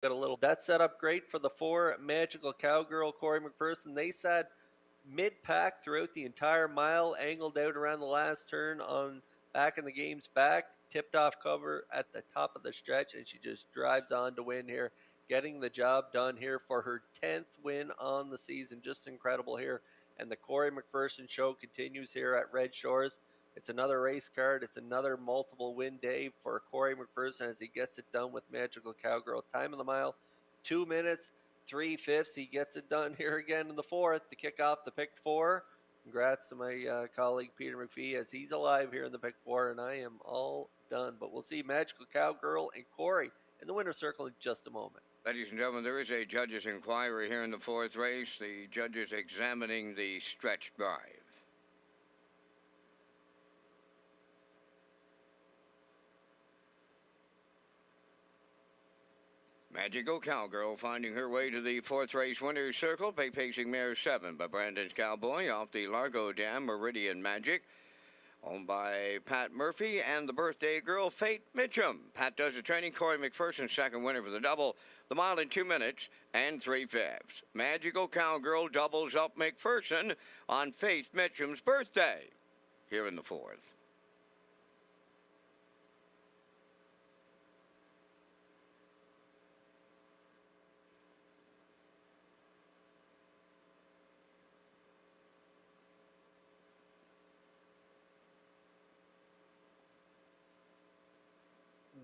Got a little that set up great for the 4 Magical Cowgirl, Corey McPherson. They sat mid-pack throughout the entire mile, angled out around the last turn on back in the game's back, tipped off cover at the top of the stretch, and she just drives on to win here, getting the job done here for her 10th win on the season. Just incredible here. And the Corey McPherson show continues here at Red Shores. It's another race card. It's another multiple win day for Corey McPherson as he gets it done with Magical Cowgirl. Time of the mile, 2 minutes, 3/5. He gets it done here again in the 4th to kick off the pick 4. Congrats to my colleague Peter McPhee as he's alive here in the pick 4, and I am all done. But we'll see Magical Cowgirl and Corey in the winner's circle in just a moment. Ladies and gentlemen, there is a judge's inquiry here in the 4th race. The judges examining the stretch drive. Magical Cowgirl finding her way to the 4th race winner's circle. Pacing mare 7 by Brandon's Cowboy off the Largo Dam Meridian Magic. Owned by Pat Murphy and the birthday girl, Faith Mitchum. Pat does the training. Corey McPherson, second winner for the double. The mile in 2 minutes and 3/5. Magical Cowgirl doubles up McPherson on Faith Mitchum's birthday here in the 4th.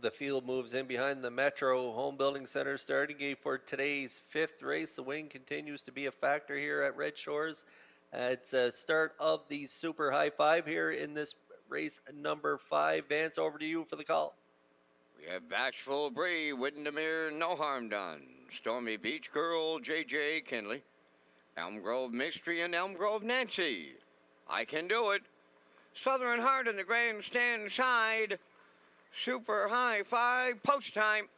The field moves in behind the Metro Home Building Center starting gate for today's 5th race. The wind continues to be a factor here at Red Shores. It's a start of the Super High Five here in this race number 5. Vance, over to you for the call. We have Bashful Bree, Windermere, No Harm Done. Stormy Beach Girl, J.J. Kinley. Elm Grove Mystery and Elm Grove Nancy. I Can Do It. Southern Heart in the grandstand side. Super High Five, post time.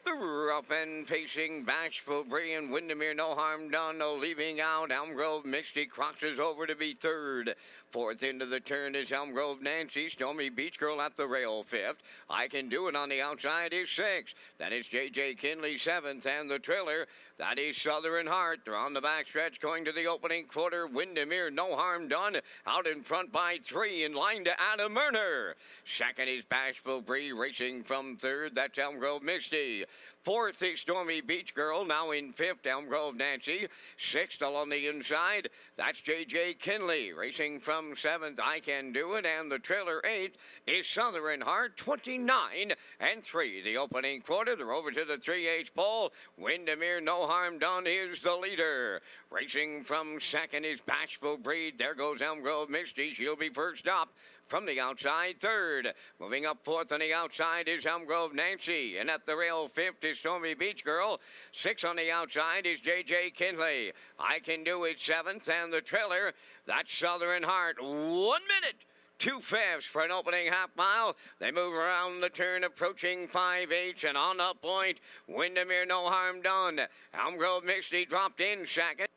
The rough end facing Bashful Bree and Windermere, No Harm Done, leaving out Elm Grove Misty, crosses over to be 3rd. 4th into the turn is Elm Grove Nancy. Stormy Beach Girl at the rail 5th. I Can Do It on the outside is 6th. That is J.J. Kinley 7th, and the trailer, that is Southern Heart. They're on the backstretch going to the opening quarter. Windermere, No Harm Done, out in front by 3, in line to Adam Murner. 2nd is Bashful Bree, racing from 3rd. That's Elm Grove Misty. 4th is Stormy Beach Girl, now in 5th, Elm Grove Nancy. 6th along the inside, that's J.J. Kinley. Racing from 7th, I Can Do It, and the trailer 8th is Southern Heart, 29 and 3. The opening quarter, they're over to the 3/8 pole. Windermere, No Harm Done is the leader. Racing from 2nd is Bashful Bree. There goes Elm Grove Misty. She'll be first up. From the outside, 3rd. Moving up 4th on the outside is Elm Grove Nancy. And at the rail, 5th is Stormy Beach Girl. 6th on the outside is J.J. Kinley. I Can Do It 7th. And the trailer, that's Southern Heart. 1 minute. 2/5 for an opening half mile. They move around the turn, approaching 5/8, and on up point, Windermere, No Harm Done. Elm Grove Misty dropped in 2nd.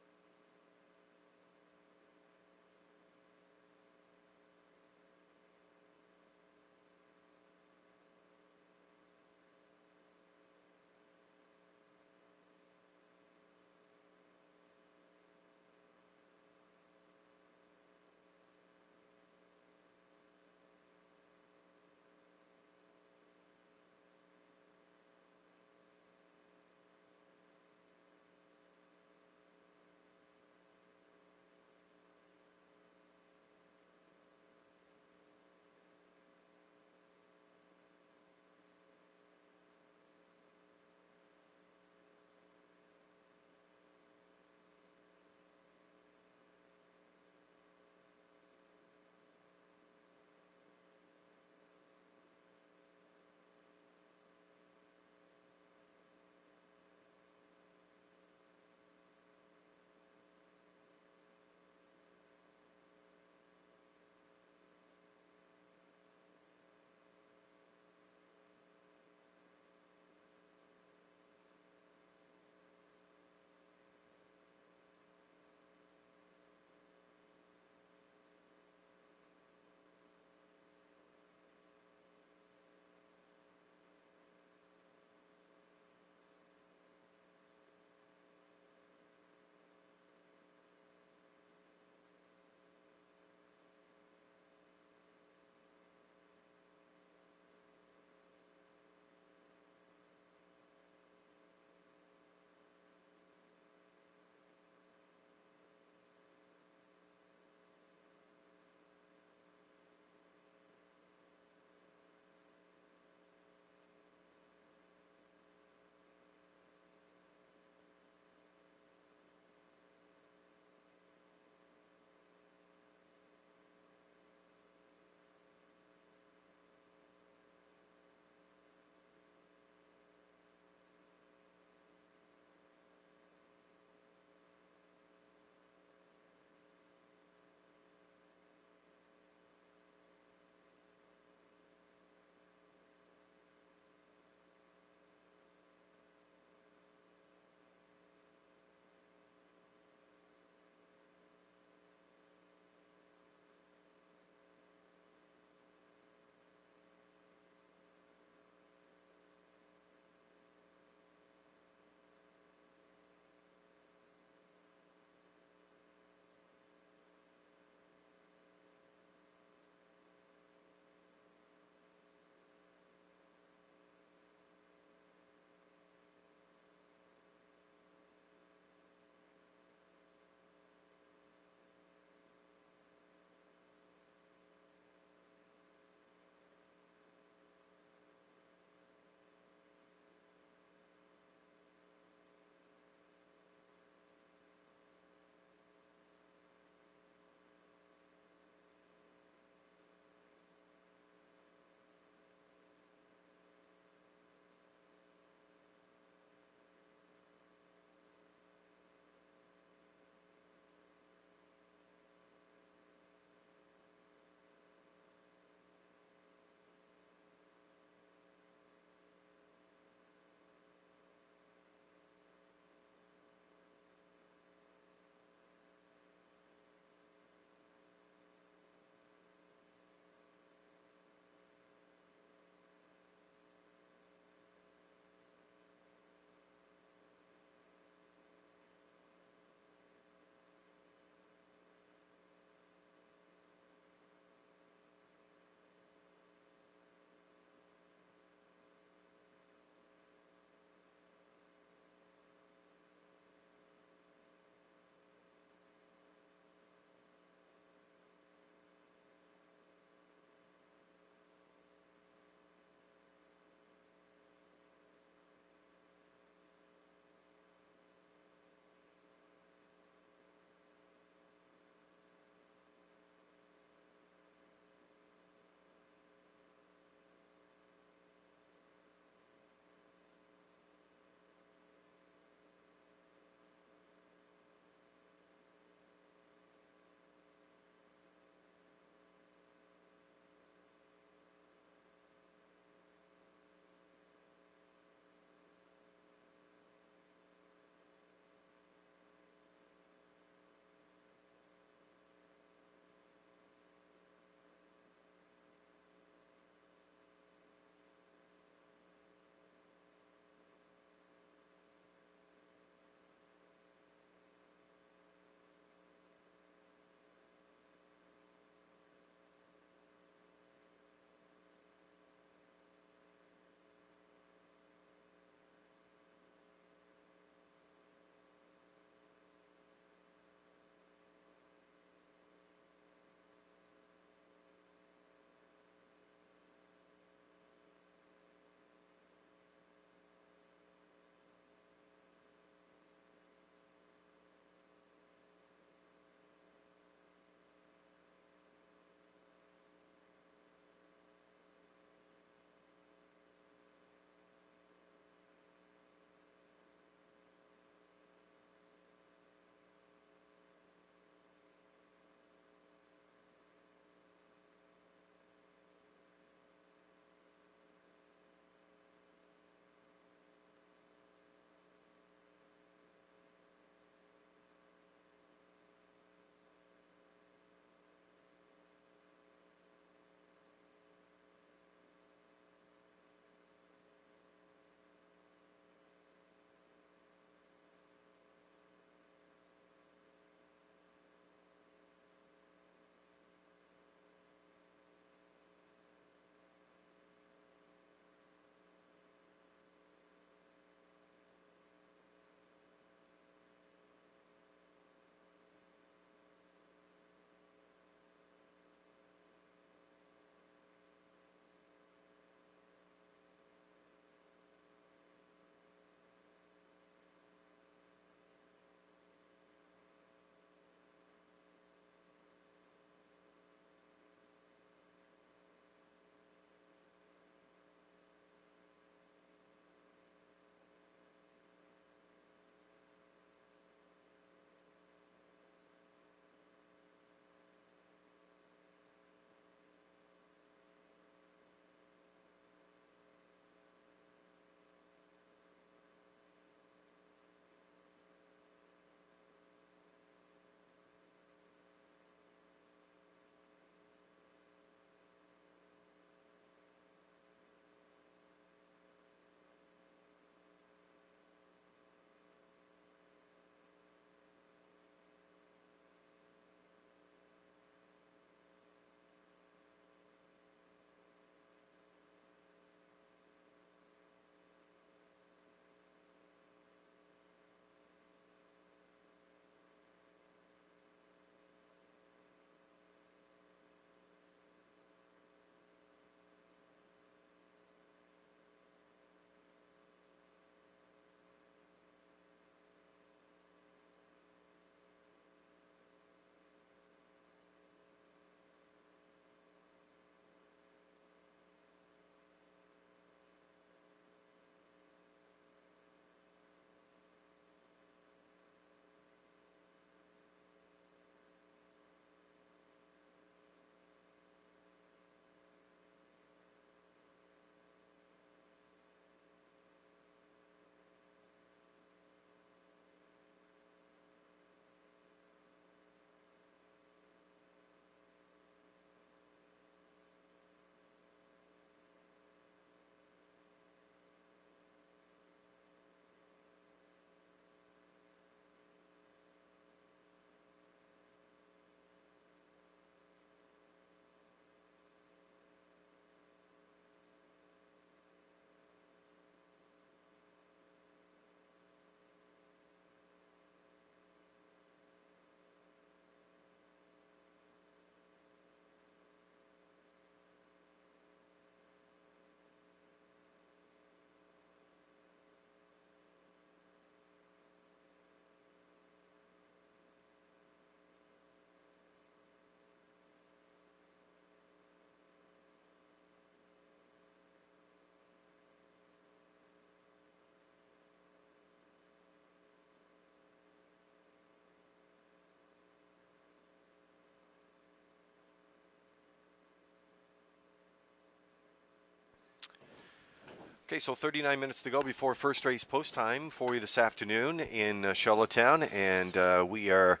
Okay, so 39 minutes to go before first race post time for you this afternoon in Charlottetown, and we are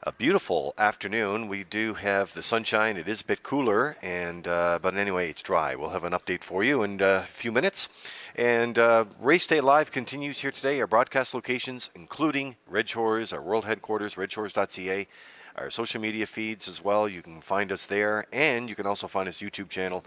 a beautiful afternoon. We do have the sunshine. It is a bit cooler, and but anyway, it's dry. We'll have an update for you in a few minutes. And Race Day Live continues here today. Our broadcast locations, including Redshores, our world headquarters, Redshores.ca, our social media feeds as well. You can find us there, and you can also find us YouTube channel.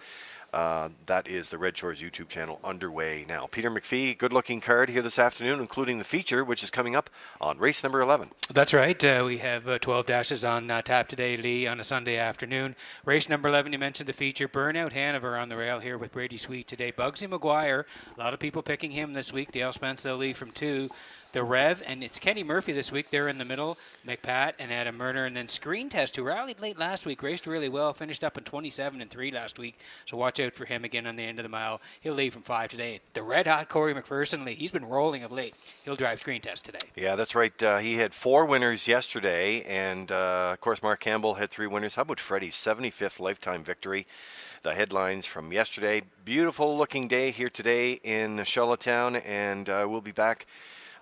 That is the Red Shores YouTube channel underway now. Peter McPhee, good-looking card here this afternoon, including the feature, which is coming up on race number 11. That's right. We have 12 dashes on tap today, Lee, on a Sunday afternoon. Race number 11, you mentioned the feature. Burnout Hanover on the rail here with Brady Sweet today. Bugsy McGuire, a lot of people picking him this week. Dale Spence, they'll lead from 2. The Rev, and it's Kenny Murphy this week. They're in the middle. McPat and Adam Murner. And then Screen Test, who rallied late last week, raced really well, finished up in 27 and 3 last week. So watch out for him again on the end of the mile. He'll lead from 5 today. The red hot Corey McPherson, Lee, he's been rolling of late. He'll drive Screen Test today. Yeah, that's right. He had 4 winners yesterday, and of course Mark Campbell had 3 winners. How about Freddie's 75th lifetime victory? The headlines from yesterday. Beautiful looking day here today in Charlottetown, and we'll be back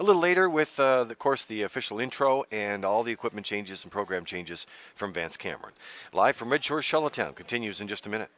a little later with, of course, the official intro and all the equipment changes and program changes from Vance Cameron. Live from Red Shores, Charlottetown continues in just a minute.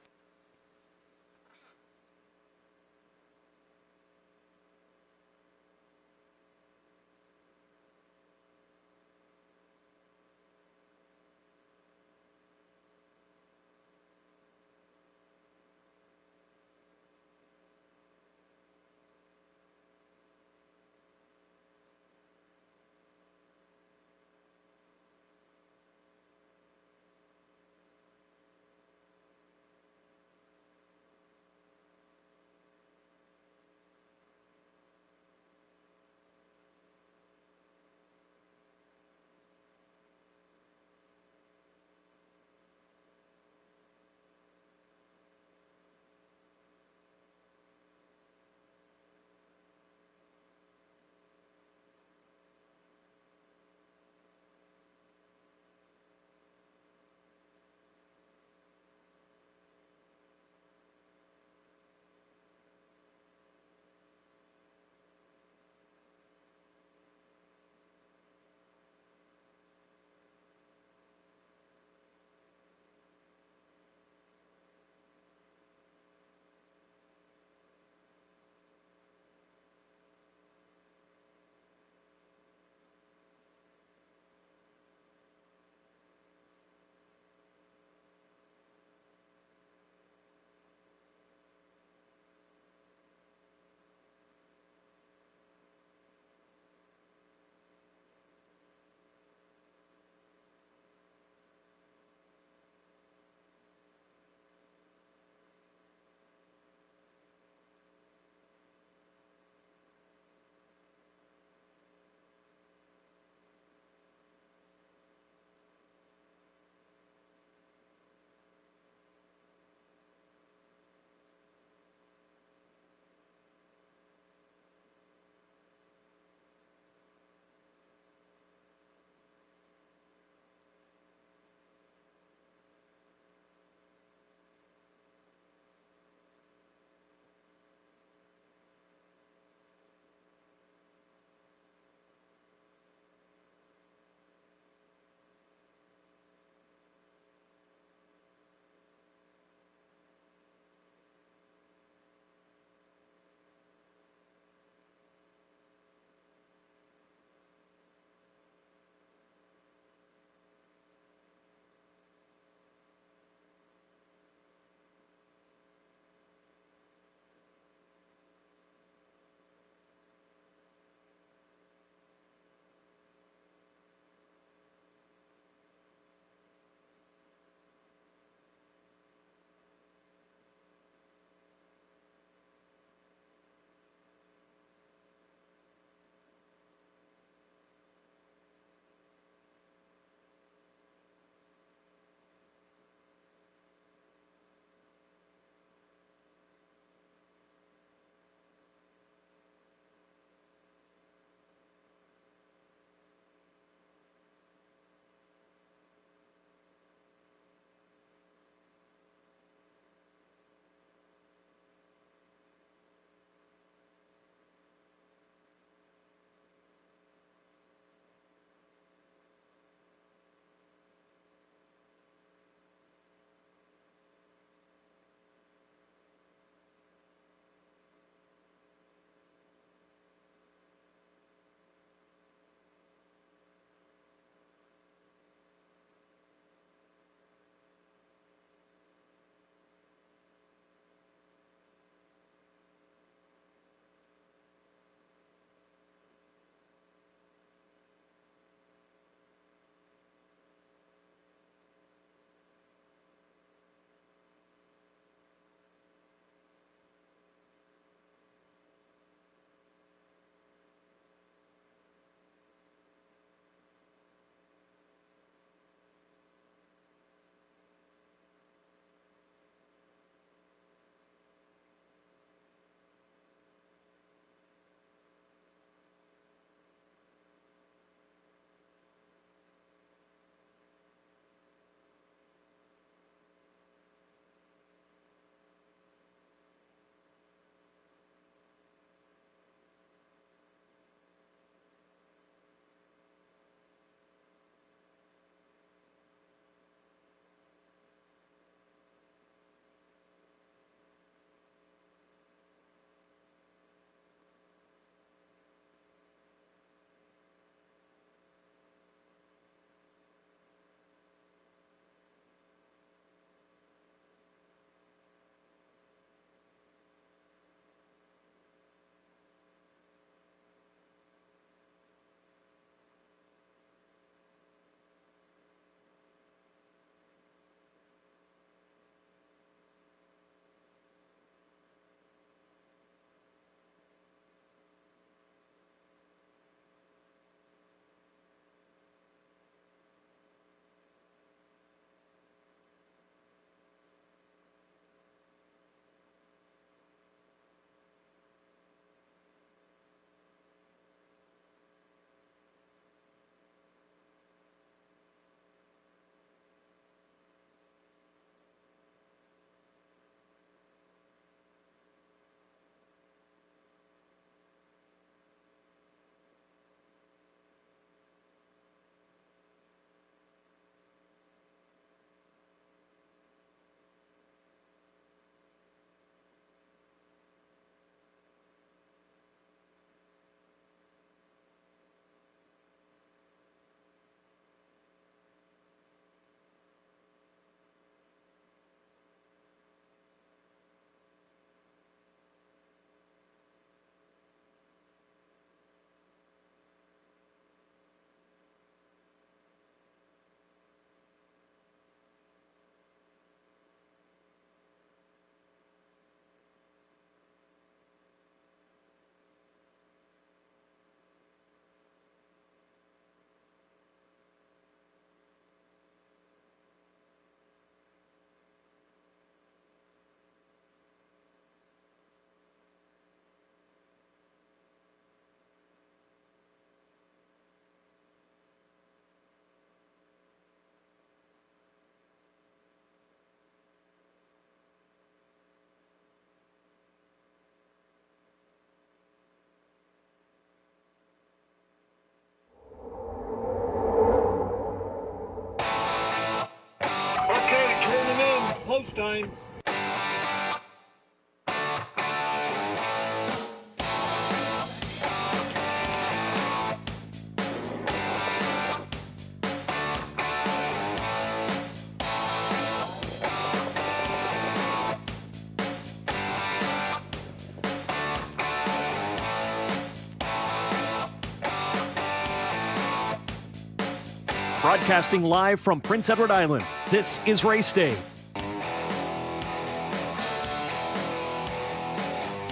post time. Broadcasting live from Prince Edward Island, this is Race Day.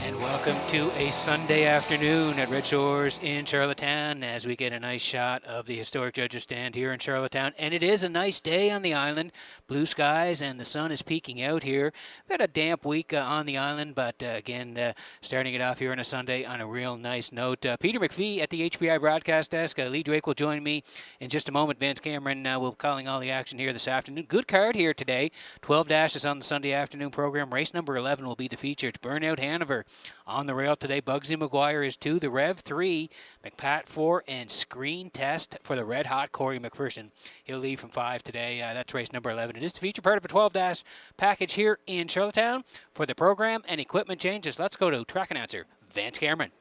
And welcome to a Sunday afternoon at Redshores in Charlottetown as we get a nice shot of the historic judges stand here in Charlottetown. And it is a nice day on the island. Blue skies and the sun is peeking out here. We've had a damp week on the island, but again, starting it off here on a Sunday on a real nice note. Peter McPhee at the HBI broadcast desk. Lee Drake will join me in just a moment. Vance Cameron will be calling all the action here this afternoon. Good card here today. 12 dashes on the Sunday afternoon program. Race number 11 will be the feature. It's Burnout Hanover on the rail today. Bugsy McGuire is 2. The Rev 3. McPat 4. And Screen Test for the red hot Corey McPherson. He'll leave from 5 today. That's race number 11. It is the feature part of a 12-dash package here in Charlottetown. For the program and equipment changes, let's go to track announcer Vance Cameron.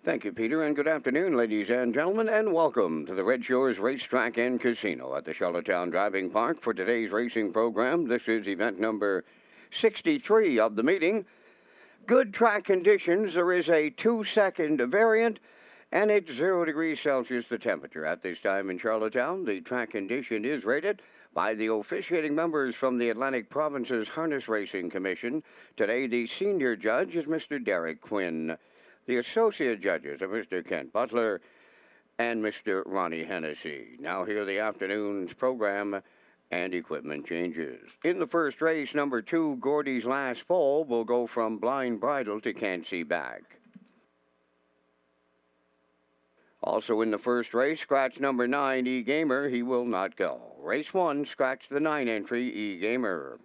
Thank you, Peter, and good afternoon, ladies and gentlemen, and welcome to the Redshores Racetrack and Casino at the Charlottetown Driving Park for today's racing program. This is event number 63 of the meeting. Good track conditions. There is a 2-second variant, and it's 0 degrees Celsius the temperature at this time in Charlottetown. The track condition is rated by the officiating members from the Atlantic Province's Harness Racing Commission. Today, the senior judge is Mr. Derek Quinn. The associate judges are Mr. Kent Butler and Mr. Ronnie Hennessy. Now here the afternoon's program and equipment changes. In the first race, number 2, Gordy's Last Fall, will go from Blind Bridle to Can't See Back. Also in the first race, scratch number 9, E-Gamer, he will not go. Race 1, scratch the 9 entry, E-Gamer.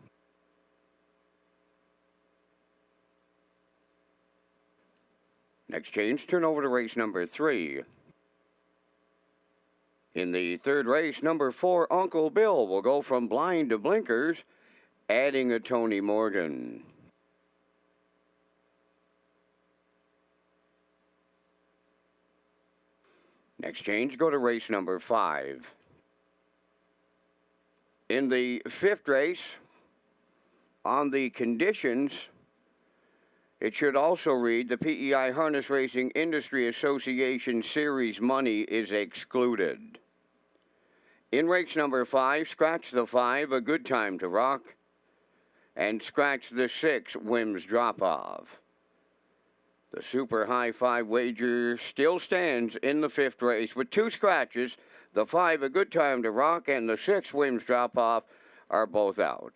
Next change, turn over to race number 3. In the third race, number 4, Uncle Bill, will go from blind to blinkers, adding a Tony Morgan. Next change, go to race number 5. In the fifth race, on the conditions, it should also read the PEI Harness Racing Industry Association Series money is excluded. In race number 5, scratch the 5, A Good Time to Rock, and scratch the 6, Whims Drop Off. The super high 5 wager still stands in the fifth race with 2 scratches. The 5, A Good Time to Rock, and the 6, Whims Drop Off, are both out.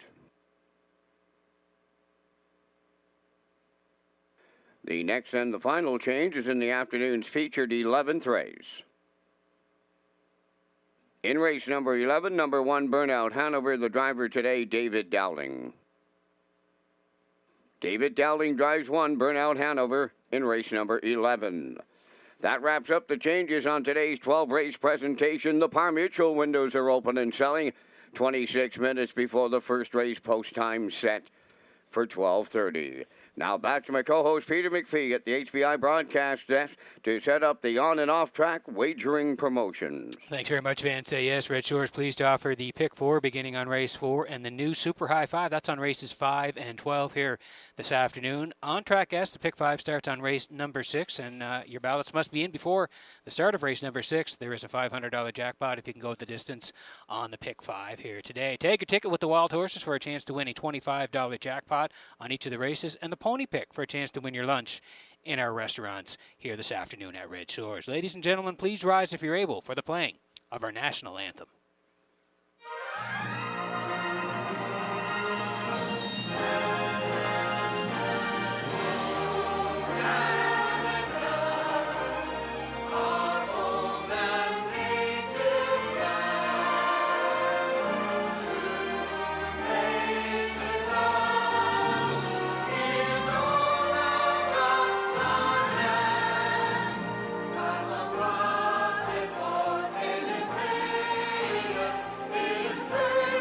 The next and the final change is in the afternoon's featured 11th race. In race number 11, number 1, Burnout Hanover, the driver today, David Dowling. David Dowling drives 1, Burnout Hanover, in race number 11. That wraps up the changes on today's 12-race presentation. The Par Mutual windows are open and selling 26 minutes before the first race post time set for 12:30. Now back to my co-host Peter McPhee at the HBI broadcast desk to set up the on and off track wagering promotions. Thanks very much, Vance. Yes, Red Shores pleased to offer the pick 4 beginning on race 4 and the new super high 5. That's on races 5 and 12 here this afternoon. On track S, the pick 5 starts on race number 6, and your ballots must be in before the start of race number 6. There is a $500 jackpot if you can go the distance on the pick 5 here today. Take your ticket with the Wild Horses for a chance to win a $25 jackpot on each of the races, and the Pony Pick for a chance to win your lunch in our restaurants here this afternoon at Red Shores. Ladies and gentlemen, please rise if you're able for the playing of our national anthem. Say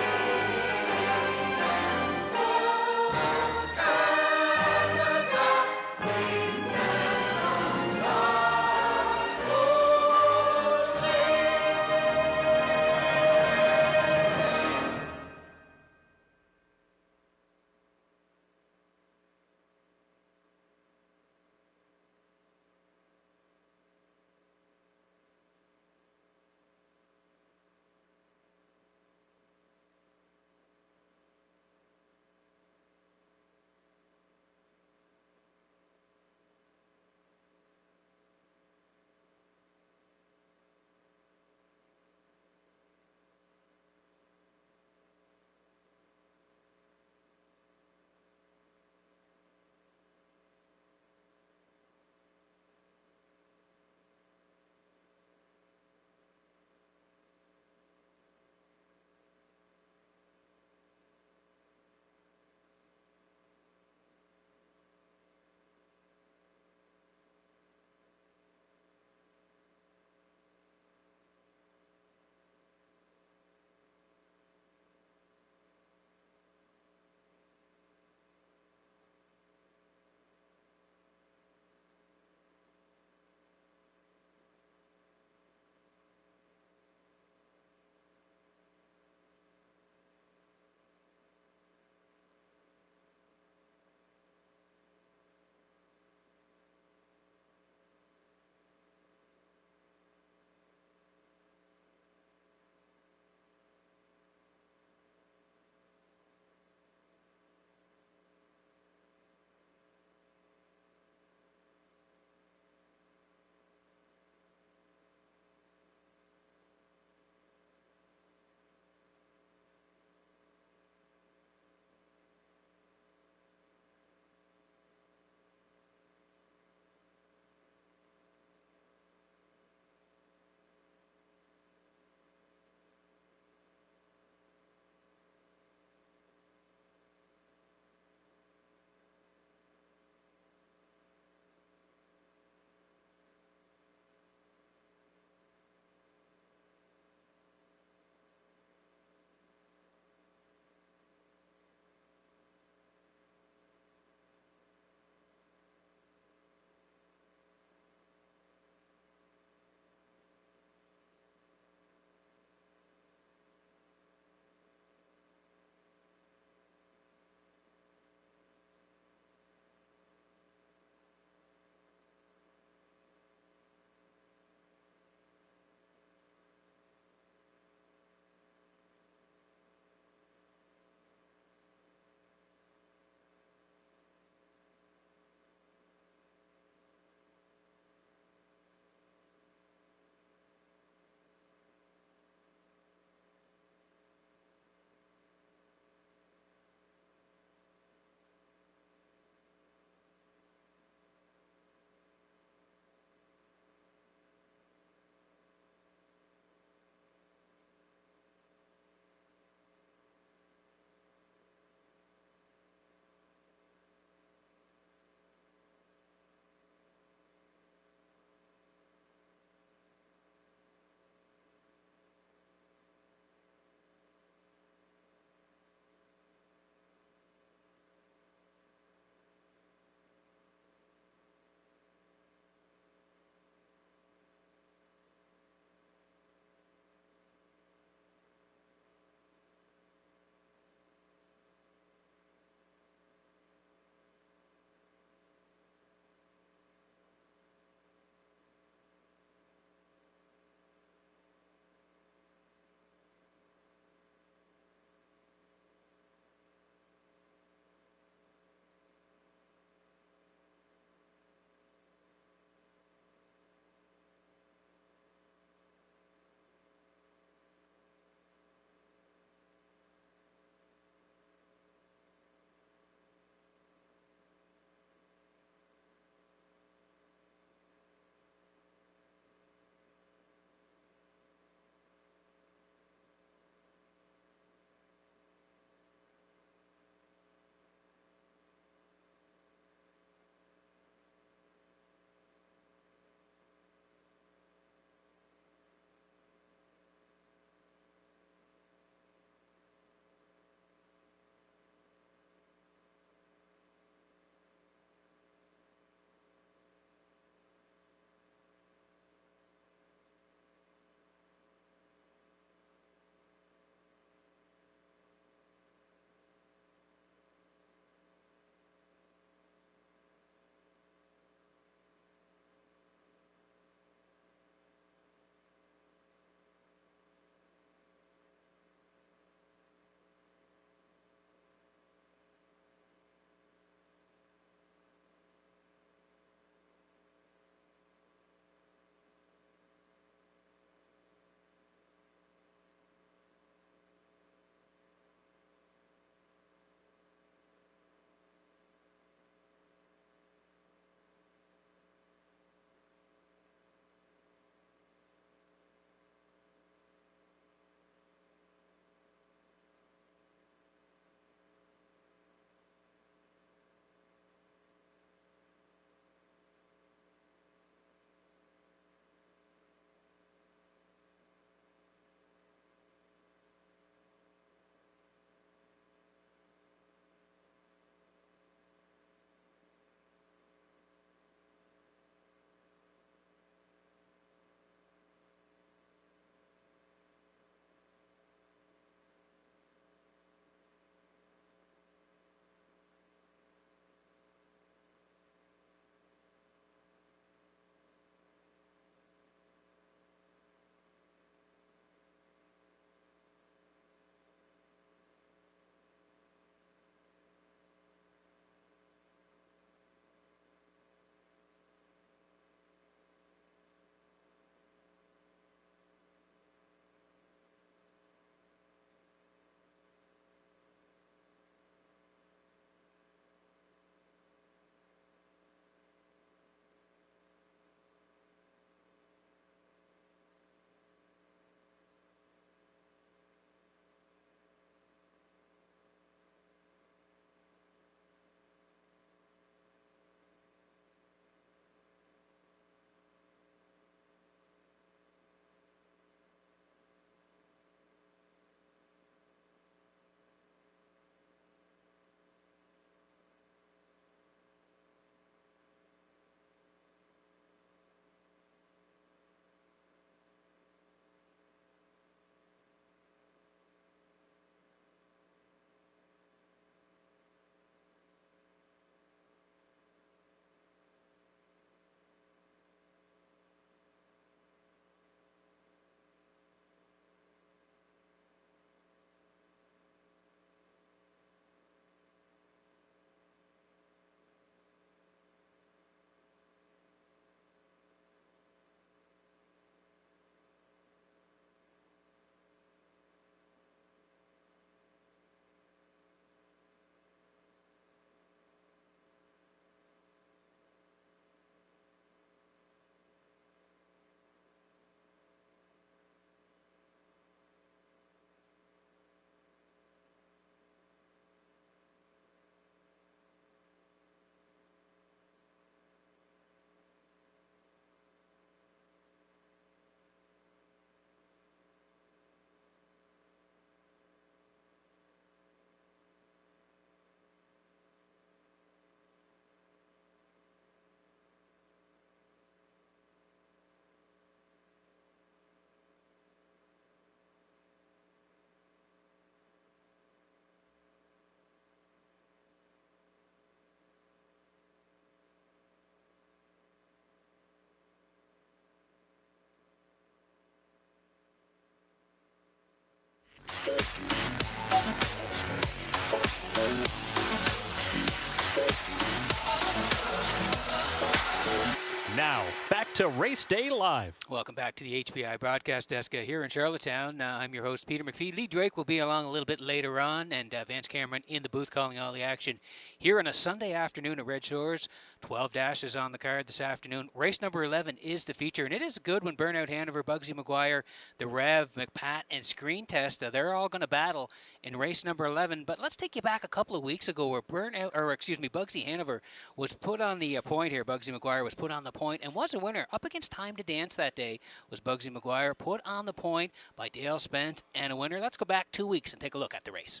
Now, back to Race Day Live. Welcome back to the HPI broadcast desk here in Charlottetown. I'm your host, Peter McPhee. Lee Drake will be along a little bit later on, and Vance Cameron in the booth calling all the action here on a Sunday afternoon at Red Shores. 12 dashes on the card this afternoon. Race number 11 is the feature, and it is good when Burnout Hanover, Bugsy McGuire, the Rev, McPat, and Screen Test, they're all going to battle in race number 11. But let's take you back a couple of weeks ago where Bugsy Hanover was put on the point here. Bugsy McGuire was put on the point and was a winner. Up against Time to Dance that day was Bugsy McGuire, put on the point by Dale Spence, and a winner. Let's go back 2 weeks and take a look at the race.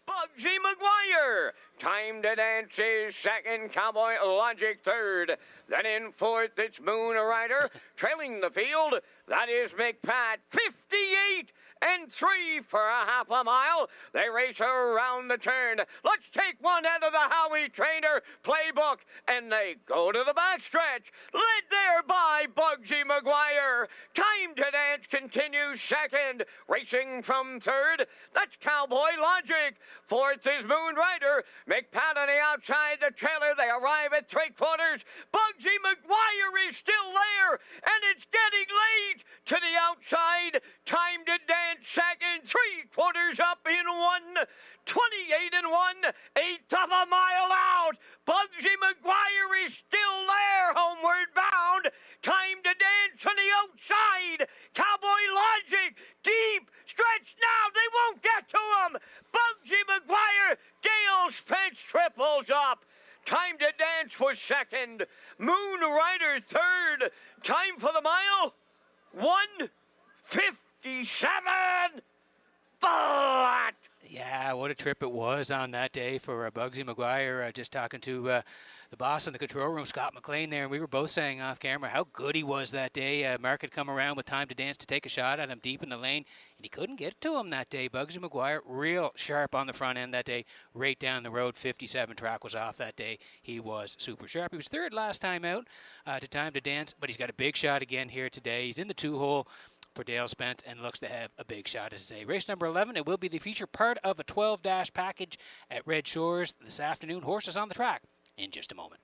Bugsy McGuire. Time to Dance is second, Cowboy Logic third. Then in fourth, it's Moon Rider. Trailing the field, that is McPat, 58 and 3 for a half a mile. They race around the turn. Let's take one out of the Howie Trainer playbook, and they go to the backstretch. Led there by Bugsy McGuire. Time to Dance continues second. Racing from third, that's Cowboy Logic. Fourth is Moon Rider. McPat on the outside, the trailer. They arrive at three-quarters. Bugsy McGuire is still there, and it's getting late to the outside. Time to Dance second, three-quarters up in 1:28 and 1/8 of a mile out. Bugsy McGuire is still there, homeward bound. Time to Dance on the outside. Cowboy Logic, deep stretch now. They won't get to him. Bugsy McGuire, Dale Spence triples up. Time to Dance was second. Moon Rider third. Time for the mile, 1:57 flat. Yeah, what a trip it was on that day for Bugsy McGuire. Just talking to the boss in the control room, Scott McLean there, and we were both saying off camera how good he was that day. Mark had come around with Time to Dance to take a shot at him deep in the lane, and he couldn't get to him that day. Bugsy McGuire, real sharp on the front end that day, right down the road. 57 track was off that day. He was super sharp. He was third last time out to Time to Dance, but he's got a big shot again here today. He's in the two-hole for Dale Spence and looks to have a big shot, as I say. Race number 11, it will be the feature part of a 12-dash package at Red Shores this afternoon. Horses on the track in just a moment.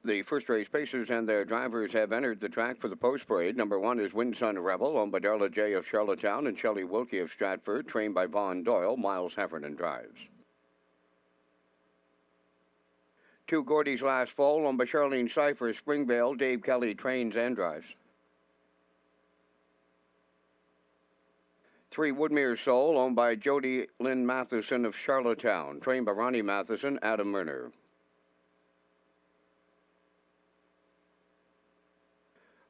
The first race pacers and their drivers have entered the track for the post parade. Number 1 is Windsun Rebel, owned by Darla J. of Charlottetown and Shelley Wilkie of Stratford, trained by Vaughn Doyle. Miles Heffernan drives. 2 Gordy's Last Fall, owned by Charlene Cipher, Springvale. Dave Kelly trains and drives. 3 Woodmere Soul, owned by Jody Lynn Matheson of Charlottetown, trained by Ronnie Matheson, Adam Murner.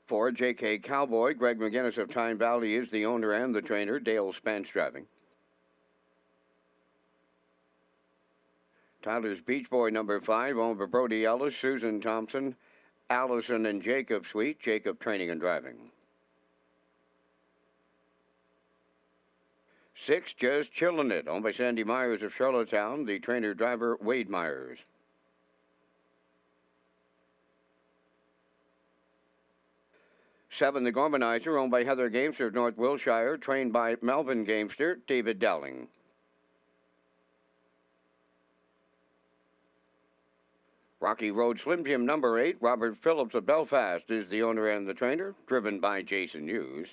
4 J.K. Cowboy, Greg McGinnis of Tyne Valley is the owner and the trainer. Dale Spence driving. Tyler's Beach Boy, number 5, owned by Brody Ellis, Susan Thompson, Allison and Jacob Sweet. Jacob training and driving. 6 Just Chillin' It, owned by Sandy Myers of Charlottetown, the trainer-driver Wade Myers. 7 The Gormanizer, owned by Heather Gamester of North Wilshire, trained by Melvin Gamester, David Dowling. 'Rocky Road Slim Jim, number 8, Robert Phillips of Belfast is the owner and the trainer, driven by Jason Hughes.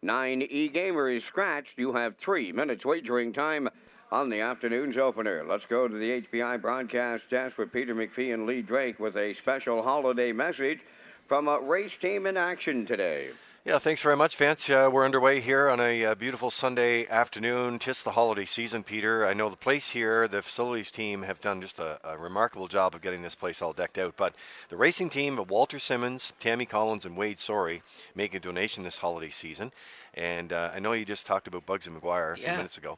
9 E-Gamer is scratched. You have 3 minutes wagering time on the afternoon's opener. Let's go to the HPI broadcast desk with Peter McPhee and Lee Drake with a special holiday message from a race team in action today. Yeah, thanks very much, Vance. We're underway here on a beautiful Sunday afternoon. 'Tis the holiday season, Peter. I know the place here, the facilities team have done just a remarkable job of getting this place all decked out. But the racing team of Walter Simmons, Tammy Collins, and Wade Sorey make a donation this holiday season. And I know you just talked about Bugsy McGuire a few minutes ago.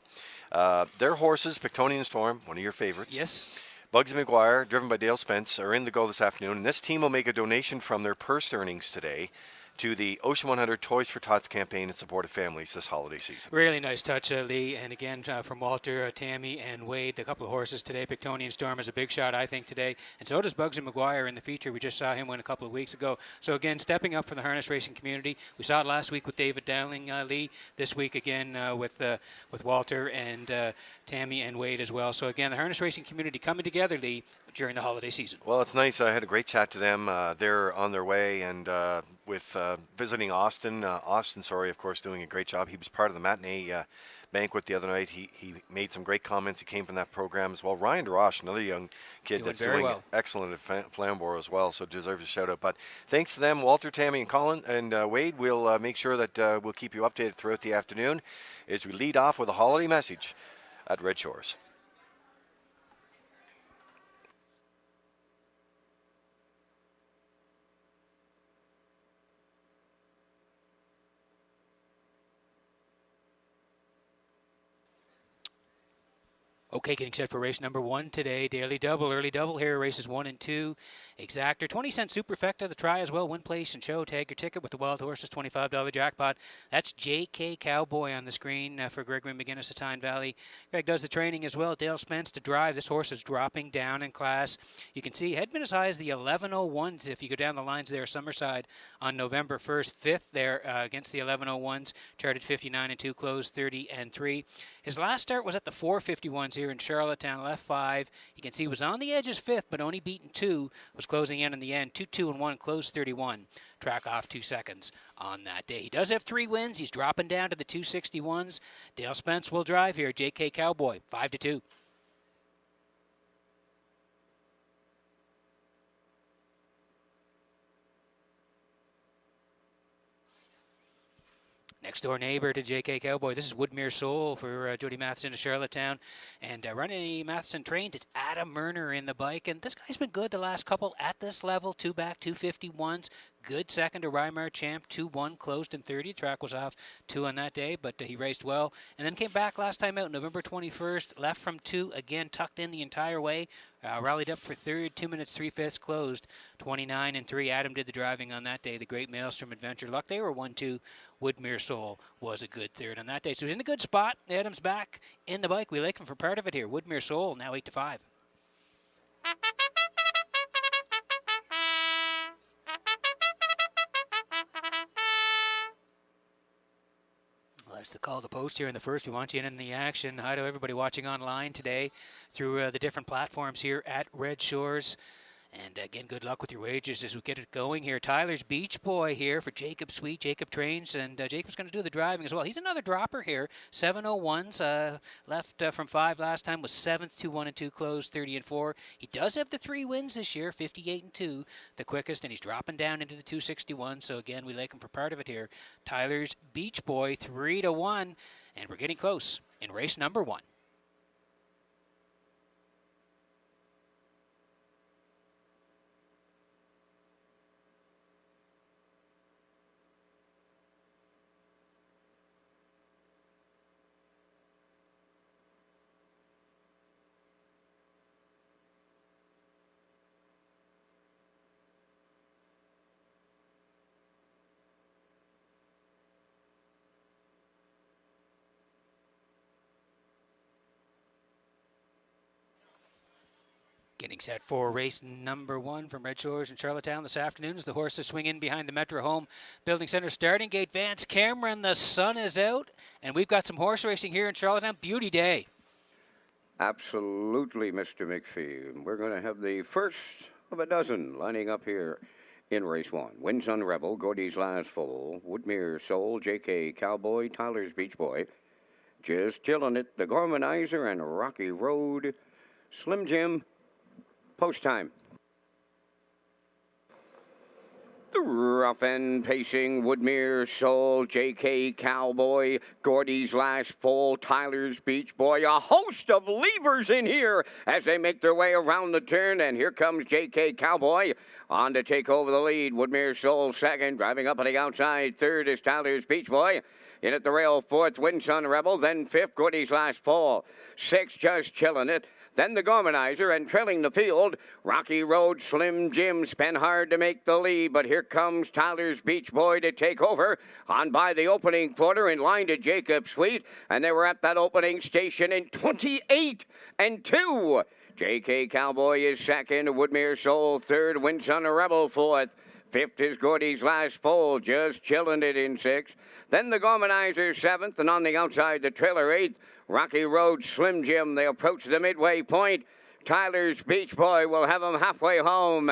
Their horses, Pictonian Storm, one of your favorites. Yes. Bugsy McGuire, driven by Dale Spence, are in the go this afternoon. And this team will make a donation from their purse earnings today to the Ocean 100 Toys for Tots campaign in support of families this holiday season. Really nice touch, Lee. And again, from Walter, Tammy, and Wade, a couple of horses today. Pictonian Storm is a big shot, I think, today. And so does Bugsy McGuire in the feature. We just saw him win a couple of weeks ago. So again, stepping up for the harness racing community. We saw it last week with David Dowling, Lee. This week again with Walter and Tammy and Wade as well. So again, the harness racing community coming together, Lee, during the holiday season. Well, it's nice. I had a great chat to them. They're on their way, and with visiting Austin. Austin, of course, doing a great job. He was part of the matinee banquet the other night. He made some great comments. He came from that program as well. Ryan DeRoche, another young kid that's doing excellent at Flamborough as well, so deserves a shout out. But thanks to them, Walter, Tammy, and Colin and Wade. We'll make sure that we'll keep you updated throughout the afternoon as we lead off with a holiday message at Red Shores. Okay, getting set for race number 1 today. Daily double, early double here. Races 1 and 2. Exactor, 20-cent superfecta. The try as well. Win, place, and show. Tag your ticket with the Wild Horses $25 jackpot. That's J.K. Cowboy on the screen for Gregory McGinnis of Tyne Valley. Greg does the training as well. Dale Spence to drive. This horse is dropping down in class. You can see had been as high as the 1101s if you go down the lines there. Summerside on November 1st. 5th there against the 1101s. Charted 59 and 2. Closed 30 and 3. His last start was at the 451s here in Charlottetown. Left 5. You can see he was on the edges 5th, but only beaten 2. Was closing in the end. 2-2 and 1. Closed 31. Track off 2 seconds on that day. He does have 3 wins. He's dropping down to the 261s. Dale Spence will drive here. J.K. Cowboy 5-2. Next door neighbor to J.K. Cowboy. This is Woodmere Soul for Jody Matheson of Charlottetown. And running Matheson trains, it's Adam Murner in the bike. And this guy's been good the last couple at this level. 2 back, 251s. Good second to Rymar Champ, 2-1, closed in 30. Track was off 2 on that day, but he raced well. And then came back last time out, November 21st. Left from 2, again, tucked in the entire way. Rallied up for 3rd, 2 minutes, 3/5, closed 29 and 3. Adam did the driving on that day. The Great Maelstrom Adventure Luck. They were 1-2. Woodmere Soul was a good 3rd on that day. So he's in a good spot. Adam's back in the bike. We like him for part of it here. Woodmere Soul now 8-5. That's the call to post here in the first. We want you in the action. Hi to everybody watching online today through the different platforms here at Red Shores. And again, good luck with your wagers as we get it going here. Tyler's Beach Boy here for Jacob Sweet. Jacob trains, and Jacob's going to do the driving as well. He's another dropper here. 701s left from 5 last time, was 7th, 2-1 and 2, closed 30 and 4. He does have the 3 wins this year, 58 and 2, the quickest, and he's dropping down into the 261. So again, we like him for part of it here. Tyler's Beach Boy 3-1, and we're getting close in race number 1. Getting set for race number 1 from Red Shores in Charlottetown this afternoon as the horses swing in behind the Metro Home Building Center starting gate. Vance Cameron, the sun is out, and we've got some horse racing here in Charlottetown. Beauty day. Absolutely, Mr. McPhee. We're going to have the first of a dozen lining up here in race 1. Wins on Rebel, Gordy's Last Foal, Woodmere Soul, JK Cowboy, Tyler's Beach Boy, Just Chillin' It, the Gormanizer, and Rocky Road, Slim Jim. Post time. The rough and pacing Woodmere Soul, JK Cowboy, Gordy's Last Foal, Tyler's Beach Boy. A host of levers in here as they make their way around the turn. And here comes JK Cowboy on to take over the lead. Woodmere Soul second, driving up on the outside. Third is Tyler's Beach Boy. In at the rail, fourth, Winsun Rebel. Then fifth, Gordy's Last Foal. Sixth, Just Chillin' It. Then the Gormanizer, and trailing the field, Rocky Road, Slim Jim spent hard to make the lead, but here comes Tyler's Beach Boy to take over on by the opening quarter in line to Jacob Sweet, and they were at that opening station in 28 and 2. JK Cowboy is second, Woodmere Soul third, Winsun Rebel fourth. Fifth is Gordy's Last Foal, Just Chillin' It in sixth. Then the Gormanizer seventh, and on the outside the trailer eighth. Rocky Road, Slim Jim, they approach the midway point. Tyler's Beach Boy will have them halfway home.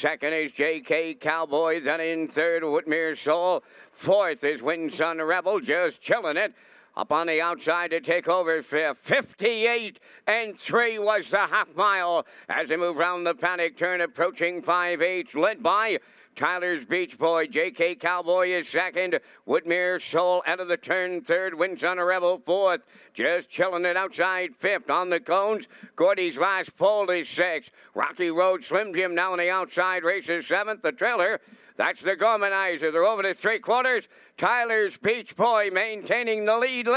Second is JK Cowboy, then in third, Woodmere Soul. Fourth is Winsun Rebel, Just Chillin' It. Up on the outside to take over fifth. 58 and 3 was the half mile as they move round the paddock turn, approaching 5/8, led by Tyler's Beach Boy. JK Cowboy is second. Woodmere Soul out of the turn third. Winsun Rebel fourth. Just Chillin' It outside fifth. On the cones, Gordy's Last Foal is sixth. Rocky Road, Slim Jim now on the outside races seventh. The trailer, that's the Gormanizer. They're over to 3/4. Tyler's Beach Boy maintaining the lead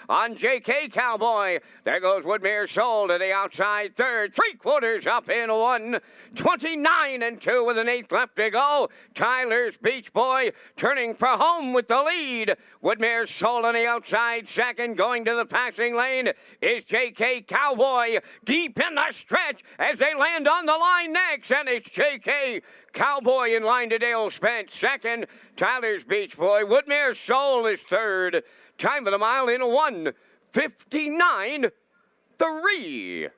on JK Cowboy. There goes Woodmere Soul to the outside third. 3/4 up in 1. 29 and 2 with an 8th left to go. Tyler's Beach Boy turning for home with the lead. Woodmere Soul on the outside second. Going to the passing lane is JK Cowboy deep in the stretch as they land on the line next. And it's JK Cowboy in line to Dale Spence second. Tyler's Beach Boy. Woodmere Soul is third. Time of the mile in 1:59.3.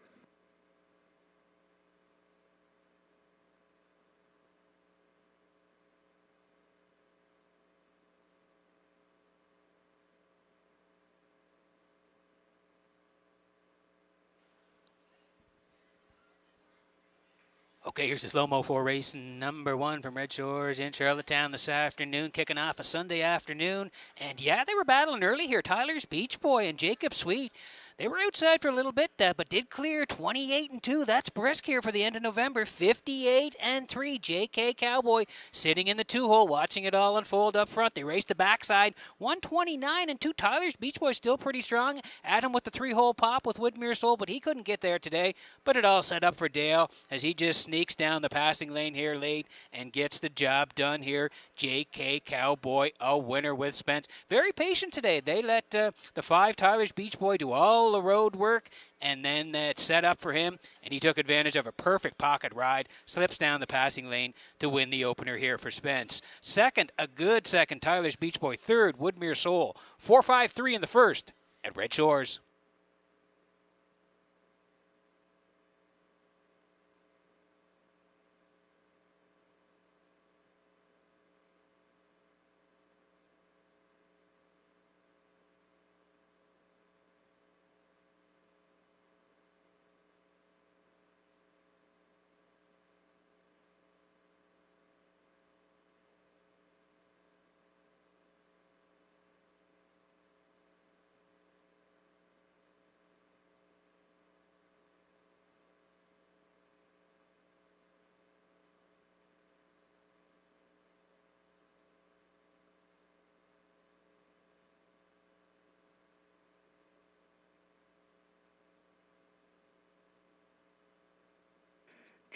Okay, here's the slow-mo for race number 1 from Red Shores in Charlottetown this afternoon, kicking off a Sunday afternoon. And yeah, they were battling early here. Tyler's Beach Boy and Jacob Sweet. They were outside for a little bit, but did clear 28 and 2. That's brisk here for the end of November. 58 and 3. JK Cowboy sitting in the 2-hole, watching it all unfold up front. They raced the backside. 129 and 2. Tyler's Beach Boy still pretty strong. Adam with the 3-hole pop with Woodmere Soul, but he couldn't get there today. But it all set up for Dale as he just sneaks down the passing lane here late and gets the job done here. JK Cowboy, a winner with Spence. Very patient today. They let the 5 Tyler's Beach Boy do all the road work, and then it set up for him, and he took advantage of a perfect pocket ride, slips down the passing lane to win the opener here for Spence. Second, a good second, Tyler's Beach Boy. Third, Woodmere Soul. 4-5-3 in the first at Red Shores.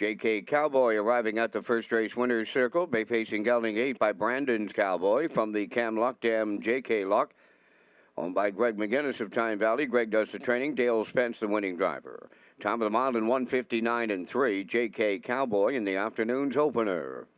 JK Cowboy arriving at the first race winner's circle, bay facing gelding 8 by Brandon's Cowboy from the Cam Luck Dam JK Luck. Owned by Greg McGinnis of Time Valley. Greg does the training. Dale Spence, the winning driver. Top of the mile in 1:59 and 3. JK Cowboy in the afternoon's opener.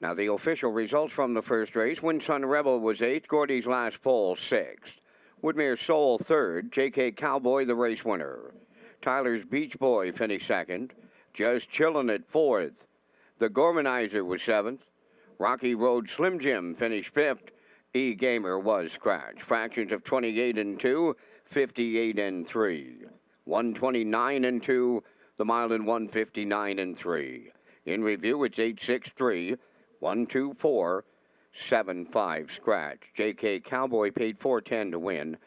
Now the official results from the first race. Winsun Rebel was 8th. Gordy's Last Pole 6th. Woodmere Soul 3rd. JK Cowboy the race winner. Tyler's Beach Boy finished 2nd. Just Chillin' at 4th. The Gormanizer was 7th. Rocky Road Slim Jim finished 5th. E Gamer was scratched. Fractions of 28 and 2, 58 and 3. 129 and 2, the mile in 159 and 3. In review, it's 863. 12475 scratch. JK Cowboy paid $410 to win.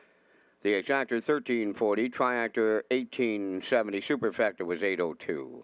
The exactor $1340, triactor $1870, superfecta was $802.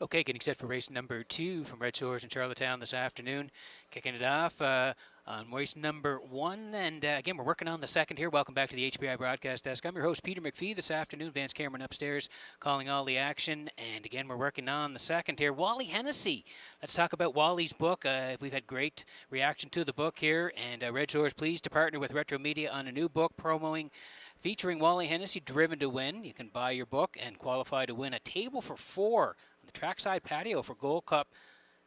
Okay, getting set for race number 2 from Redshores in Charlottetown this afternoon. Kicking it off on race number 1. And again, we're working on the second here. Welcome back to the HBI broadcast desk. I'm your host, Peter McPhee, this afternoon. Vance Cameron upstairs calling all the action. And again, we're working on the second here. Wally Hennessy. Let's talk about Wally's book. We've had great reaction to the book here. And Redshores pleased to partner with Retro Media on a new book featuring Wally Hennessy, Driven to Win. You can buy your book and qualify to win a table for 4 on the trackside patio for Gold Cup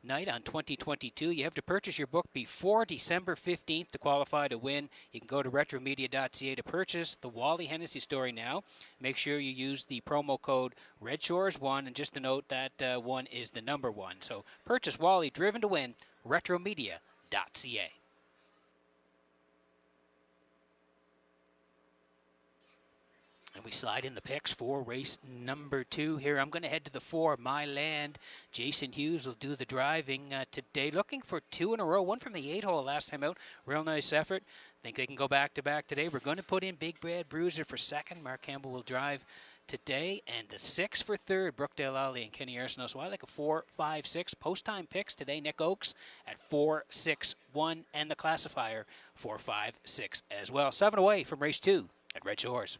night on 2022. You have to purchase your book before December 15th to qualify to win. You can go to retromedia.ca to purchase the Wally Hennessy story now. Make sure you use the promo code REDSHORES1, and just to note that 1 is the number 1. So purchase Wally, Driven to Win, retromedia.ca. And we slide in the picks for race number 2 here. I'm going to head to the 4, My Land. Jason Hughes will do the driving today. Looking for 2 in a row. One from the 8-hole last time out. Real nice effort. Think they can go back-to-back today. We're going to put in Big Brad Bruiser for 2nd. Mark Campbell will drive today. And the 6 for 3rd, Brookdale Ali and Kenny Arsenault. So I like a 4, 5, 6. Post-time picks today. Nick Oakes at 4, 6, 1. And the classifier 4, 5, 6 as well. 7 away from race 2 at Red Shores.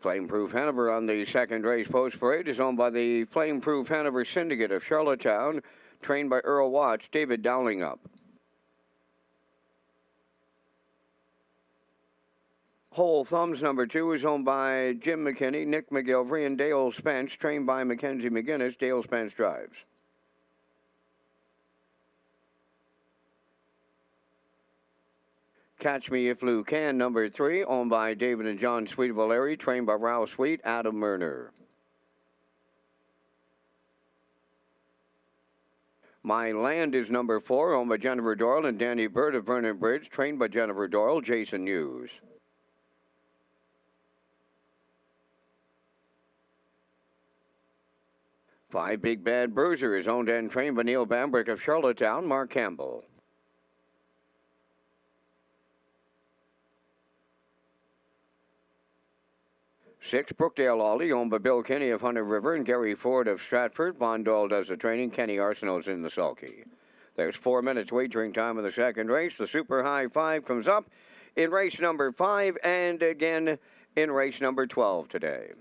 Flameproof Hanover on the second race post parade is owned by the Flameproof Hanover Syndicate of Charlottetown, trained by Earl Watts, David Dowling up. Whole Thumbs number 2 is owned by Jim McKinney, Nick McGilvery, and Dale Spence, trained by Mackenzie McGinnis. Dale Spence drives. Catch Me If Lou Can number 3, owned by David and John Sweet Valeri, trained by Ralph Sweet, Adam Murner. My Land is number 4, owned by Jennifer Doyle and Danny Bird of Vernon Bridge, trained by Jennifer Doyle, Jason Hughes. Five Big Bad Bruiser is owned and trained by Neil Bambrick of Charlottetown, Mark Campbell. 6 Brookdale Ollie, owned by Bill Kinney of Hunter River and Gary Ford of Stratford. Von Doyle does the training. Kenny Arsenault's in the sulky. There's 4 minutes wagering time of the second race. The Super High Five comes up in race number 5 and again in race number 12 today.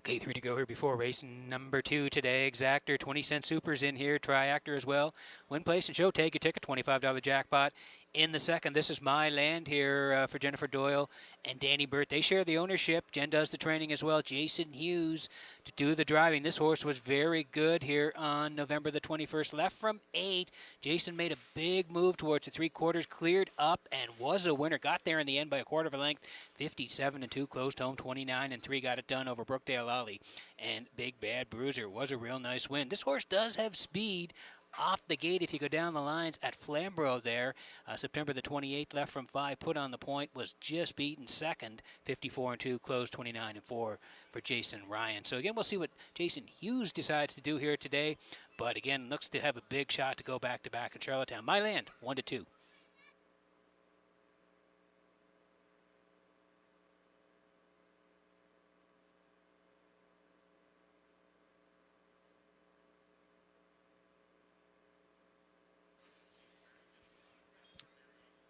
Okay, 3 to go here before race number 2 today. Exactor, 20-cent supers in here. Triactor as well. Win, place, and show. Take your ticket. $25 jackpot in the second. This is My Land here for Jennifer Doyle and Danny Burt. They share the ownership. Jen does the training as well. Jason Hughes to do the driving. This horse was very good here on November the 21st. Left from 8. Jason made a big move towards the 3/4, cleared up, and was a winner. Got there in the end by a quarter of a length. 57-2, closed home. 29-3, got it done over Brookdale Ollie. And Big Bad Bruiser was a real nice win. This horse does have speed off the gate if you go down the lines at Flamborough there. September the 28th, left from 5, put on the point, was just beaten second. 54-2, closed 29-4 for Jason Ryan. So again, we'll see what Jason Hughes decides to do here today. But again, looks to have a big shot to go back-to-back in Charlottetown. My Land, 1-2.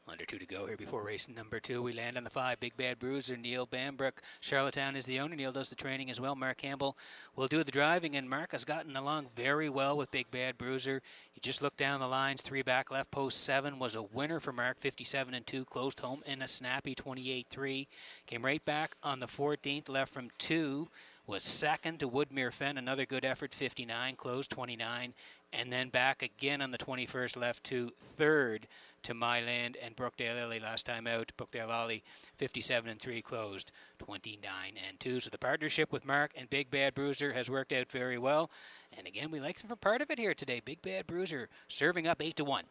Under 2 to go here before race number 2. We land on the 5, Big Bad Bruiser, Neil Bambrook. Charlottetown is the owner. Neil does the training as well. Mark Campbell will do the driving, and Mark has gotten along very well with Big Bad Bruiser. You just look down the lines. 3 back, left post 7 was a winner for Mark. 57-2, closed home in a snappy 28-3. Came right back on the 14th, left from 2. Was second to Woodmere Fen, another good effort, 59, closed 29. And then back again on the 21st, left to 3rd to My Land and Brookdale Ollie last time out. Brookdale Ollie 57-3, closed 29-2. So the partnership with Mark and Big Bad Bruiser has worked out very well. And again, we like them for part of it here today. Big Bad Bruiser serving up 8-1.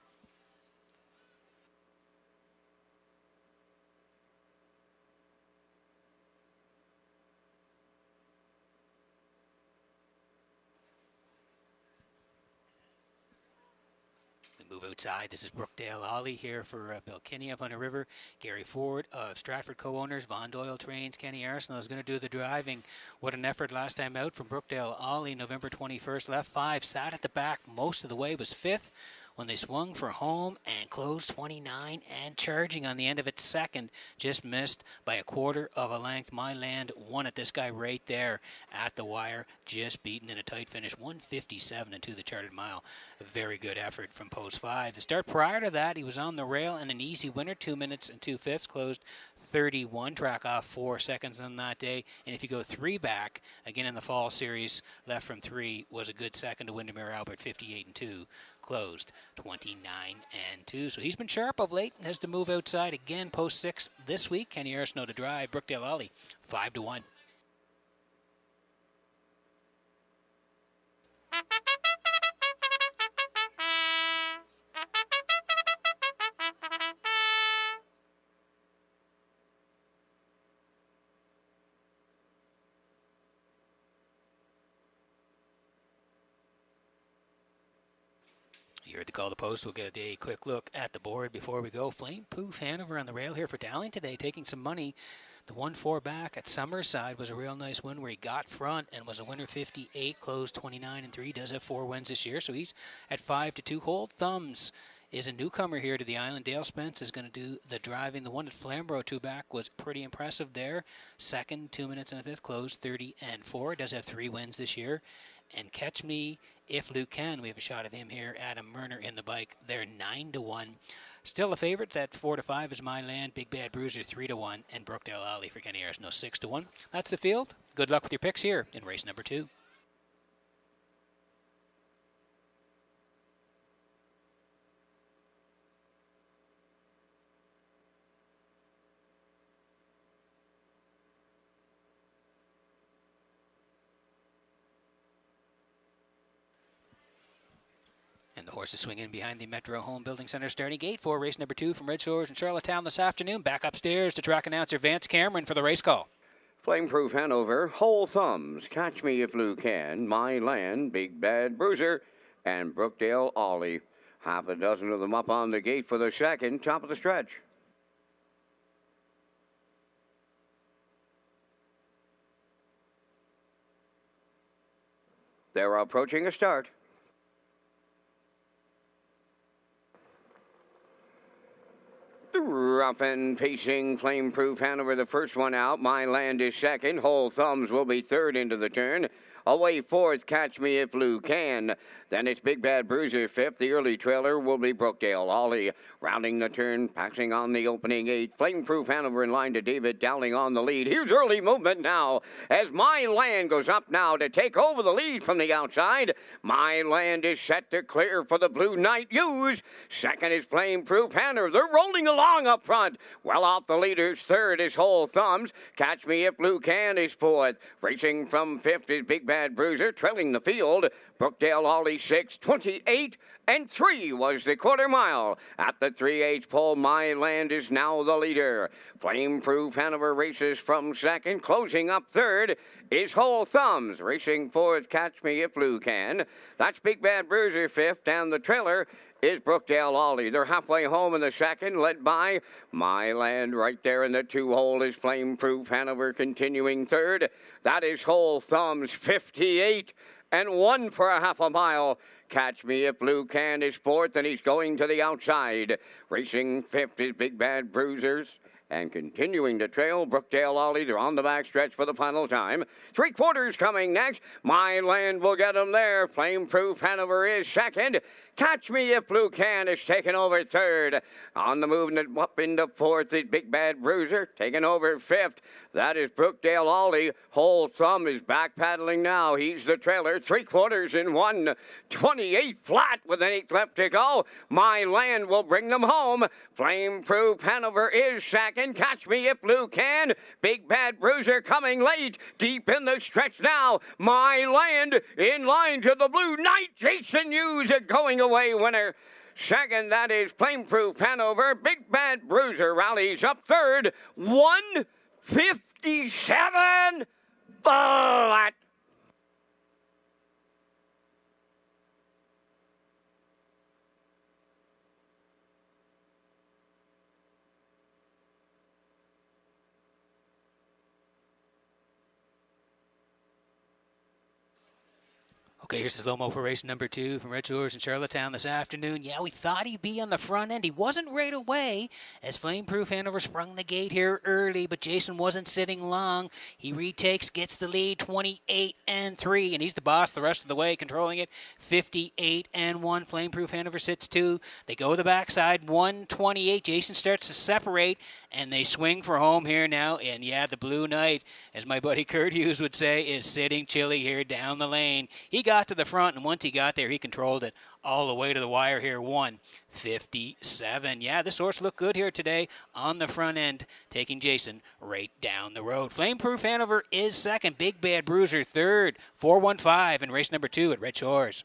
Move outside. This is Brookdale Ollie here for Bill Kinney of Hunter River. Gary Ford of Stratford co-owners. Von Doyle trains. Kenny Arsenault is going to do the driving. What an effort last time out from Brookdale Ollie. November 21st, left 5, sat at the back most of the way, was 5th when they swung for home and closed 29 and charging on the end of it second. Just missed by a quarter of a length. My Land won it. This guy right there at the wire, just beaten in a tight finish. 157-2 the charted mile. A very good effort from post 5. The start prior to that, he was on the rail and an easy winner. 2 minutes and 2/5, closed 31. Track off 4 seconds on that day. And if you go 3 back, again in the fall series, left from 3, was a good second to Windermere Albert, 58-2. Closed 29-2. So he's been sharp of late and has to move outside again. Post 6 this week. Kenny Arsenault to drive. Brookdale Ollie 5-1. You heard the call to post. We'll get a quick look at the board before we go. Flameproof Hanover on the rail here for Dowling today, taking some money. The 1-4 back at Summerside was a real nice win where he got front and was a winner 58, closed 29-3. Does have 4 wins this year, so he's at 5-2. Hold Thumbs is a newcomer here to the island. Dale Spence is going to do the driving. The one at Flamborough 2 back was pretty impressive there. Second, 2 minutes and a fifth, closed 30-4. Does have 3 wins this year. And Catch Me If Luke Can, we have a shot of him here. Adam Murner in the bike. They're 9-1. Still a favorite at 4-5 is My Land. Big Bad Bruiser 3-1. And Brookdale Alley for Kenny Arsenault 6-1. That's the field. Good luck with your picks here in race number 2. And the horses swing in behind the Metro Home Building Center starting gate for race number 2 from Redshores in Charlottetown this afternoon. Back upstairs to track announcer Vance Cameron for the race call. Flameproof Hanover, Whole Thumbs, Catch Me If Lou Can, My Land, Big Bad Bruiser, and Brookdale Ollie. Half a dozen of them up on the gate for the second, top of the stretch. They're approaching a start. Rough and pacing, Flameproof Hanover, the first one out. My Land is second. Whole Thumbs will be third into the turn. Away fourth, Catch Me If Lou Can. Then it's Big Bad Bruiser fifth. The early trailer will be Brookdale Ollie. Rounding the turn, passing on the opening 8. Flameproof Hanover in line to David Dowling on the lead. Here's early movement now as My Land goes up now to take over the lead from the outside. My Land is set to clear for the Blue Knight Use. Second is Flameproof Hanover. They're rolling along up front. Well off the leaders. Third is Whole Thumbs. Catch Me If Lou Can is fourth. Racing from fifth is Big Bad Bruiser, trailing the field. Brookdale Ollie 6, 28-3 was the quarter mile. At the 3/8 pole, My Land is now the leader. Flameproof Hanover races from second. Closing up third is Whole Thumbs. Racing fourth, Catch Me If Lou Can. That's Big Bad Bruiser fifth, and the trailer is Brookdale Ollie. They're halfway home in the second, led by My Land. Right there in the 2-hole is Flameproof Hanover continuing third. That is Whole Thumbs, 58-1 for a half a mile. Catch Me If Lou Can is fourth, and he's going to the outside. Racing fifth is Big Bad Bruisers. And continuing to trail, Brookdale Ollie. They're on the backstretch for the final time. 3/4 coming next. My Land will get them there. Flameproof Hanover is second. Catch Me If Lou Can is taking over third. On the movement up into fourth is Big Bad Bruiser, taking over fifth. That is Brookdale Ollie. Whole Thumb is back paddling now. He's the trailer. 3/4 in 1:28 flat with an 8 left to go. My Land will bring them home. Flameproof Hanover is second. Catch Me If Lou Can. Big Bad Bruiser coming late. Deep in the stretch now. My Land in line to the Blue Knight. Jason Hughes a going away winner. Second, that is Flameproof Hanover. Big Bad Bruiser rallies up third. 1:57 flat. Okay, here's the slow-mo for race number 2 from Redshores in Charlottetown this afternoon. Yeah, we thought he'd be on the front end. He wasn't right away as Flameproof Hanover sprung the gate here early, but Jason wasn't sitting long. He retakes, gets the lead, 28-3, and he's the boss the rest of the way, controlling it 58-1. Flameproof Hanover sits 2. They go to the backside, 1:28. Jason starts to separate, and they swing for home here now. And yeah, the Blue Knight, as my buddy Kurt Hughes would say, is sitting chilly here down the lane. He got to the front, and once he got there, he controlled it all the way to the wire here. 1:57. Yeah, this horse looked good here today on the front end, taking Jason right down the road. Flameproof Hanover is second. Big Bad Bruiser third. 4:15 in race number 2 at Redshores.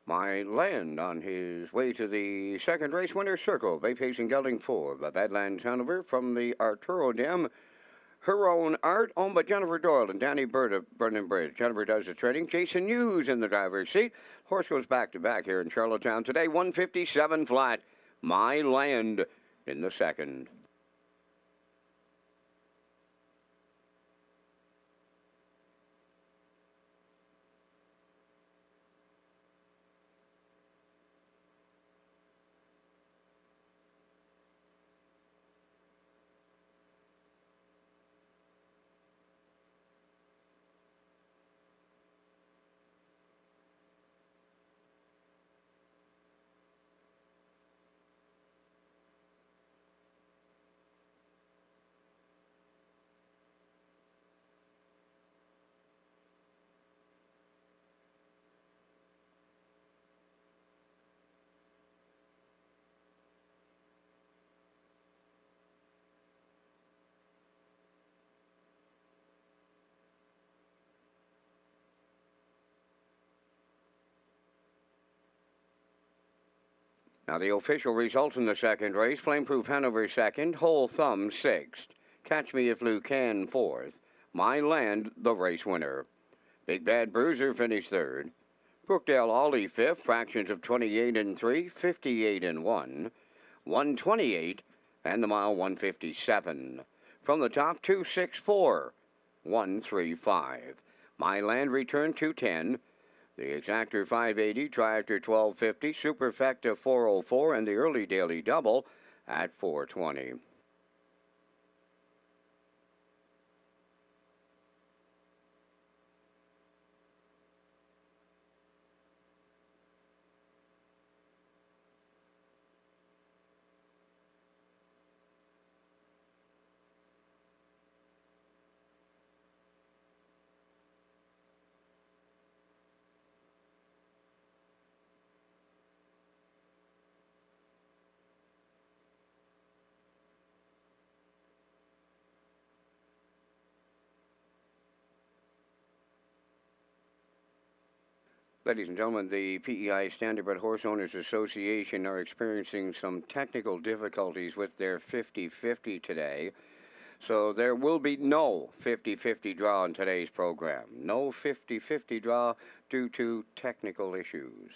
My Land on his way to the second race winner circle. Bay pacing gelding 4 by Badlands Hanover from the Arturo Dam. Her Own Art, owned by Jennifer Doyle and Danny Bird of Brendan Bridge. Jennifer does the trading. Jason Hughes in the driver's seat. Horse goes back to back here in Charlottetown today. 157 flat. My Land in the second. Now the official results in the second race. Flameproof Hanover second. Whole Thumb sixth. Catch Me If You Can fourth. My Land the race winner. Big Bad Bruiser finished third. Brookdale Ollie fifth. Fractions of 28 and 3. 58 and 1. 128 and the mile 157. From the top 264. 135. My Land returned 210. The Exactor 580, Triactor 1250, Superfecta 404, and the early daily double at 420. Ladies and gentlemen, the PEI Standardbred Horse Owners Association are experiencing some technical difficulties with their 50-50 today. So there will be no 50-50 draw in today's program. No 50-50 draw due to technical issues.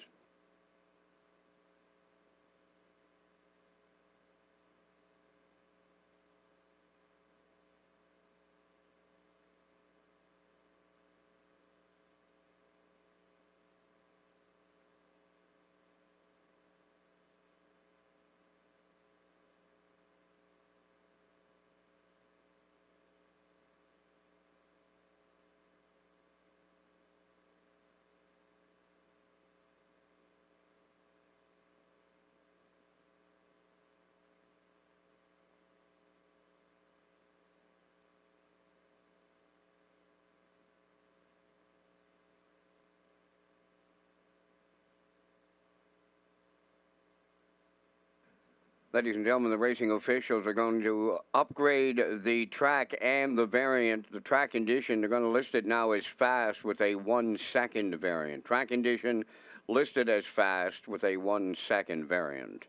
Ladies and gentlemen, the racing officials are going to upgrade the track and the variant. The track condition, they're going to list it now as fast with a 1 second variant. Track condition listed as fast with a 1 second variant.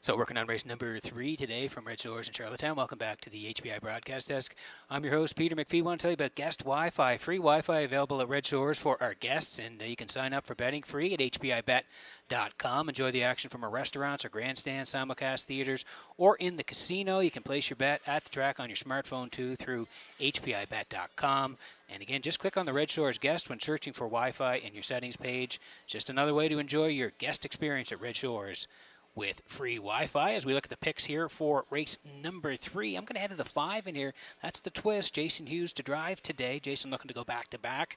So working on race number 3 today from Red Shores in Charlottetown. Welcome back to the HBI broadcast desk. I'm your host, Peter McPhee. I want to tell you about guest Wi-Fi. Free Wi-Fi available at Red Shores for our guests, and you can sign up for betting free at hbibet.com. Enjoy the action from our restaurants or grandstands, simulcast theaters, or in the casino. You can place your bet at the track on your smartphone too through hbibet.com. And again, just click on the Red Shores guest when searching for Wi-Fi in your settings page. Just another way to enjoy your guest experience at Red Shores with free Wi-Fi. As we look at the picks here for race number 3, I'm going to head to the 5 in here. That's the twist. Jason Hughes to drive today. Jason looking to go back-to-back.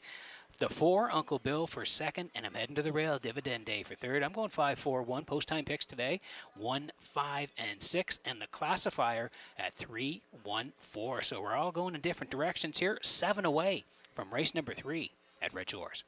The 4, Uncle Bill for second, and I'm heading to the rail, Dividend Day for third. I'm going 5-4-1. Post-time picks today, 1, 5, and 6, and the classifier at 3, 1, 4. So we're all going in different directions here. 7 away from race number 3 at Red Shores.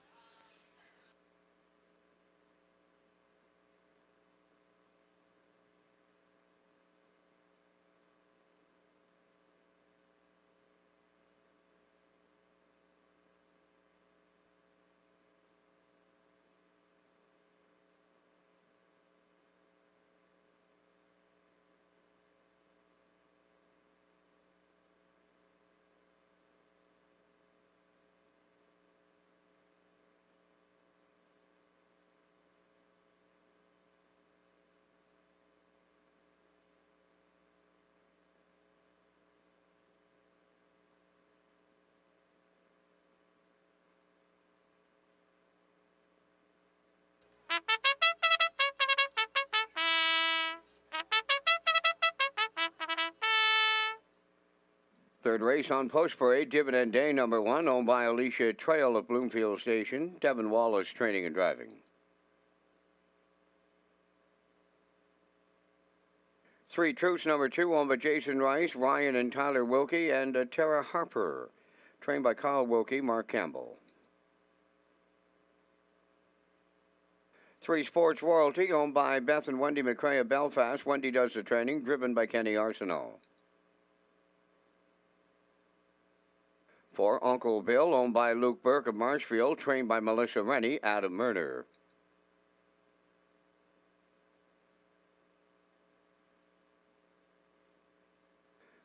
third race on Post Parade, Dividend Day number 1, owned by Alicia Trail of Bloomfield Station. Devin Wallace training and driving. 3 Truths number 2, owned by Jason Rice, Ryan and Tyler Wilkie, and Tara Harper. Trained by Kyle Wilkie, Mark Campbell. 3 Sports Royalty, owned by Beth and Wendy McCrae of Belfast. Wendy does the training, driven by Kenny Arsenault. 4 Uncle Bill, owned by Luke Burke of Marshfield, trained by Melissa Rennie, Adam Murner.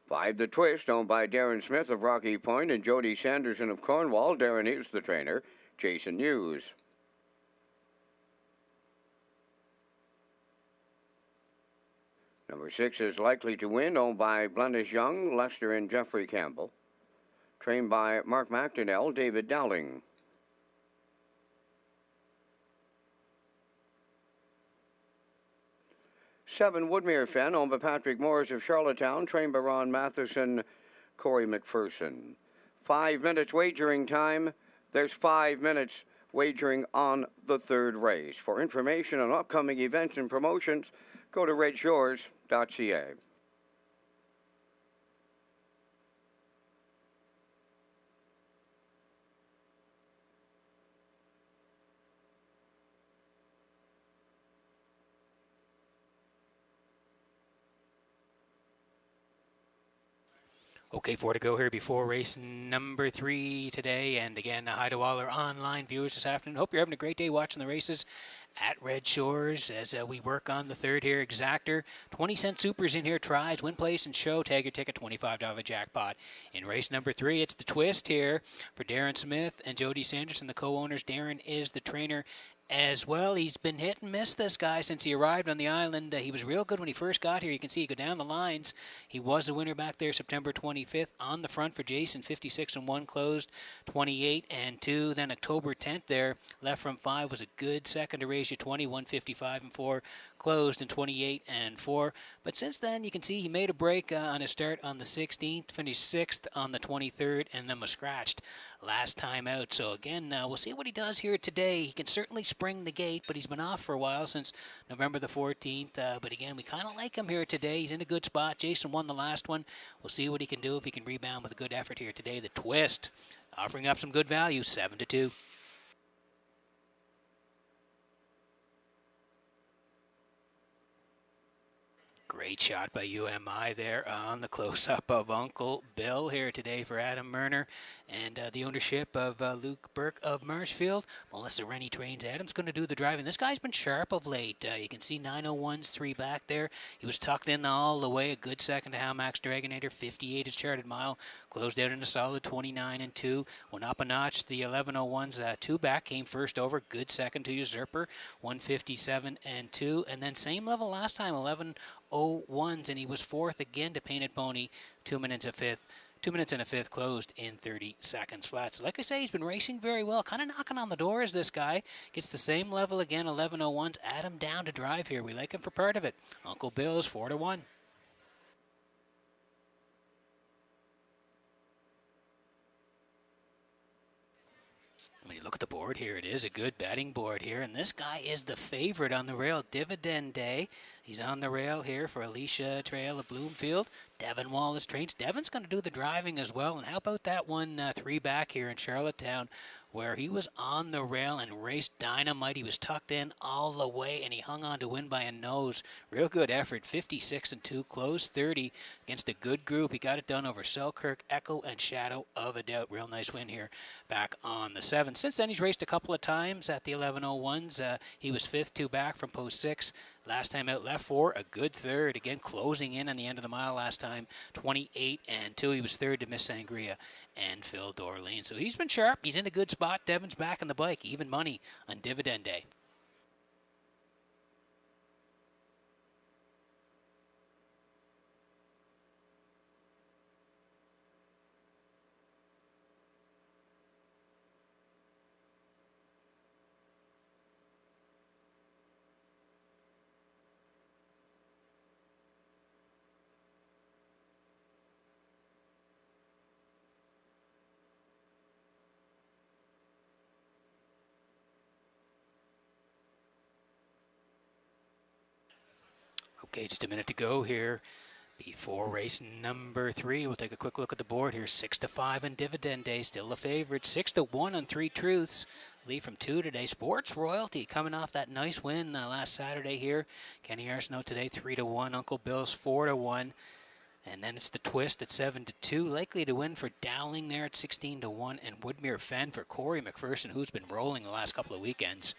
5 The Twist, owned by Darren Smith of Rocky Point and Jody Sanderson of Cornwall. Darren is the trainer. Jason Hughes. 6 is Likely to Win, owned by Blendish Young, Lester and Jeffrey Campbell. Trained by Mark McDonnell, David Dowling. 7 Woodmere Fen, owned by Patrick Morris of Charlottetown, trained by Ron Matheson, Corey McPherson. 5 minutes wagering time. There's 5 minutes wagering on the third race. For information on upcoming events and promotions, go to Redshores.ca. Okay, 4 to go here before race number 3 today. And again, hi to all our online viewers this afternoon. Hope you're having a great day watching the races at Red Shores as we work on the third here. Exactor, 20-cent supers in here. Tries, win, place, and show. Tag your ticket, $25 jackpot. In race number 3, it's the twist here for Darren Smith and Jody Sanderson, the co-owners. Darren is the trainer as well. He's been hit and miss, this guy, since he arrived on the island. He was real good when he first got here. You can see he go down the lines. He was the winner back there September 25th on the front for Jason. 56-1 closed, 28-2. Then October 10th there, left from 5 was a good second to race you 21, 55-4 closed, and 28-4. But since then, you can see he made a break on his start on the 16th, finished 6th on the 23rd, and then was scratched last time out. So again, we'll see what he does here today. He can certainly spring the gate, but he's been off for a while since November the 14th. But again, we kind of like him here today. He's in a good spot. Jason won the last one. We'll see what he can do if he can rebound with a good effort here today. The twist, offering up some good value, 7-2. Great shot by UMI there on the close-up of Uncle Bill here today for Adam Murner. And the ownership of Luke Burke of Marshfield. Melissa Rennie trains. Adam's going to do the driving. This guy's been sharp of late. You can see 901's 3 back there. He was tucked in all the way. A good second to Hamax Dragonator. 58 is charted mile. Closed out in a solid 29-2. Went up a notch. The 1101's 2 back came first over. Good second to Usurper. 157-2. And then same level last time. 1101's, and he was 4th again to Painted Pony. 2 minutes a fifth. 2 minutes and a fifth closed in 30 seconds flat. So like I say, he's been racing very well. Kind of knocking on the doors, this guy. Gets the same level again, 1101's. Adam down to drive here. We like him for part of it. Uncle Bill's 4-1. When you look at the board here, it is a good betting board here. And this guy is the favorite on the rail. Dividend Day. He's on the rail here for Alicia Trail of Bloomfield. Devin Wallace trains. Devin's going to do the driving as well. And how about that one 3 back here in Charlottetown, where he was on the rail and raced dynamite. He was tucked in all the way, and he hung on to win by a nose. Real good effort, 56-2, closed 30 against a good group. He got it done over Selkirk, Echo, and Shadow of a Doubt. Real nice win here back on the 7th. Since then, he's raced a couple of times at the 1101s. He was 5th, 2 back from post 6. Last time out, left 4, a good third. Again, closing in on the end of the mile last time, 28-2. He was 3rd to Miss Sangria and Phil Dorleen. So he's been sharp. He's in a good spot. Devin's back on the bike. Even money on Dividend Day. Okay, just a minute to go here before race number 3. We'll take a quick look at the board here. 6-5 on Dividend Day, still the favorite. 6-1 on 3 Truths. Lead from 2 today. Sports Royalty coming off that nice win last Saturday here. Kenny Arsenault today 3-1. Uncle Bill's 4-1. And then it's the Twist at 7-2. Likely to win for Dowling there at 16-1. And Woodmere Fen for Corey McPherson, who's been rolling the last couple of weekends.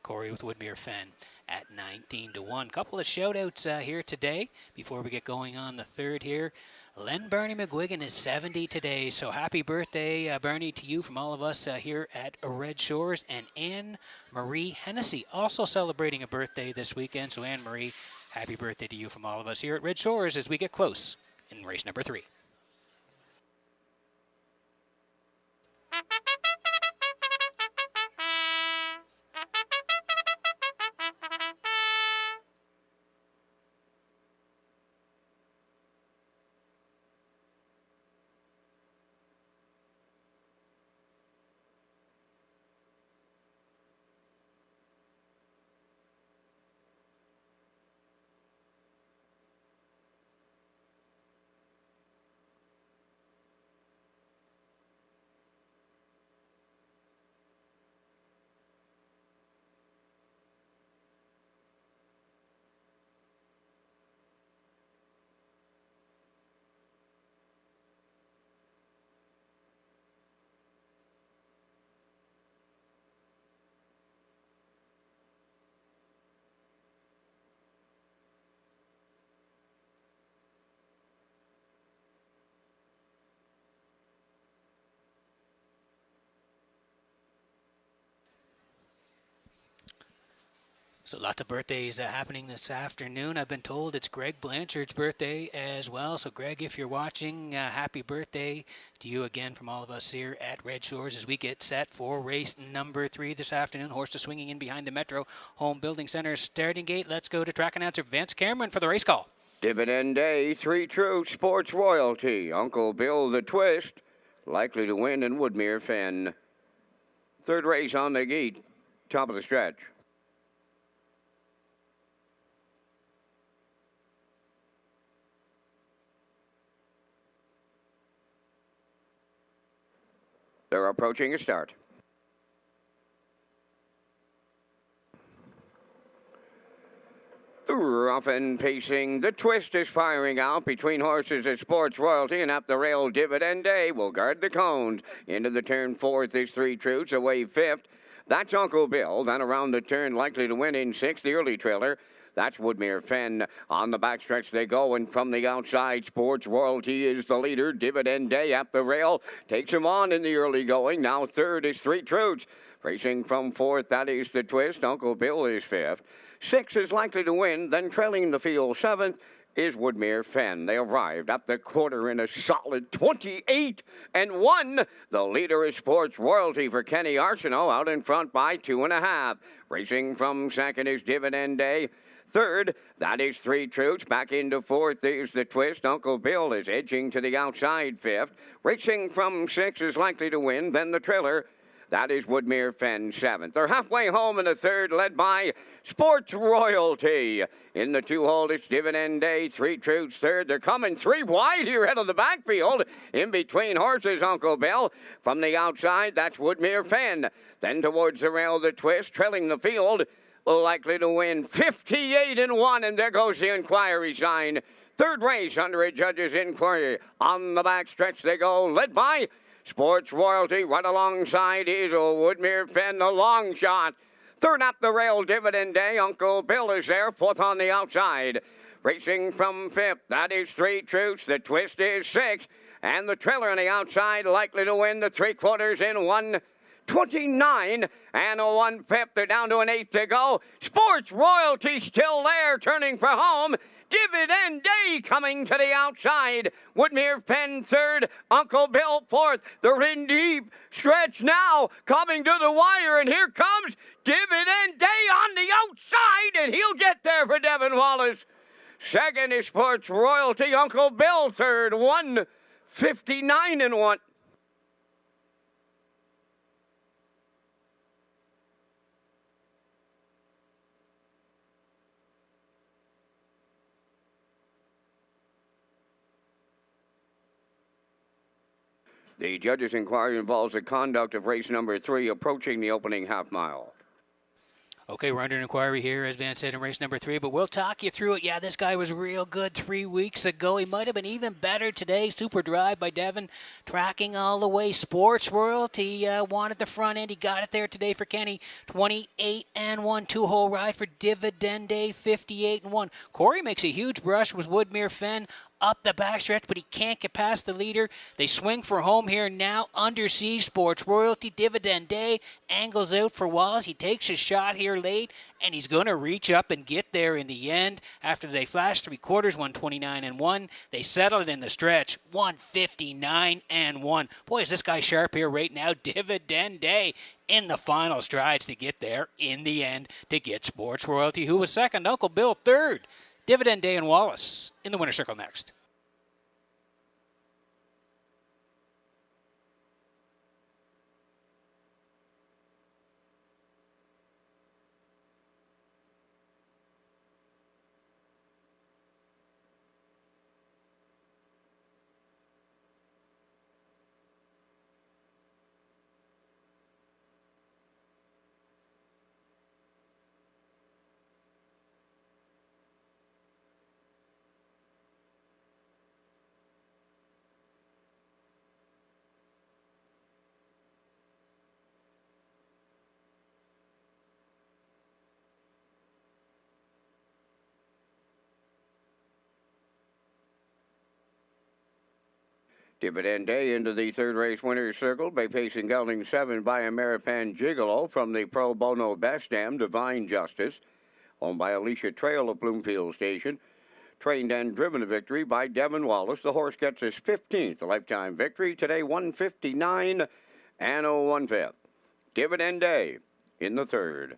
Corey with Woodmere Fen at 19-1. Couple of shout-outs here today before we get going on the third here. Len Bernie McGuigan is 70 today, so happy birthday, Bernie, to you from all of us here at Red Shores. And Anne-Marie Hennessy also celebrating a birthday this weekend. So Anne-Marie, happy birthday to you from all of us here at Red Shores as we get close in race number 3. So lots of birthdays happening this afternoon. I've been told it's Greg Blanchard's birthday as well. So Greg, if you're watching, happy birthday to you again from all of us here at Red Shores as we get set for race number 3 this afternoon. Horses swinging in behind the Metro Home Building Center starting gate. Let's go to track announcer Vince Cameron for the race call. Dividend Day, 3 Truths, Sports Royalty. Uncle Bill the Twist, likely to win in Woodmere Fen. Third race on the gate, top of the stretch. They're approaching a start. Rough and pacing. The Twist is firing out between horses at Sports Royalty and up the rail. Dividend Day will guard the cones. Into the turn 4th is 3 Truths, away 5th. That's Uncle Bill. Then around the turn, likely to win in 6th, the early trailer. That's Woodmere Fen. On the backstretch they go, and from the outside, Sports Royalty is the leader. Dividend Day up the rail takes him on in the early going. Now third is 3 Truths. Racing from 4th, that is the Twist. Uncle Bill is 5th. 6 is likely to win. Then trailing the field 7th is Woodmere Fen. They arrived up the quarter in a solid 28-1. The leader is Sports Royalty for Kenny Arsenault, out in front by 2.5. Racing from 2nd is Dividend Day. 3rd, that is 3 Truths. Back into 4th is the Twist. Uncle Bill is edging to the outside 5th. Racing from 6 is likely to win. Then the trailer, that is Woodmere Fen 7th. They're halfway home in the 3rd, led by Sports Royalty. In the 2-hole, it's Dividend Day. 3 Truths 3rd. They're coming 3 wide here out of the backfield. In between horses, Uncle Bill. From the outside, that's Woodmere Fen. Then towards the rail, the Twist, trailing the field. Likely to win 58-1, and there goes the inquiry sign. 3rd race under a judge's inquiry. On the back stretch they go, led by Sports Royalty. Right alongside is Woodmere Fen, the long shot. 3rd up the rail, Dividend Day. Uncle Bill is there, 4th on the outside. Racing from 5th, that is 3 Truths. The Twist is 6th, and the trailer on the outside likely to win the 3/4 in 1:29 and 1/5. They're down to an 8th to go. Sports Royalty still there, turning for home. Dividend Day coming to the outside. Woodmere Fen 3rd. Uncle Bill 4th. They're in deep stretch now, coming to the wire, and here comes Dividend Day on the outside, and he'll get there for Devin Wallace. 2nd is Sports Royalty. Uncle Bill 3rd. 1:59-1. The judges' inquiry involves the conduct of race number 3 approaching the opening half mile. Okay, we're under an inquiry here, as Van said, in race number 3, but we'll talk you through it. Yeah, this guy was real good 3 weeks ago. He might have been even better today. Super drive by Devin, tracking all the way. Sports Royalty wanted the front end. He got it there today for Kenny. 28-1, 2-hole ride for Dividende, 58-1. Corey makes a huge brush with Woodmere Fen up the backstretch, but he can't get past the leader. They swing for home here now. Under siege, Sports Royalty. Dividende angles out for Wallace. He takes his shot here late, and he's going to reach up and get there in the end. After they flashed 3/4, 129-1, they settled in the stretch, 159-1. Boy, is this guy sharp here right now. Dividende in the final strides to get there in the end to get Sports Royalty, who was second. Uncle Bill third. Dividende and Wallace in the winner's circle next. Dividende into the third race winner's circle by pacing gelding 7 by Ameripan Gigolo from the Pro Bono Best Dam, Divine Justice, owned by Alicia Trail of Bloomfield Station. Trained and driven to victory by Devin Wallace. The horse gets his 15th lifetime victory today, 159 and 1/5. Dividende in the third.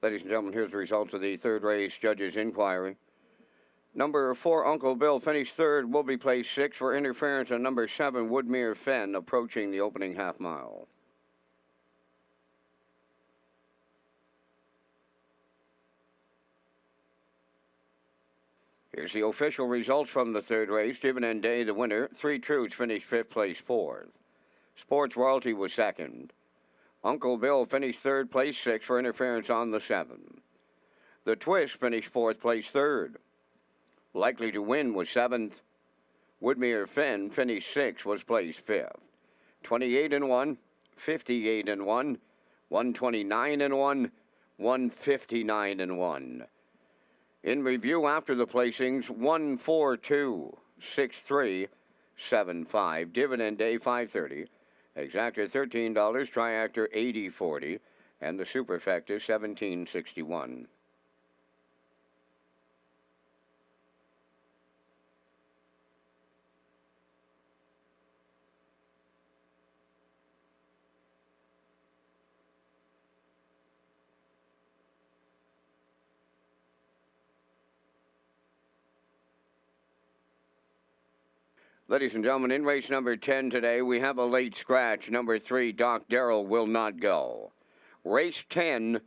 Ladies and gentlemen, here's the results of the third race judges' inquiry. Number 4, Uncle Bill, finished third, will be placed 6 for interference on number 7, Woodmere Fen, approaching the opening half mile. Here's the official results from the third race. Dividend Day, the winner. 3 Truths finished 5th place 4th. Sports Royalty was 2nd. Uncle Bill finished 3rd place 6 for interference on the 7. The Twist finished 4th place 3rd. Likely to Win was 7th. Woodmere Fen finished 6th, was placed 5th. 28-1, 58-1, 129-1, 159-1. In review after the placings, 142, 63, 75. Dividend Day 530. Exacta $13, Triactor 80.40, and the Superfecta 17.61. Ladies and gentlemen, in race number 10 today, we have a late scratch. Number 3, Doc Darrell, will not go. Race 10,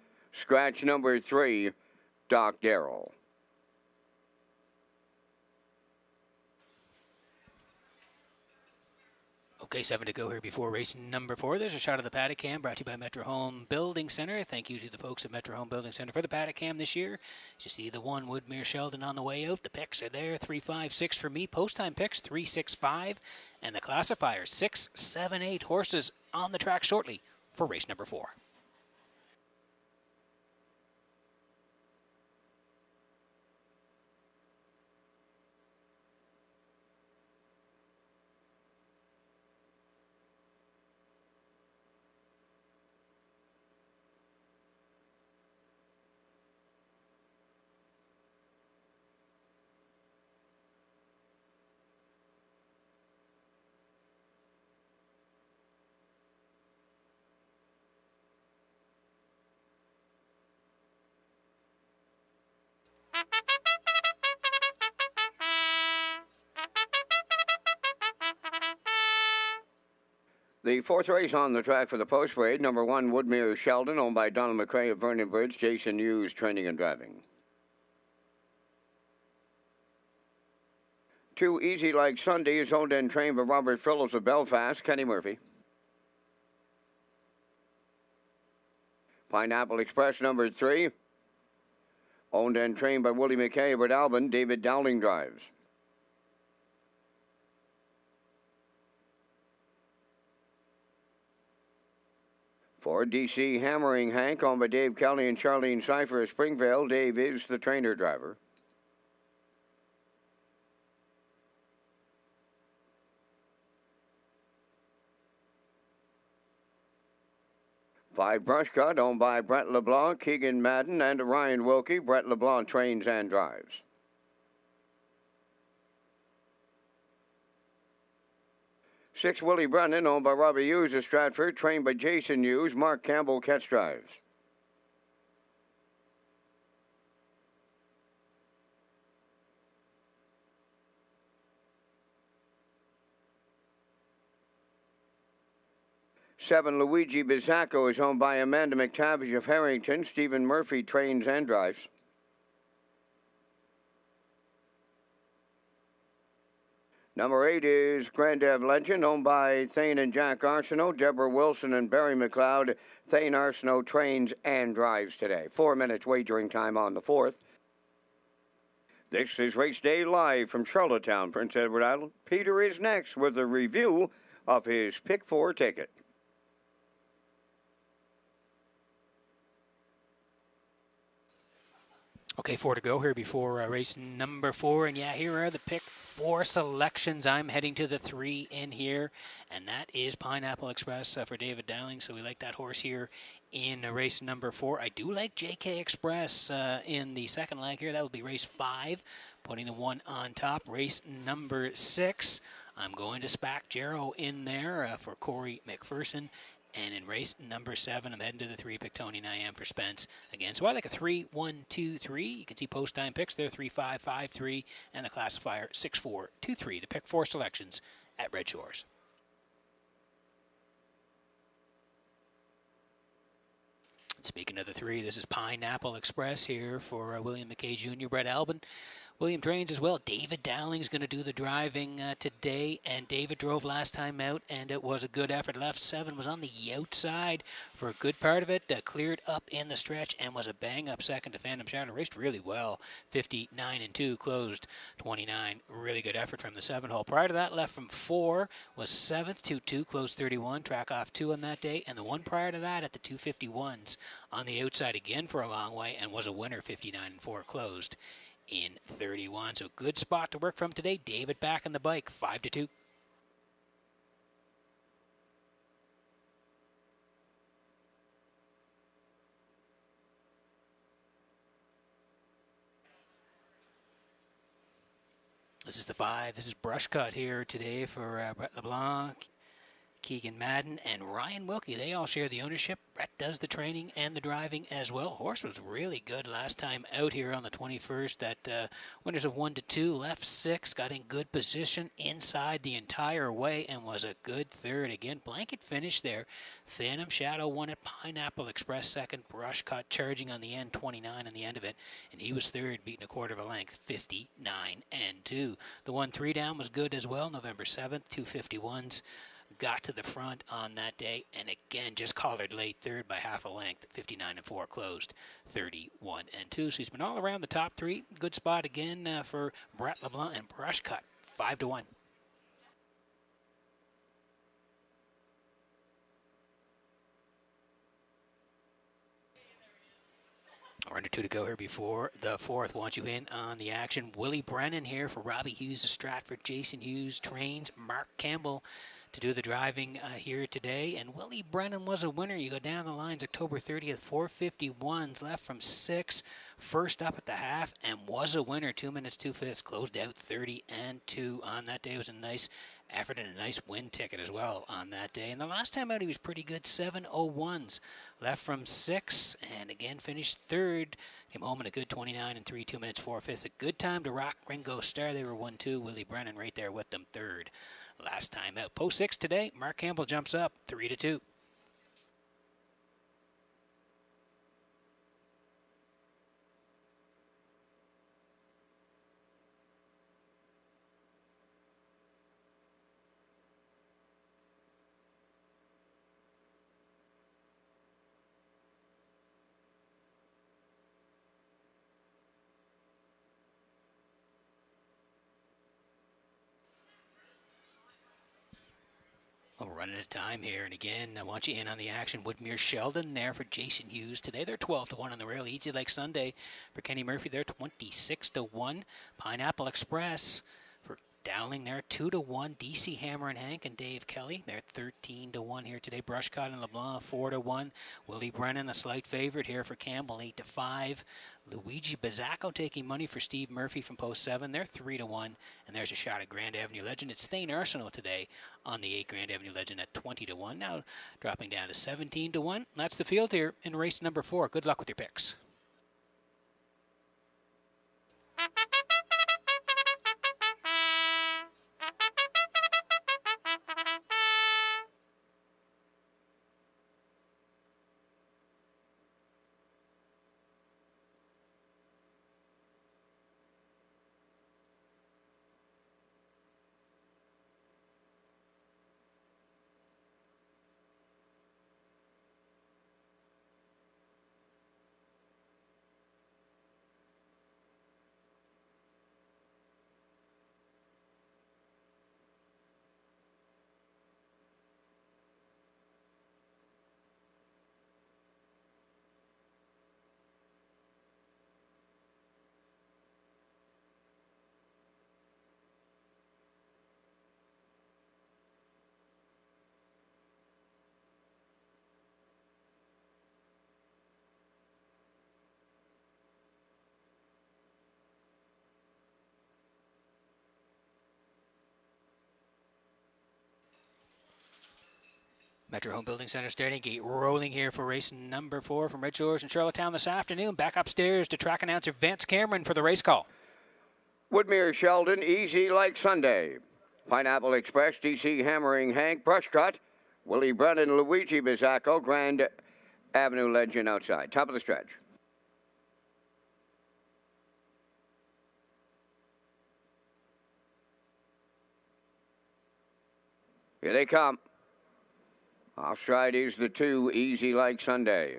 scratch number 3, Doc Darrell. Okay, 7 to go here before race number 4. There's a shot of the paddock cam brought to you by Metro Home Building Center. Thank you to the folks at Metro Home Building Center for the paddock cam this year. As you see the 1 Woodmere Sheldon on the way out. The picks are there, 3, 5, 6 for me. Post time picks, 3, 6, 5. And the classifiers, 6, 7, 8 horses on the track shortly for race number 4. The 4th race on the track for the post parade, number 1, Woodmere Sheldon, owned by Donald McRae of Vernon Bridge, Jason Hughes, training and driving. 2, Easy Like Sunday, is owned and trained by Robert Frillows of Belfast, Kenny Murphy. Pineapple Express, number 3, owned and trained by Willie McKay of Alban, David Dowling drives. For DC Hammering Hank, owned by Dave Kelly and Charlene Cipher of Springvale. Dave is the trainer driver. Five Brush Cut, owned by Brett LeBlanc, Keegan Madden, and Ryan Wilkie. Brett LeBlanc trains and drives. 6, Willie Brennan, owned by Robbie Hughes of Stratford, trained by Jason Hughes. Mark Campbell catch drives. 7, Luigi Bizzacco, is owned by Amanda McTavish of Harrington. Stephen Murphy trains and drives. 8 is Granddad Legend, owned by Thane and Jack Arsenault, Deborah Wilson and Barry McLeod. Thane Arsenault trains and drives today. 4 minutes wagering time on the 4th. This is Race Day live from Charlottetown, Prince Edward Island. Peter is next with a review of his Pick 4 ticket. Okay, 4 to go here before race number 4. And yeah, here are the pick 4 selections. I'm heading to the 3 in here, and that is Pineapple Express for David Dowling. So we like that horse here in race number 4. I do like JK Express in the second leg here. That will be race 5, putting the 1 on top. Race number 6, I'm going to Spack Jarrow in there for Corey McPherson And in race number 7, I'm heading to the 3 pick Tony and I am for Spence again. So I like a 3-1-2-3. You can see post time picks there 3-5-5-3 and the classifier 6-4-2-3. The pick 4 selections at Red Shores. Speaking of the 3, this is Pineapple Express here for William McKay Jr., Brett Albin. William trains as well. David Dowling's going to do the driving today, and David drove last time out, and it was a good effort. Left 7 was on the outside for a good part of it, cleared up in the stretch, and was a bang-up second to Phantom Shadow. Raced really well, 59-2, closed 29. Really good effort from the 7-hole. Prior to that, left from 4 was 7th, 2-2, closed 31, track off 2 on that day, and the one prior to that at the 251s on the outside again for a long way, and was a winner, 59-4, closed in 31. So good spot to work from today. David back on the bike, 5-2. This is the 5. This is Brush Cut here today for Brett LeBlanc, Keegan Madden, and Ryan Wilkie. They all share the ownership. Brett does the training and the driving as well. Horse was really good last time out here on the 21st. That winners of 1-2, left 6, got in good position inside the entire way and was a good third. Again, blanket finish there. Phantom Shadow won it. Pineapple Express second. Brush Cut charging on the end, 29 on the end of it. And he was third, beating a quarter of a length, 59-2. The 1-3 down was good as well. November 7th, 251s. Got to the front on that day, and again, just collared late third by half a length, 59-4, closed 31-2. So he's been all around the top 3. Good spot again for Brett LeBlanc and Brush Cut, 5-1. We're under 2 to go here before the 4th. Want you in on the action. Willie Brennan here for Robbie Hughes of Stratford. Jason Hughes trains Mark Campbell to do the driving here today. And Willie Brennan was a winner. You go down the lines, October 30th, 451s, left from 6, first up at the half, and was a winner, 2 minutes, 2/5, closed out 30-2 on that day. It was a nice effort and a nice win ticket as well on that day. And the last time out, he was pretty good, 701s, left from 6, and again finished third. Came home in a good 29-3, 2 minutes, 4/5. A good time to rock Ringo Starr. They were 1-2. Willie Brennan right there with them, third. Last time out. Post 6 today, Mark Campbell jumps up 3-2. Well, we're running out of time here, and again, I want you in on the action. Woodmere Sheldon there for Jason Hughes today. They're 12-1 on the rail. Easy like Sunday for Kenny Murphy. They're 26-1. Pineapple Express for Dowling there, 2-1. DC Hammer and Hank and Dave Kelly. They're 13-1 here today. Brushcott and LeBlanc 4-1. Willie Brennan a slight favorite here for Campbell, 8-5. Luigi Bazzacco taking money for Steve Murphy from post 7. They're 3-1. And there's a shot at Grand Avenue Legend. It's Thane Arsenault today on the 8 Grand Avenue Legend at 20-1. Now dropping down to 17-1. That's the field here in race number 4. Good luck with your picks. Metro Home Building Center starting gate rolling here for race number 4 from Redshores in Charlottetown this afternoon. Back upstairs to track announcer Vance Cameron for the race call. Woodmere Sheldon, easy like Sunday. Pineapple Express, DC Hammering Hank, Brush Cut, Willie Brennan, Luigi Bizzacco, Grand Avenue Legend outside. Top of the stretch. Here they come. Offside is the 2, easy like Sunday.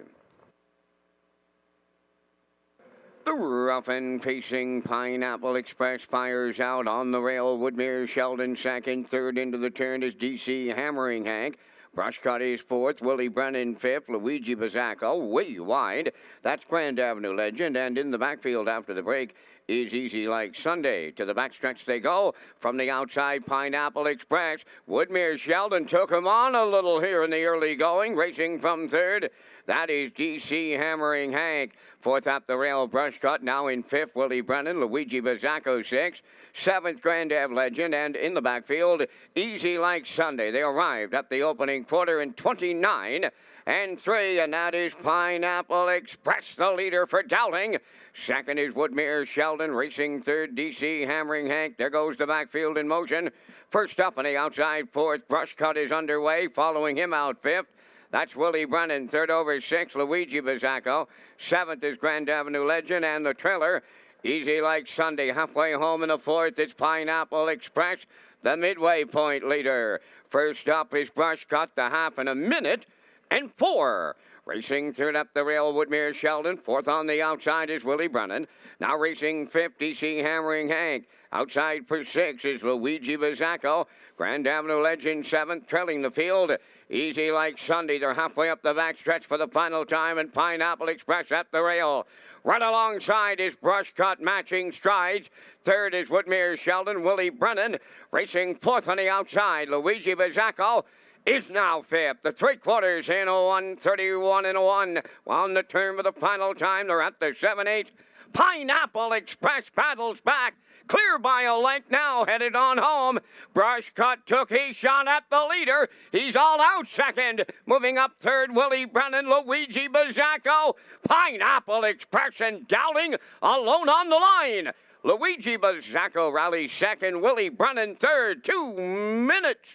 The rough and pacing Pineapple Express fires out on the rail. Woodmere Sheldon second. Third into the turn is DC Hammering Hank. Brush Cut is fourth. Willie Brennan fifth. Luigi Bizzacco way wide. That's Grand Avenue Legend. And in the backfield after the break is easy like Sunday. To the backstretch they go. From the outside, Pineapple Express. Woodmere Sheldon took him on a little here in the early going. Racing from third. That is DC Hammering Hank. Fourth up the rail, Brush Cut. Now in fifth, Willie Brennan. Luigi Bizzacco sixth. Seventh, Grand Ave Legend. And in the backfield, easy like Sunday. They arrived at the opening quarter in 29 and 3. And that is Pineapple Express, the leader for Dowling. Second is Woodmere Sheldon. Racing third, DC Hammering Hank. There goes the backfield in motion. First up on the outside, fourth, Brush Cut is underway. Following him out fifth. That's Willie Brennan. Third over six, Luigi Bizzacco. Seventh is Grand Avenue Legend. And the trailer, easy like Sunday. Halfway home in the fourth, it's Pineapple Express, the midway point leader. First up is Brush Cut, the half in a minute and 4. Racing third up the rail, Woodmere Sheldon. Fourth on the outside is Willie Brennan. Now racing fifth, DC Hammering Hank. Outside for 6 is Luigi Bizzacco. Grand Avenue Legend seventh, trailing the field. Easy like Sunday. They're halfway up the backstretch for the final time, and Pineapple Express at the rail. Right alongside is Brush Cut, matching strides. Third is Woodmere Sheldon. Willie Brennan racing fourth on the outside. Luigi Bizzacco is now fifth. The 3/4 in 1:31 and 1. On the turn for the final time, they're at the 7/8. Pineapple Express battles back. Clear by a length now, headed on home. Brush Cut took his shot at the leader. He's all out second. Moving up third, Willie Brennan, Luigi Bizzacco. Pineapple Express and Dowling alone on the line. Luigi Bizzacco rallies second. Willie Brennan third. 2 minutes,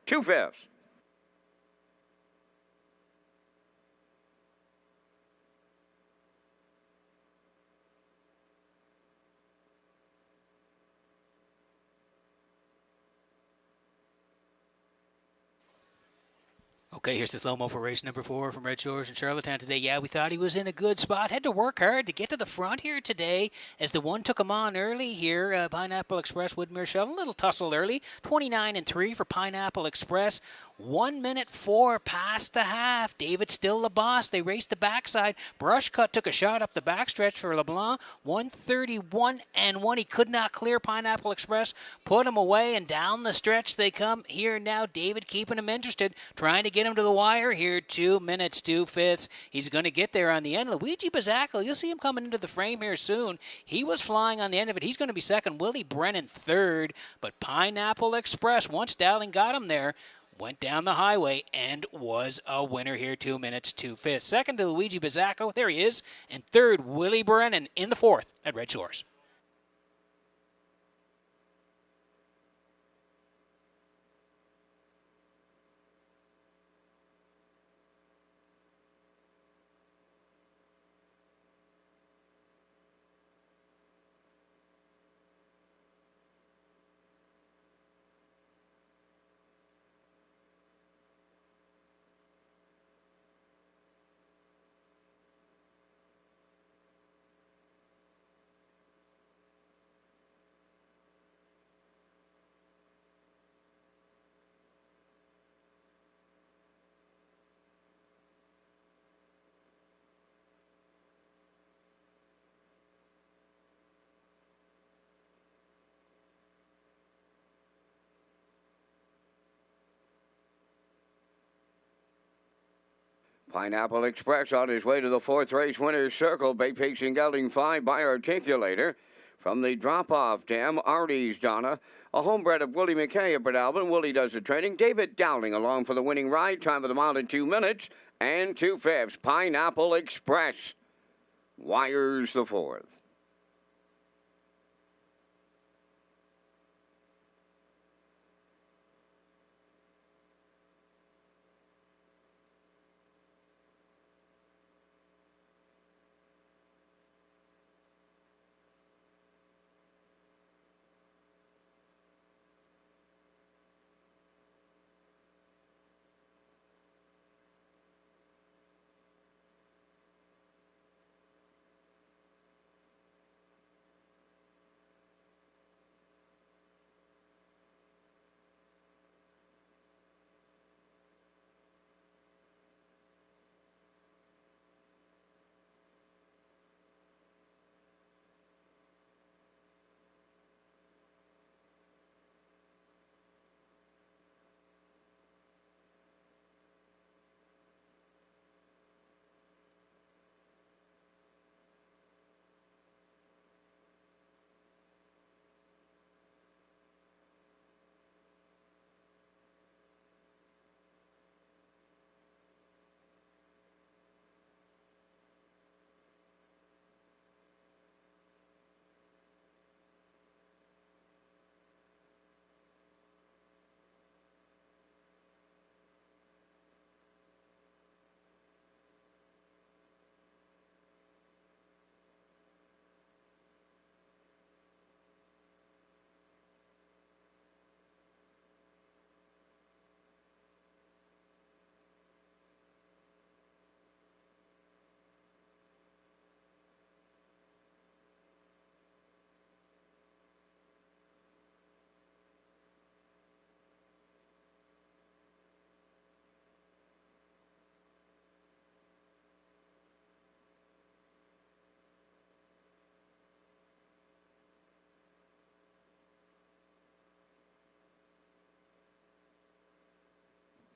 2/5. Okay, here's the slow-mo for race number 4 from Redshores in Charlottetown today. Yeah, we thought he was in a good spot. Had to work hard to get to the front here today as the one took him on early here. Pineapple Express, Woodmere Sheldon, a little tussle early. 29 and 3 for Pineapple Express. 1 minute 4 past the half. David still the boss. They raced the backside. Brush Cut took a shot up the backstretch for LeBlanc. 1:31 and 1. He could not clear Pineapple Express. Put him away, and down the stretch they come here now. David keeping him interested, trying to get him to the wire here. 2 minutes, 2/5. He's going to get there on the end. Luigi Bizzacco, you'll see him coming into the frame here soon. He was flying on the end of it. He's going to be second. Willie Brennan third. But Pineapple Express, once Dowling got him there, went down the highway and was a winner here. 2 minutes, 2/5. Second to Luigi Bizzacco. There he is. And third, Willie Brennan in the fourth at Redshores. Pineapple Express on his way to the fourth race winner's circle. Bay pacing gelding 5 by Articulator. From the drop-off dam, Artie's Donna. A homebred of Willie McKay of Port Alvin. Willie does the training. David Dowling along for the winning ride. Time of the mile in 2 minutes and 2/5. Pineapple Express wires the 4th.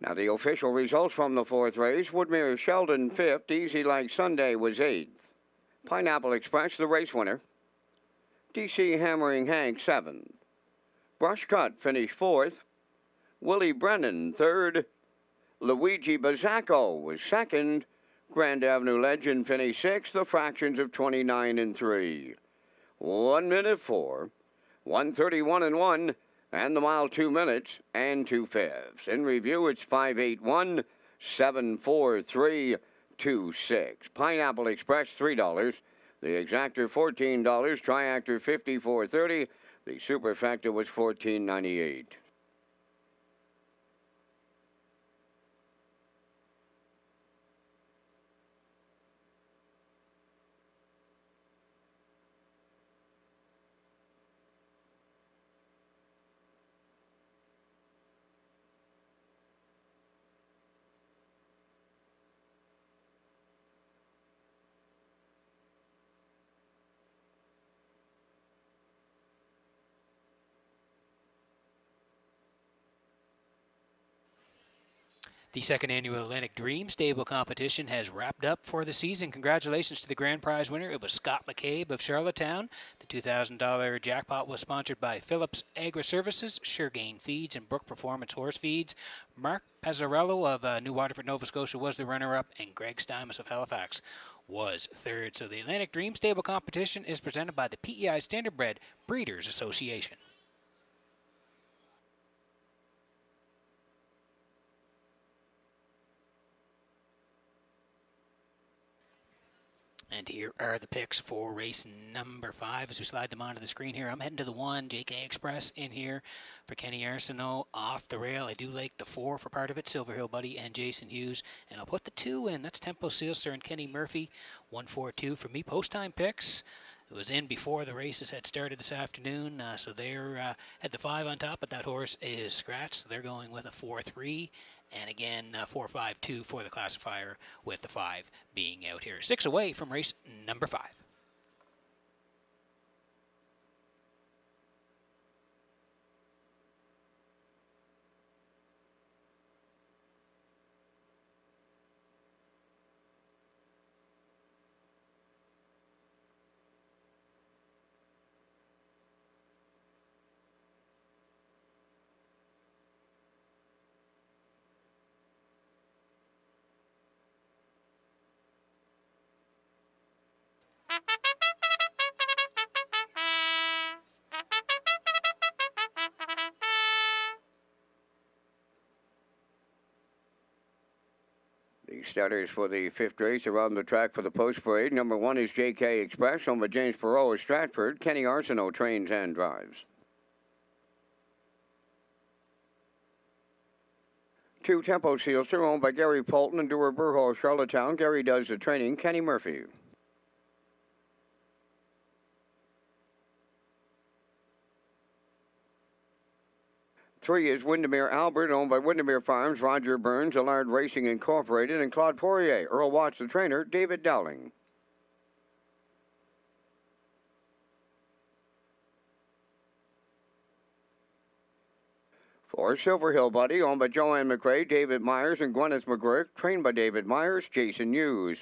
Now the official results from the 4th race. Woodmere Sheldon 5th. Easy Like Sunday was 8th. Pineapple Express, the race winner. DC Hammering Hank 7th. Brush Cut finished 4th. Willie Brennan 3rd. Luigi Bazzacco was 2nd. Grand Avenue Legend finished 6th. The fractions of 29 and 3. 1 minute 4. 131 and 1. And the mile 2 minutes and 2/5. In review, it's 581 743 26. Pineapple Express $3. The Exactor $14. Triactor $54.30. The Superfactor was $14.98. The second annual Atlantic Dream Stable competition has wrapped up for the season. Congratulations to the grand prize winner. It was Scott McCabe of Charlottetown. The $2,000 jackpot was sponsored by Phillips Agri Services, Suregain Feeds, and Brook Performance Horse Feeds. Mark Pazzarello of New Waterford, Nova Scotia was the runner-up, and Greg Stymus of Halifax was third. So the Atlantic Dream Stable competition is presented by the PEI Standardbred Breeders Association. And here are the picks for race number 5 as we slide them onto the screen here. I'm heading to the 1, JK Express in here for Kenny Arsenault. Off the rail, I do like the 4 for part of it, Silver Hill Buddy and Jason Hughes. And I'll put the 2 in. That's Tempo Sealster and Kenny Murphy. 1-4-2 for me. Post-time picks. It was in before the races had started this afternoon, so they're at the 5 on top, but that horse is scratched, so they're going with a 4-3. And again, 4-5-2 for the classifier, with the 5 being out here. 6 away from race number 5. The starters for the 5th race are on the track for the post parade. Number 1 is J.K. Express, owned by James Perot of Stratford. Kenny Arsenault trains and drives. 2 Tempo Sealster, owned by Gary Polton and Dewar Burhall, Charlottetown. Gary does the training. Kenny Murphy. 3 is Windermere Albert, owned by Windermere Farms, Roger Burns, Allard Racing Incorporated, and Claude Poirier. Earl Watts, the trainer, David Dowling. 4 Silver Hill Buddy, owned by Joanne McRae, David Myers, and Gwyneth McGurk, trained by David Myers, Jason Hughes.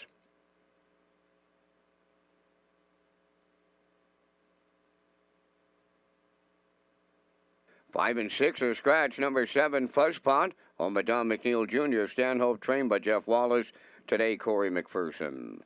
5 and 6 are scratch. Number 7, Fuzzpot, owned by Don McNeil Jr., Stanhope, trained by Jeff Wallace. Today, Corey McPherson.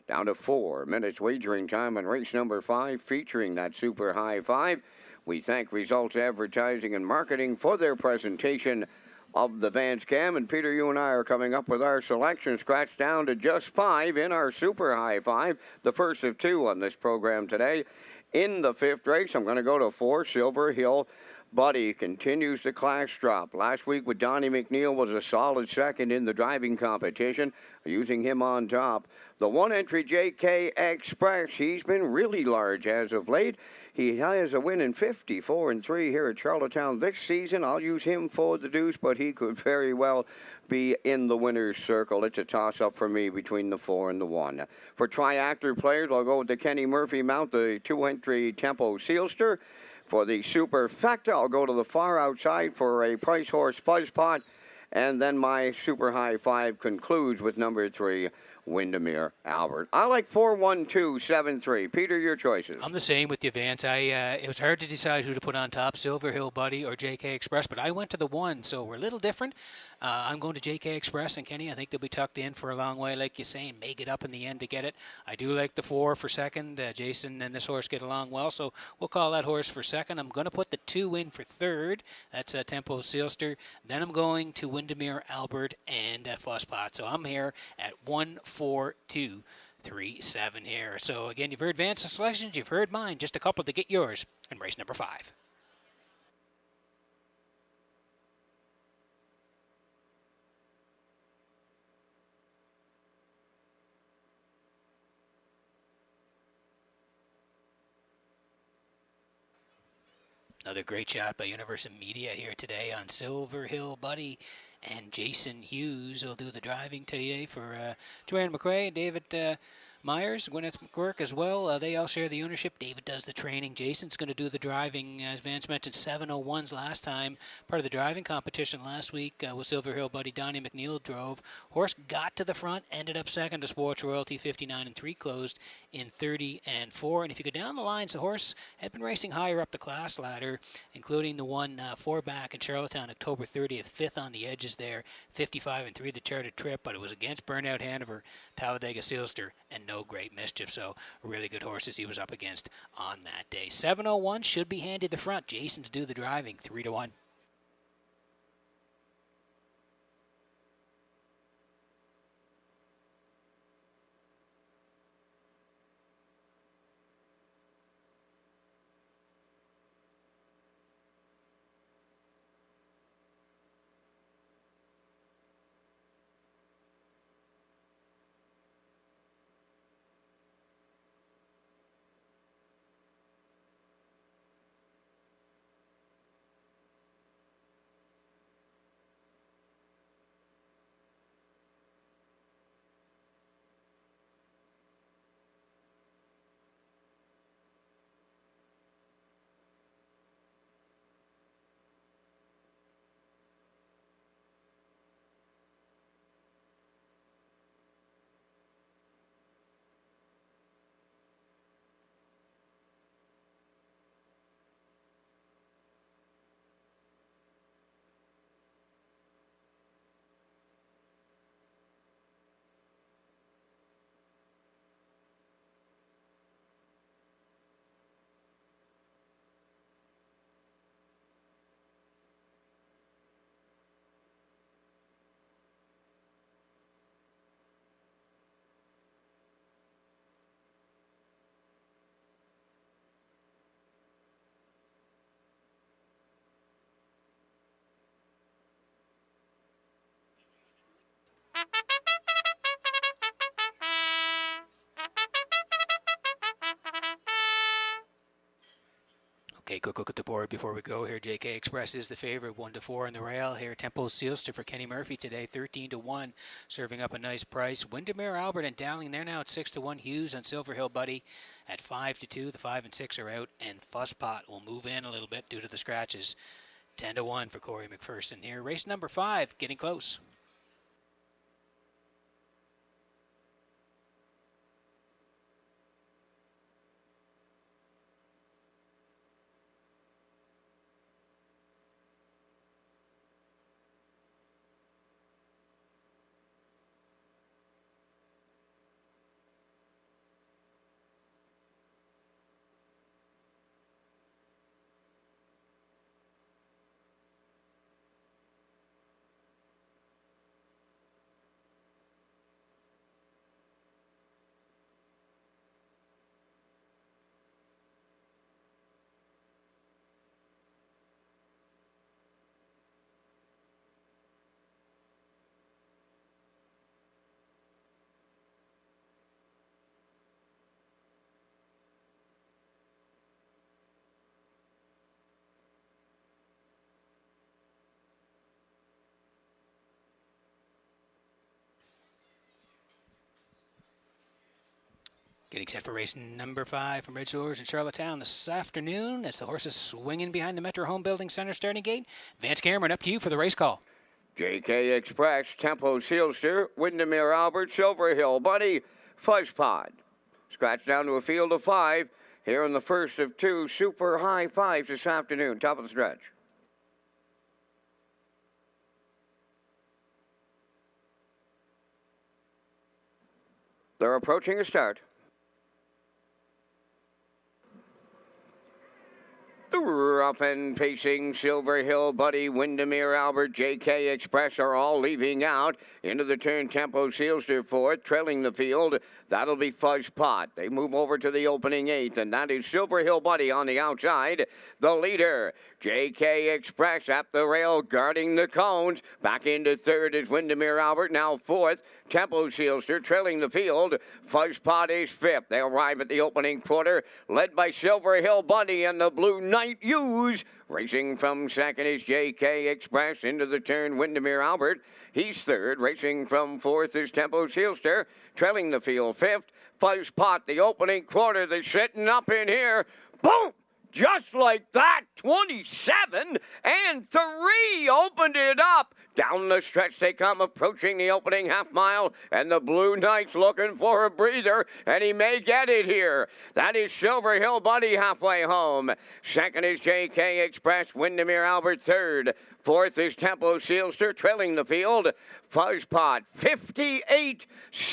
Down to 4 minutes wagering time on race number 5, featuring that super high 5. We thank Results Advertising and Marketing for their presentation of the Vance Cam. And Peter, you and I are coming up with our selection. Scratch down to just 5 in our super high 5, the first of 2 on this program today. In the 5th race, I'm going to go to 4 Silver Hill Buddy. Continues the class drop. Last week with Donnie McNeil was a solid second in the driving competition, using him on top. The 1 entry J.K. Express, he's been really large as of late. He has a win in 54-3 here at Charlottetown this season. I'll use him for the deuce, but he could very well be in the winner's circle. It's a toss-up for me between the 4 and the 1. For triactor players, I'll go with the Kenny Murphy mount, the 2 entry Tempo Sealster. For the superfecta, I'll go to the far outside for a Price Horse Fuzzpot. And then my super high 5 concludes with number 3, Windermere Albert. I like 4-1-2-7-3. Peter, your choices. I'm the same with you, Vance. It was hard to decide who to put on top, Silver Hill Buddy or JK Express, but I went to the 1, so we're a little different. I'm going to JK Express, and Kenny, I think they'll be tucked in for a long way, like you say, and may get up in the end to get it. I do like the 4 for second. Jason and this horse get along well, so we'll call that horse for second. I'm going to put the 2 in for third. That's Tempo Sealster. Then I'm going to Windermere Albert and Fuzzpot. So I'm here at 1-4-2-3-7 here. So again, you've heard Vance's selections, you've heard mine. Just a couple to get yours in race number 5. Another great shot by Universal Media here today on Silver Hill Buddy. And Jason Hughes will do the driving today for Joanne McRae and David Myers, Gwyneth McGurk as well. They all share the ownership. David does the training. Jason's going to do the driving. As Vance mentioned, 701s last time. Part of the driving competition last week with Silver Hill Buddy. Donnie McNeil drove. Horse got to the front, ended up second to Sports Royalty, 59-3, closed in 30-4. And if you go down the lines, the horse had been racing higher up the class ladder, including the one 4 back in Charlottetown, October 30th, 5th on the edges there, 55-3, the charted trip, but it was against Burnout Hanover, Talladega Sealster, and no great mischief. So really good horses he was up against on that day. 701 should be handy the front. Jason to do the driving, 3-1. Okay, quick look at the board before we go here. JK Express is the favorite, 1-4 in the rail here. Tempo Sealster for Kenny Murphy today, 13-1, serving up a nice price. Windermere Albert and Dowling, they're now at 6-1. Hughes on Silver Hill Buddy at 5-2. The 5 and 6 are out, and Fusspot will move in a little bit due to the scratches. 10-1 for Corey McPherson here. Race number 5, getting close. Getting set for race number 5 from Redshores in Charlottetown this afternoon as the horses swinging behind the Metro Home Building Center starting gate. Vance Cameron, up to you for the race call. JK Express, Tempo Sealster, Windermere Albert, Silver Hill Buddy, Fuzzpod. Scratch down to a field of 5 here in the first of 2 super high 5s this afternoon, top of the stretch. They're approaching a start. The rough and pacing Silver Hill Buddy, Windermere Albert, JK Express are all leaving out. Into the turn, Tempo Sealster fourth, trailing the field. That'll be Fuzzpot. They move over to the opening 8th, and that is Silver Hill Buddy on the outside. The leader, JK Express at the rail, guarding the cones. Back into 3rd is Windermere Albert, now 4th. Tempo Sealster trailing the field. Fuzzpot is 5th. They arrive at the opening quarter, led by Silver Hill Buddy and the Blue Knight Hughes. Racing from 2nd is JK Express. Into the turn, Windermere Albert. He's 3rd. Racing from 4th is Tempo Sealster. Trailing the field 5th. Fuzzpot, the opening quarter. They're sitting up in here. Boom! Just like that, 27 and 3 opened it up. Down the stretch they come, approaching the opening half mile, and the Blue Knights looking for a breather, and he may get it here. That is Silver Hill Buddy halfway home. 2nd is JK Express, Windermere Albert 3rd. 4th is Tempo Sealster, trailing the field. Fuzzpot, 58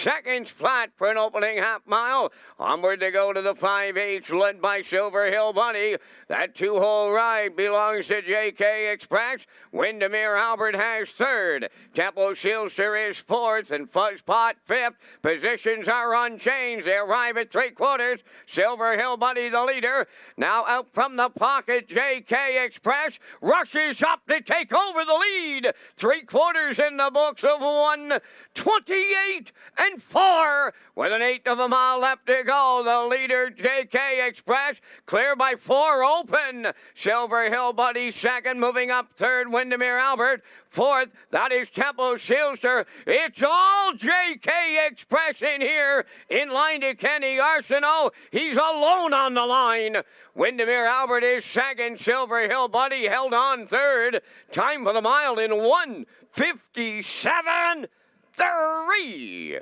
seconds flat for an opening half mile. Onward they go to the 5/8, led by Silver Hill Buddy. That 2-hole ride belongs to JK Express. Windermere Albert has 3rd. Tempo Sealster is 4th, and Fuzzpot 5th. Positions are unchanged. They arrive at 3/4. Silver Hill Buddy, the leader. Now out from the pocket, JK Express rushes up to take over the lead. 3/4 in the books of 1:28 and 4. With an 1/8 of a mile left to go, the leader, JK Express, clear by 4 open. Silver Hill Buddy 2nd, moving up 3rd, Windermere Albert. 4th, that is Tempo Sealster. It's all JK Express in here, in line to Kenny Arsenault. He's alone on the line. Windermere Albert is 2nd. Silver Hill Buddy held on 3rd. Time for the mile in 1:57.3.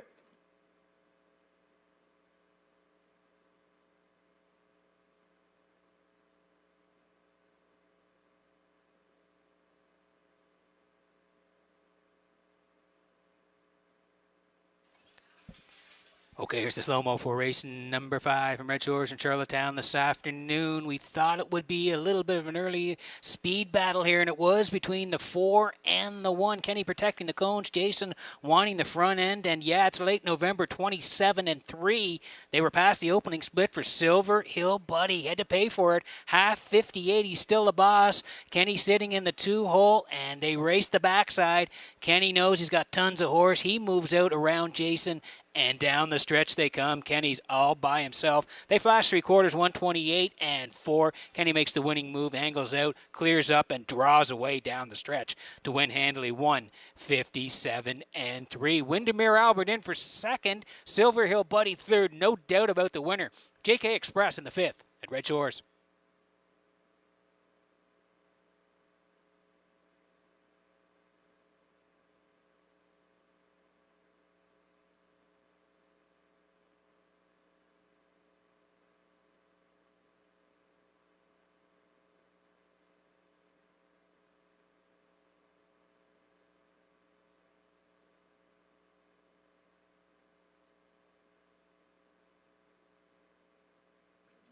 Okay, here's the slow-mo for race number 5 from Redshores in Charlottetown this afternoon. We thought it would be a little bit of an early speed battle here, and it was between the 4 and the 1. Kenny protecting the cones, Jason wanting the front end, and yeah, it's late November, 27 and 3. They were past the opening split for Silver Hill Buddy. Had to pay for it. Half 58, he's still the boss. Kenny sitting in the 2-hole, and they race the backside. Kenny knows he's got tons of horse. He moves out around Jason And down the stretch they come. Kenny's all by himself. They flash 3/4, 128 and 4. Kenny makes the winning move, angles out, clears up, and draws away down the stretch to win handily 157 and 3. Windermere Albert in for second. Silver Hill Buddy third. No doubt about the winner. JK Express in the fifth at Red Shores.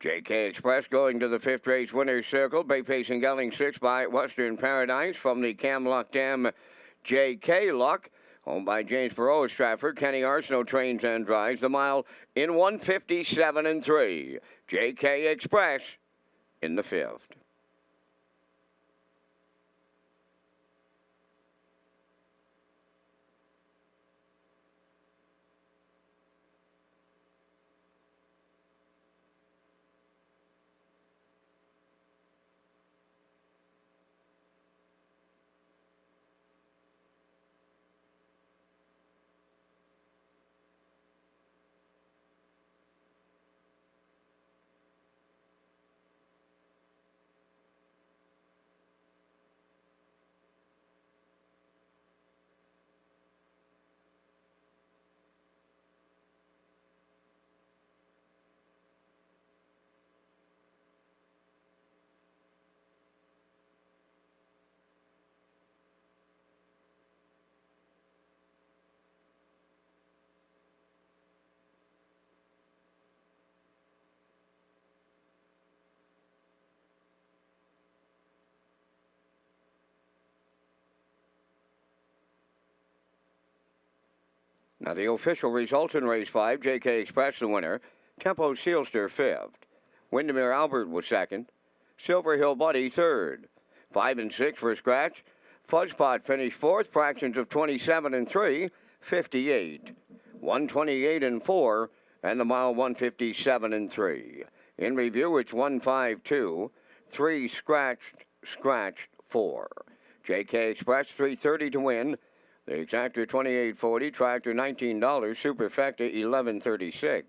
JK Express going to the fifth race winner's circle. Bay Pacing Gelling 6 by Western Paradise from the Camlock Dam. JK Luck, owned by James Perot Stratford. Kenny Arsenault trains and drives the mile in 157 and 3. JK Express in the fifth. Now the official results in race 5, JK Express the winner, Tempo Sealster fifth, Windermere Albert was second, Silver Hill Buddy third, 5 and 6 for Scratch, Fuzzpot finished fourth, fractions of 27 and 3, 58, 128 and 4, and the mile 157 and 3. In review, it's 152, 3 scratched 4. JK Express 330 to win. The exactor $28.40, tractor $19, superfecta $11.36.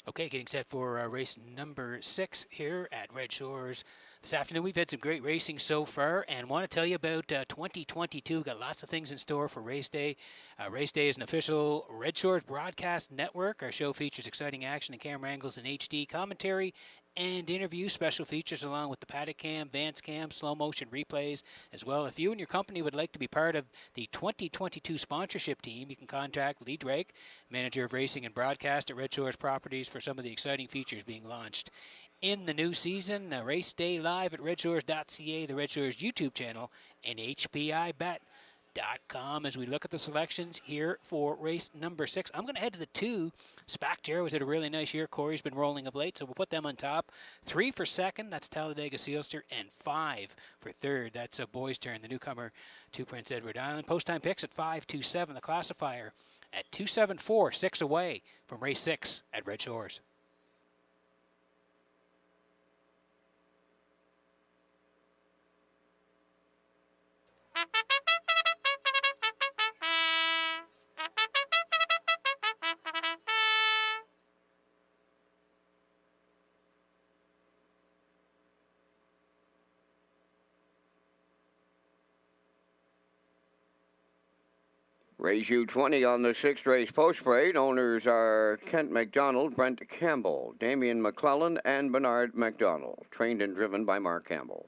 Okay, getting set for race number 6 here at Red Shores. This afternoon, we've had some great racing so far, and want to tell you about 2022. Got lots of things in store for Race Day. Race Day is an official Red Shores broadcast network. Our show features exciting action and camera angles in HD, commentary, and interviews, special features along with the paddock cam, Vance cam, slow motion replays as well. If you and your company would like to be part of the 2022 sponsorship team, you can contact Lee Drake, Manager of Racing and Broadcast at Red Shores Properties, for some of the exciting features being launched in the new season. Race day live at Redshores.ca, the Red Shores YouTube channel, and HPIBet.com as we look at the selections here for race number 6. I'm going to head to the 2. Spack Jarrow has had a really nice year. Corey's been rolling of late, so we'll put them on top. 3 for second, that's Talladega Sealster, and 5 for third. That's a boy's turn, the newcomer to Prince Edward Island. Post time picks at 5:27. The classifier at 2:74, 6 away from race 6 at Red Shores. Race U20 on the 6th race post parade. Owners are Kent McDonald, Brent Campbell, Damian McClellan, and Bernard McDonald. Trained and driven by Mark Campbell.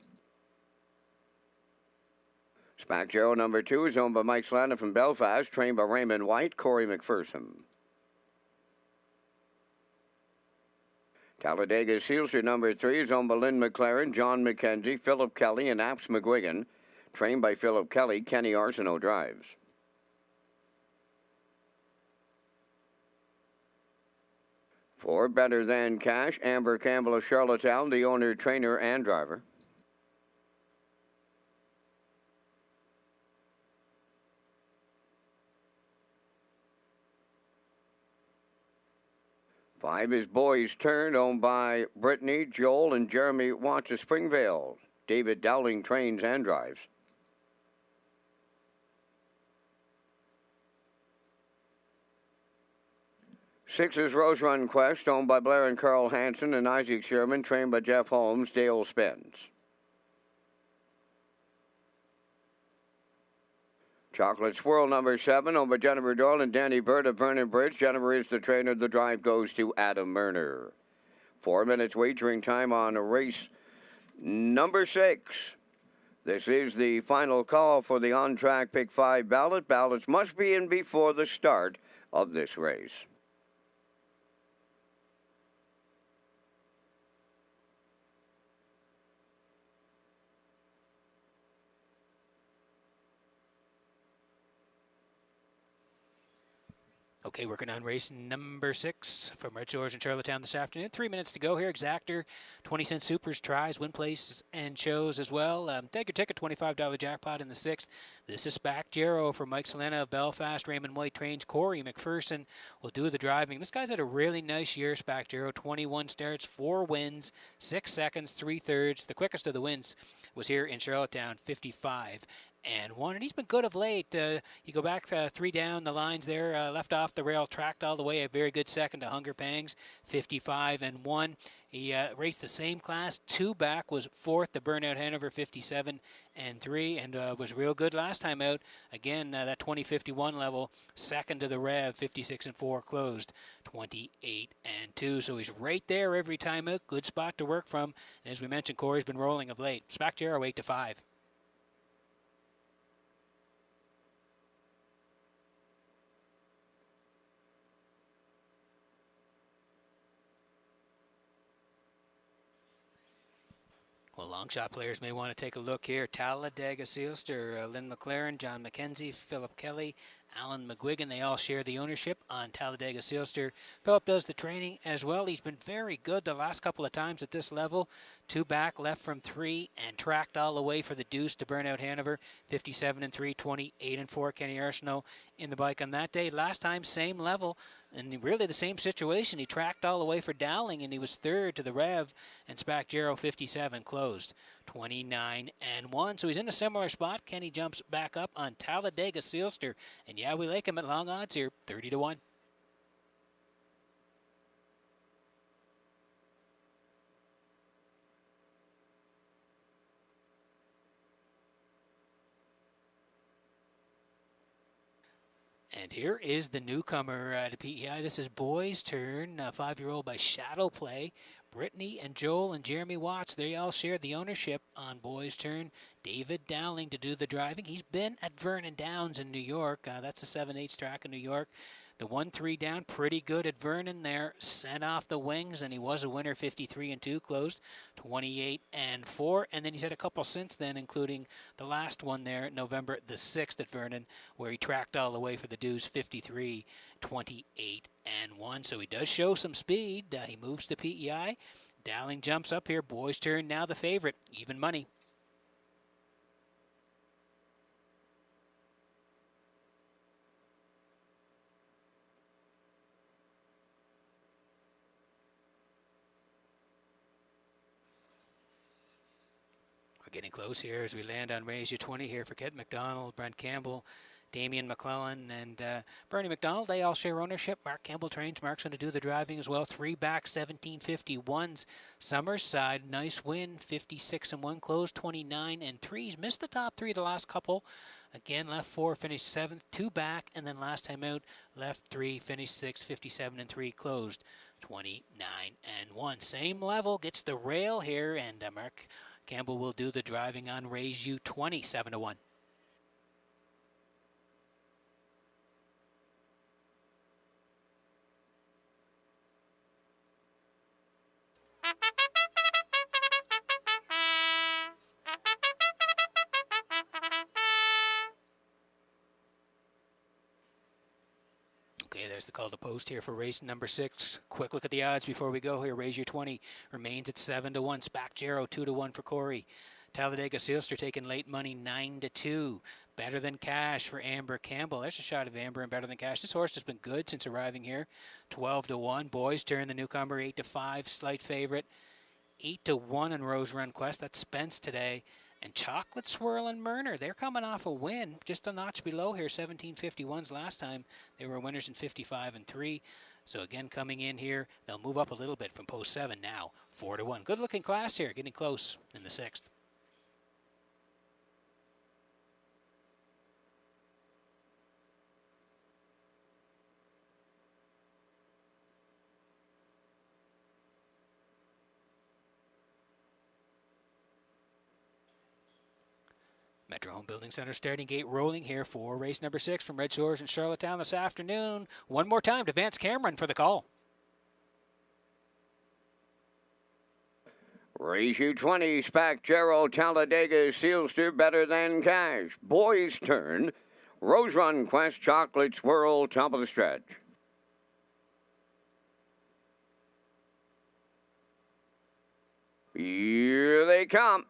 Spack Jarrow number 2 is owned by Mike Slander from Belfast, trained by Raymond White, Corey McPherson. Talladega Sealster number 3 is owned by Lynn McLaren, John McKenzie, Philip Kelly, and Apps McGuigan, trained by Philip Kelly. Kenny Arsenault drives. For Better Than Cash, Amber Campbell of Charlottetown, the owner, trainer, and driver. Five is Boys Turn, owned by Brittany, Joel, and Jeremy Watts of Springvale. David Dowling trains and drives. 6 is Rose Run Quest, owned by Blair and Carl Hansen, and Isaac Sherman, trained by Jeff Holmes, Dale Spence. Chocolate Swirl number 7, owned by Jennifer Doyle and Danny Bird of Vernon Bridge. Jennifer is the trainer. The drive goes to Adam Murner. 4 minutes wagering time on race number 6. This is the final call for the on-track Pick 5 ballot. Ballots must be in before the start of this race. Okay, working on race number 6 from Red Shores and Charlottetown this afternoon. 3 minutes to go here. Exactor, 20-cent supers, tries, win places, and shows as well. Take your ticket, $25 jackpot in the 6th. This is Spack Jarrow for Mike Selena of Belfast. Raymond White trains. Corey McPherson will do the driving. This guy's had a really nice year, Spack Jarrow. 21 starts, 4 wins, 6 seconds, 3 thirds. The quickest of the wins was here in Charlottetown, 55. And 1, and he's been good of late. You go back 3 down the lines there, left off the rail, tracked all the way. A very good second to Hunger Pangs, 55 and 1. He raced the same class. 2 back was 4th to Burnout Hanover, 57 and 3, and was real good last time out. Again, that 2051 level, 2nd to the Rev, 56 and 4, closed 28 and 2. So he's right there every time out. Good spot to work from. And as we mentioned, Corey's been rolling of late. Spack Jarrow 8 to 5. Well, long shot players may want to take a look here. Talladega Sealster, Lynn McLaren, John McKenzie, Philip Kelly, Alan McGuigan, they all share the ownership on Talladega Sealster. Philip does the training as well. He's been very good the last couple of times at this level. 2 back, left from 3, and tracked all the way for the deuce to Burnout Hanover. 57 and 3, 28 and 4. Kenny Arsenault in the bike on that day. Last time, same level, and really the same situation. He tracked all the way for Dowling, and he was 3rd to the Rev, and Spack Jarrow 57 closed 29 and 1. So he's in a similar spot. Kenny jumps back up on Talladega Sealster, and yeah, we like him at long odds here, 30 to 1. And here is the newcomer to PEI. This is Boys Turn, 5-year-old by Shadow Play. Brittany and Joel and Jeremy Watts, they all shared the ownership on Boys Turn. David Dowling to do the driving. He's been at Vernon Downs in New York. That's a 7/8 track in New York. The 1-3 down, pretty good at Vernon there. Sent off the wings, and he was a winner, 53-2, closed 28-4. And then he's had a couple since then, including the last one there, November the 6th at Vernon, where he tracked all the way for the Dews, 53-28-1. So he does show some speed. He moves to PEI. Dowling jumps up here. Boys Turn now the favorite. Even money. Getting close here as we land on Raise You 20 here for Kent McDonald, Brent Campbell, Damian McClellan, and Bernie McDonald. They all share ownership. Mark Campbell trains. Mark's going to do the driving as well. 3 back, 17.51s. Summerside, nice win, 56-1, closed 29-3. Missed the top 3 the last couple. Again, left 4, finished 7th, 2 back, and then last time out, left 3, finished 6, 57-3, closed 29-1. Same level, gets the rail here, and Mark Campbell will do the driving on Raise You 20, 7-1. Okay, there's the call to post here for race number 6. Quick look at the odds before we go here. Raise Your 20 remains at 7-1. Spack Jarrow 2-1 for Corey. Talladega Sealster taking late money 9-2. Better Than Cash for Amber Campbell. There's a shot of Amber and Better Than Cash. This horse has been good since arriving here. 12-1. Boys Turn the newcomer 8-5. Slight favorite. 8-1 in Rose Run Quest. That's Spence today. And Chocolate Swirl and Murner, they're coming off a win, just a notch below here, 17.51s last time. They were winners in 55-3. So again, coming in here, they'll move up a little bit from post 7 now, 4-1. Good looking class here, getting close in the 6th. Metro Home Building Center starting gate rolling here for race number 6 from Redshores in Charlottetown this afternoon. One more time to Vance Cameron for the call. Raise You 20, Spack Jarrow, Talladega Sealster, Better Than Cash. Boys Turn, Rose Run Quest, Chocolate Swirl, top of the stretch. Here they come.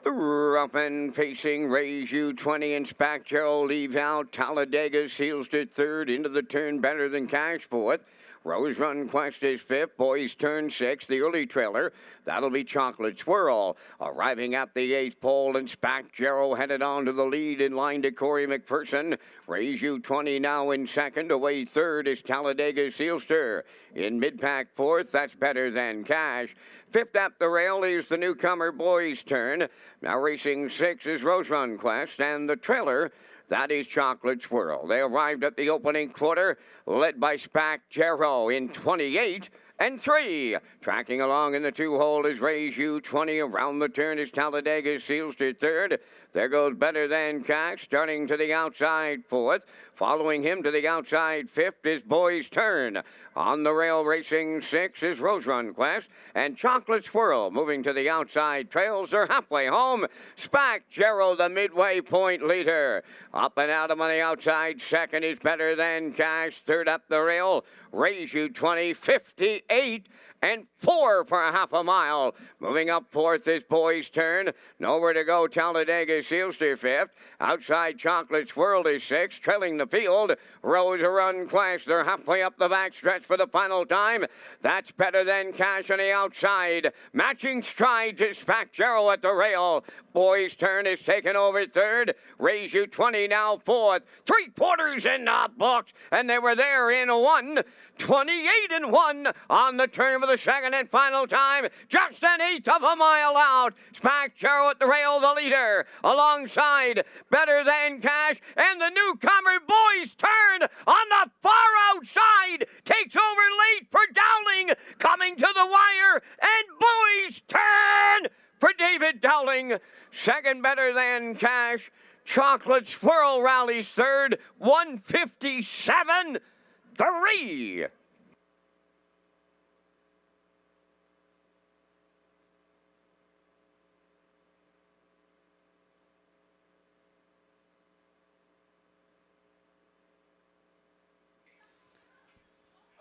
The rough and facing Raise You 20 and Spack Jarrow leaves out. Talladega Sealster 3rd, into the turn Better Than Cash 4th. Rose Run Quest is 5th. Boys Turn 6th. The early trailer, that'll be Chocolate Swirl. Arriving at the 8th pole, and Spack Jarrow headed on to the lead in line to Corey McPherson. Raise You 20 now in 2nd. Away 3rd is Talladega Sealster. In mid-pack 4th, that's Better Than Cash. 5th at the rail is the newcomer Boys Turn. Now racing 6 is Rose Run Quest, and the trailer, that is Chocolate Swirl. They arrived at the opening quarter, led by Spack Jarrow in 28-3. Tracking along in the 2-hole is Raise You 20. Around the turn is Talladega Sealster 3rd. There goes Better Than Cash, starting to the outside 4th. Following him to the outside 5th is Boys Turn. On the rail racing 6 is Rose Run Quest, and Chocolate Swirl moving to the outside trails. They're halfway home. Spack Jarrow, the midway point leader. Up and out on the outside 2nd is Better Than Cash. 3rd up the rail, Raise You 20, 58-4 for a half a mile. Moving up 4th is Boys Turn. Nowhere to go, Talladega Sealster 5th. Outside Chocolate Swirl is 6th. Trailing the field, Rose Run Quest. They're halfway up the back stretch for the final time. That's Better Than Cash on the outside. Matching strides is Spack Jarrow at the rail. Boys Turn is taken over 3rd. Raise You 20 now 4th. 3/4 in the books, and they were there in 1. 28-1 on the turn of the second and final time. Just an eighth of a mile out. Spacero at the rail, the leader. Alongside Better Than Cash. And the newcomer Boys Turn on the far outside. Takes over late for Dowling. Coming to the wire. And Boys Turn for David Dowling. Second, Better Than Cash. Chocolate Swirl rallies third. 157.3.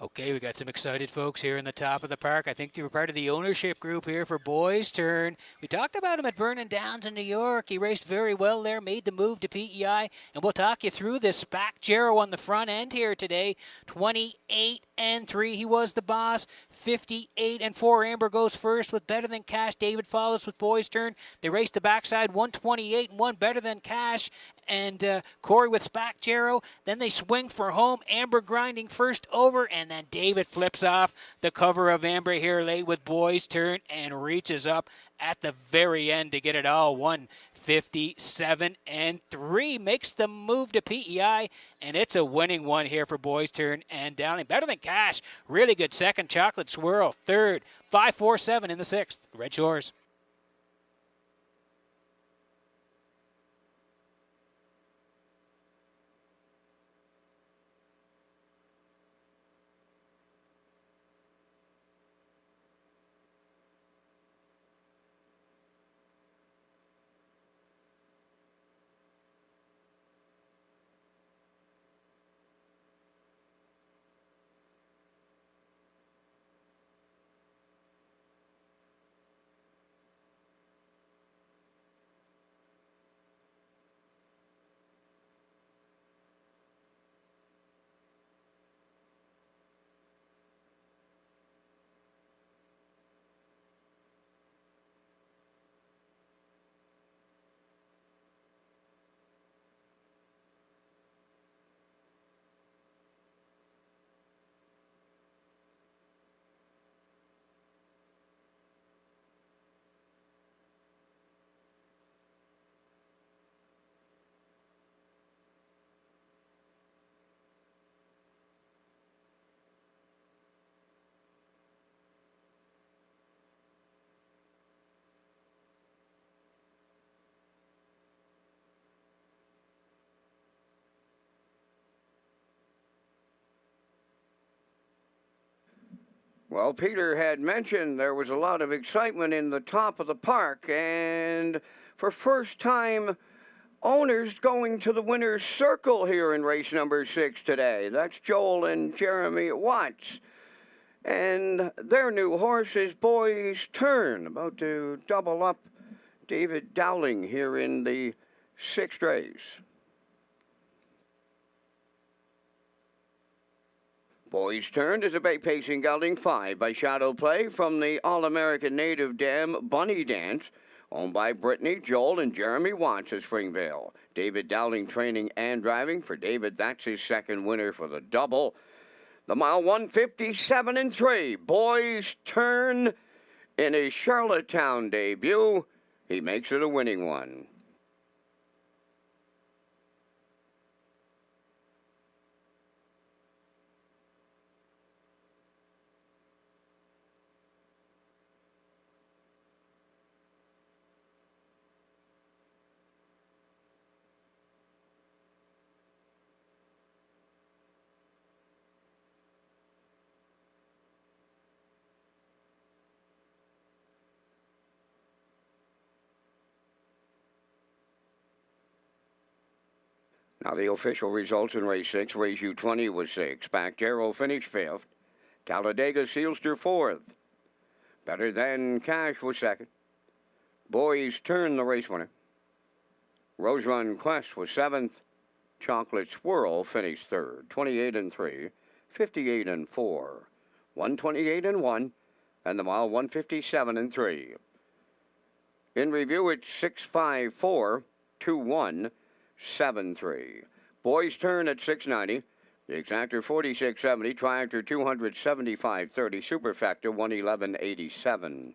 Okay, we got some excited folks here in the top of the park. I think they were part of the ownership group here for Boys Turn. We talked about him at Vernon Downs in New York. He raced very well there, made the move to PEI, and we'll talk you through this Spacero on the front end here today. 28-3, he was the boss. 58-4, Amber goes first with Better Than Cash. David follows with Boys Turn. They raced the backside, 128-1, Better Than Cash. And Corey with Spacero. Then they swing for home. Amber grinding first over, and then David flips off the cover of Amber here late with Boys Turn and reaches up at the very end to get it all. 157-3 makes the move to PEI, and it's a winning one here for Boys Turn and Dowling. Better Than Cash, really good second. Chocolate Swirl third. 5-4-7 in the sixth. Red Shores. Well, Peter had mentioned there was a lot of excitement in the top of the park, and for first time, owners going to the winner's circle here in race number 6 today. That's Joel and Jeremy Watts. And their new horse is Boys Turn, about to double up David Dowling here in the 6th race. Boys Turn is a bay-pacing gelding 5 by Shadow Play from the All-American Native Dam Bunny Dance, owned by Brittany, Joel, and Jeremy Watts of Springvale. David Dowling training and driving. For David, that's his second winner for the double. The mile 157-3. Boys Turn in his Charlottetown debut. He makes it a winning one. Now the official results in race 6. Race U20 was 6. Spacero finished 5th. Talladega Sealster 4th. Better Than Cash was 2nd. Boys Turn the race winner. Rose Run Quest was 7th. Chocolate Swirl finished 3rd. 28-3. 58-4. 128-1. And the mile 157-3. In review, it's 6-5-4-2-1. 7-3. Boys Turn at 690. The exactor 46.70, triactor 275.30, superfactor 111.87.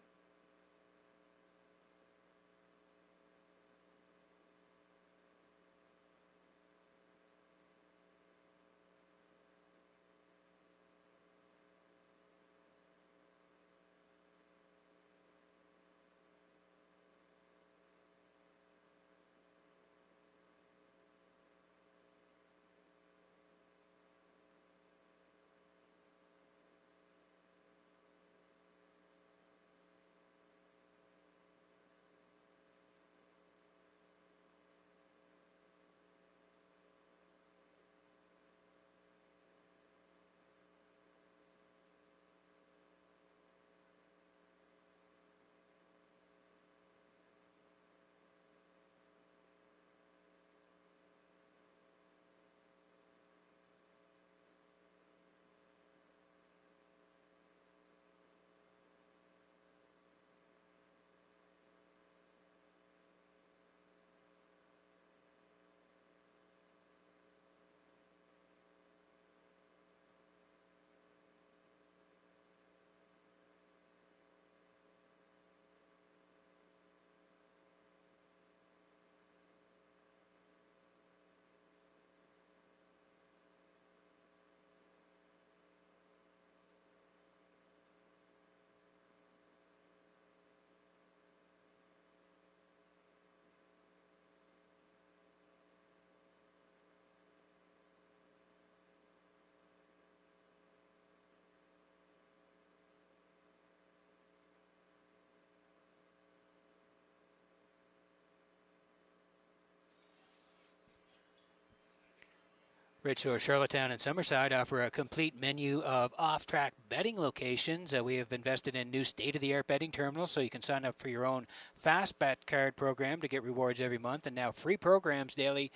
Redshores, Charlottetown, and Summerside offer a complete menu of off-track betting locations. We have invested in new state-of-the-art betting terminals, so you can sign up for your own fast bet card program to get rewards every month, and now free programs daily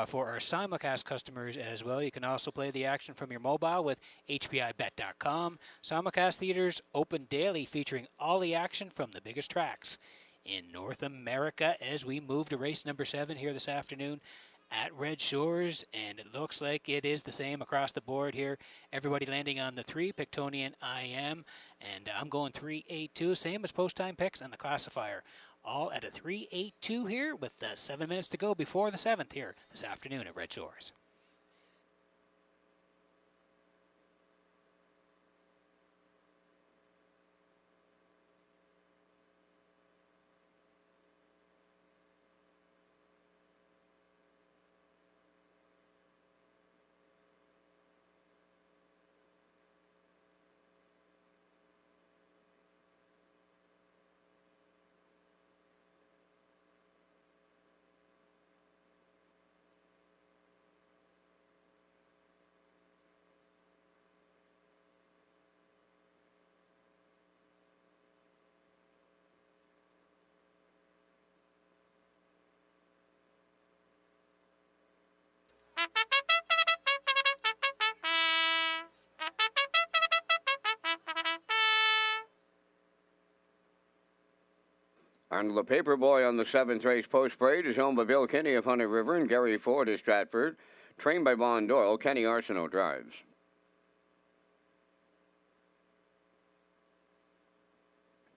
for our simulcast customers as well. You can also play the action from your mobile with HPIBet.com. Simulcast theaters open daily, featuring all the action from the biggest tracks in North America as we move to race number 7 here this afternoon at Red Shores, and it looks like it is the same across the board here. Everybody landing on the 3, Pictonian IM, and I'm going 3.82, same as post-time picks and the classifier. All at a 3.82 here with 7 minutes to go before the 7th here this afternoon at Red Shores. And the paper boy on the 7th race post parade is owned by Bill Kinney of Honey River and Gary Ford of Stratford. Trained by Vaughn Doyle, Kenny Arsenault drives.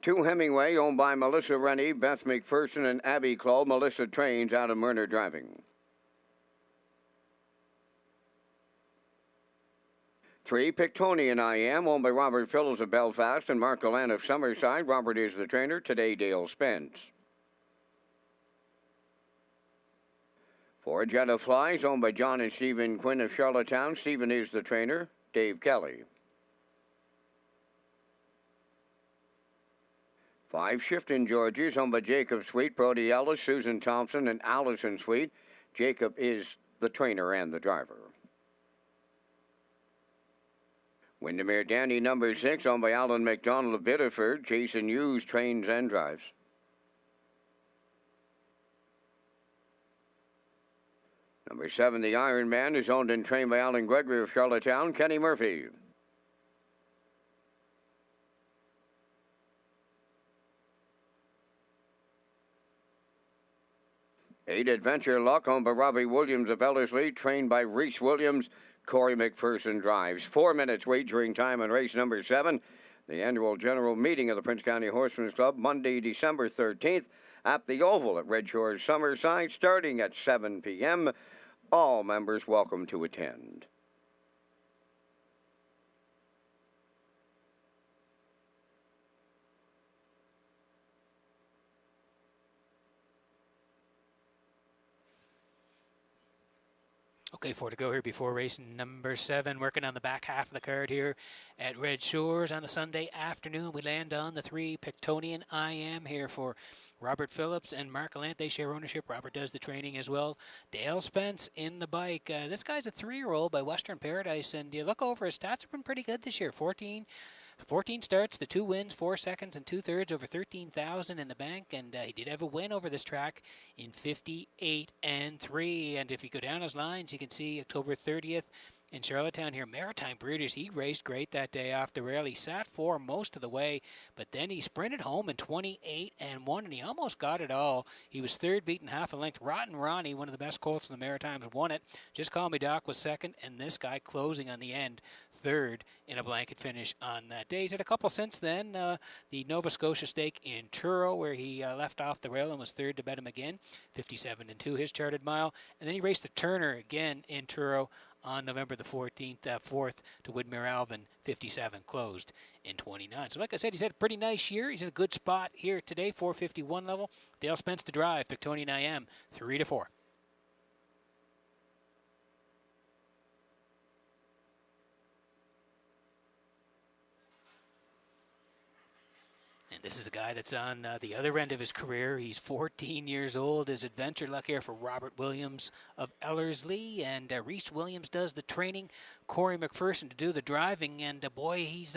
Two Hemingway, owned by Melissa Rennie, Beth McPherson, and Abby Clow. Melissa trains out of Myrna Driving. 3, Pictonian IM, owned by Robert Phillips of Belfast and Mark Gallant of Summerside. Robert is the trainer. Today, Dale Spence. 4, Jetta Flies, owned by John and Stephen Quinn of Charlottetown. Stephen is the trainer. Dave Kelly. 5, Shifting Georges, owned by Jacob Sweet, Brody Ellis, Susan Thompson, and Allison Sweet. Jacob is the trainer and the driver. Windermere Dandy number 6, owned by Alan McDonald of Biddeford. Jason Hughes trains and drives. Number 7, the Iron Man, is owned and trained by Alan Gregory of Charlottetown. Kenny Murphy. 8, Adventure Luck, owned by Robbie Williams of Ellerslie, trained by Reese Williams. Corey McPherson drives. 4 minutes wagering time on race number 7. The annual general meeting of the Prince County Horsemen's Club, Monday, December 13th, at the Oval at Redshores, Summerside, starting at 7 p.m. All members welcome to attend. Okay, 4 to go here before race number 7. Working on the back half of the card here at Red Shores on a Sunday afternoon. We land on the 3 Pictonian IM here for Robert Phillips and Mark Gallant. They share ownership. Robert does the training as well. Dale Spence in the bike. This guy's a 3-year-old by Western Paradise, and you look over his stats have been pretty good this year. 14 starts, the 2 wins, 4 seconds, and 2/3 over 13,000 in the bank, and he did have a win over this track in 58-3. And if you go down his lines, you can see October 30th in Charlottetown here, Maritime Breeders. He raced great that day off the rail. He sat 4 most of the way, but then he sprinted home in 28-1, and he almost got it all. He was 3rd, beaten half a length. Rotten Ronnie, one of the best colts in the Maritimes, won it. Just Call Me Doc was 2nd, and this guy closing on the end, 3rd in a blanket finish on that day. He's had a couple since then. The Nova Scotia Stake in Truro, where he left off the rail and was 3rd to bet him again, 57-2 his charted mile. And then he raced the Turner again in Truro on November the 14th, 4th to Widmer Alvin, 57, closed in 29. So like I said, he's had a pretty nice year. He's in a good spot here today, 451 level. Dale Spence to drive, Pictonian IM, 3 to 4. This is a guy that's on the other end of his career. He's 14 years old. His adventure luck here for Robert Williams of Ellerslie, and Reese Williams does the training. Corey McPherson to do the driving, and boy, he's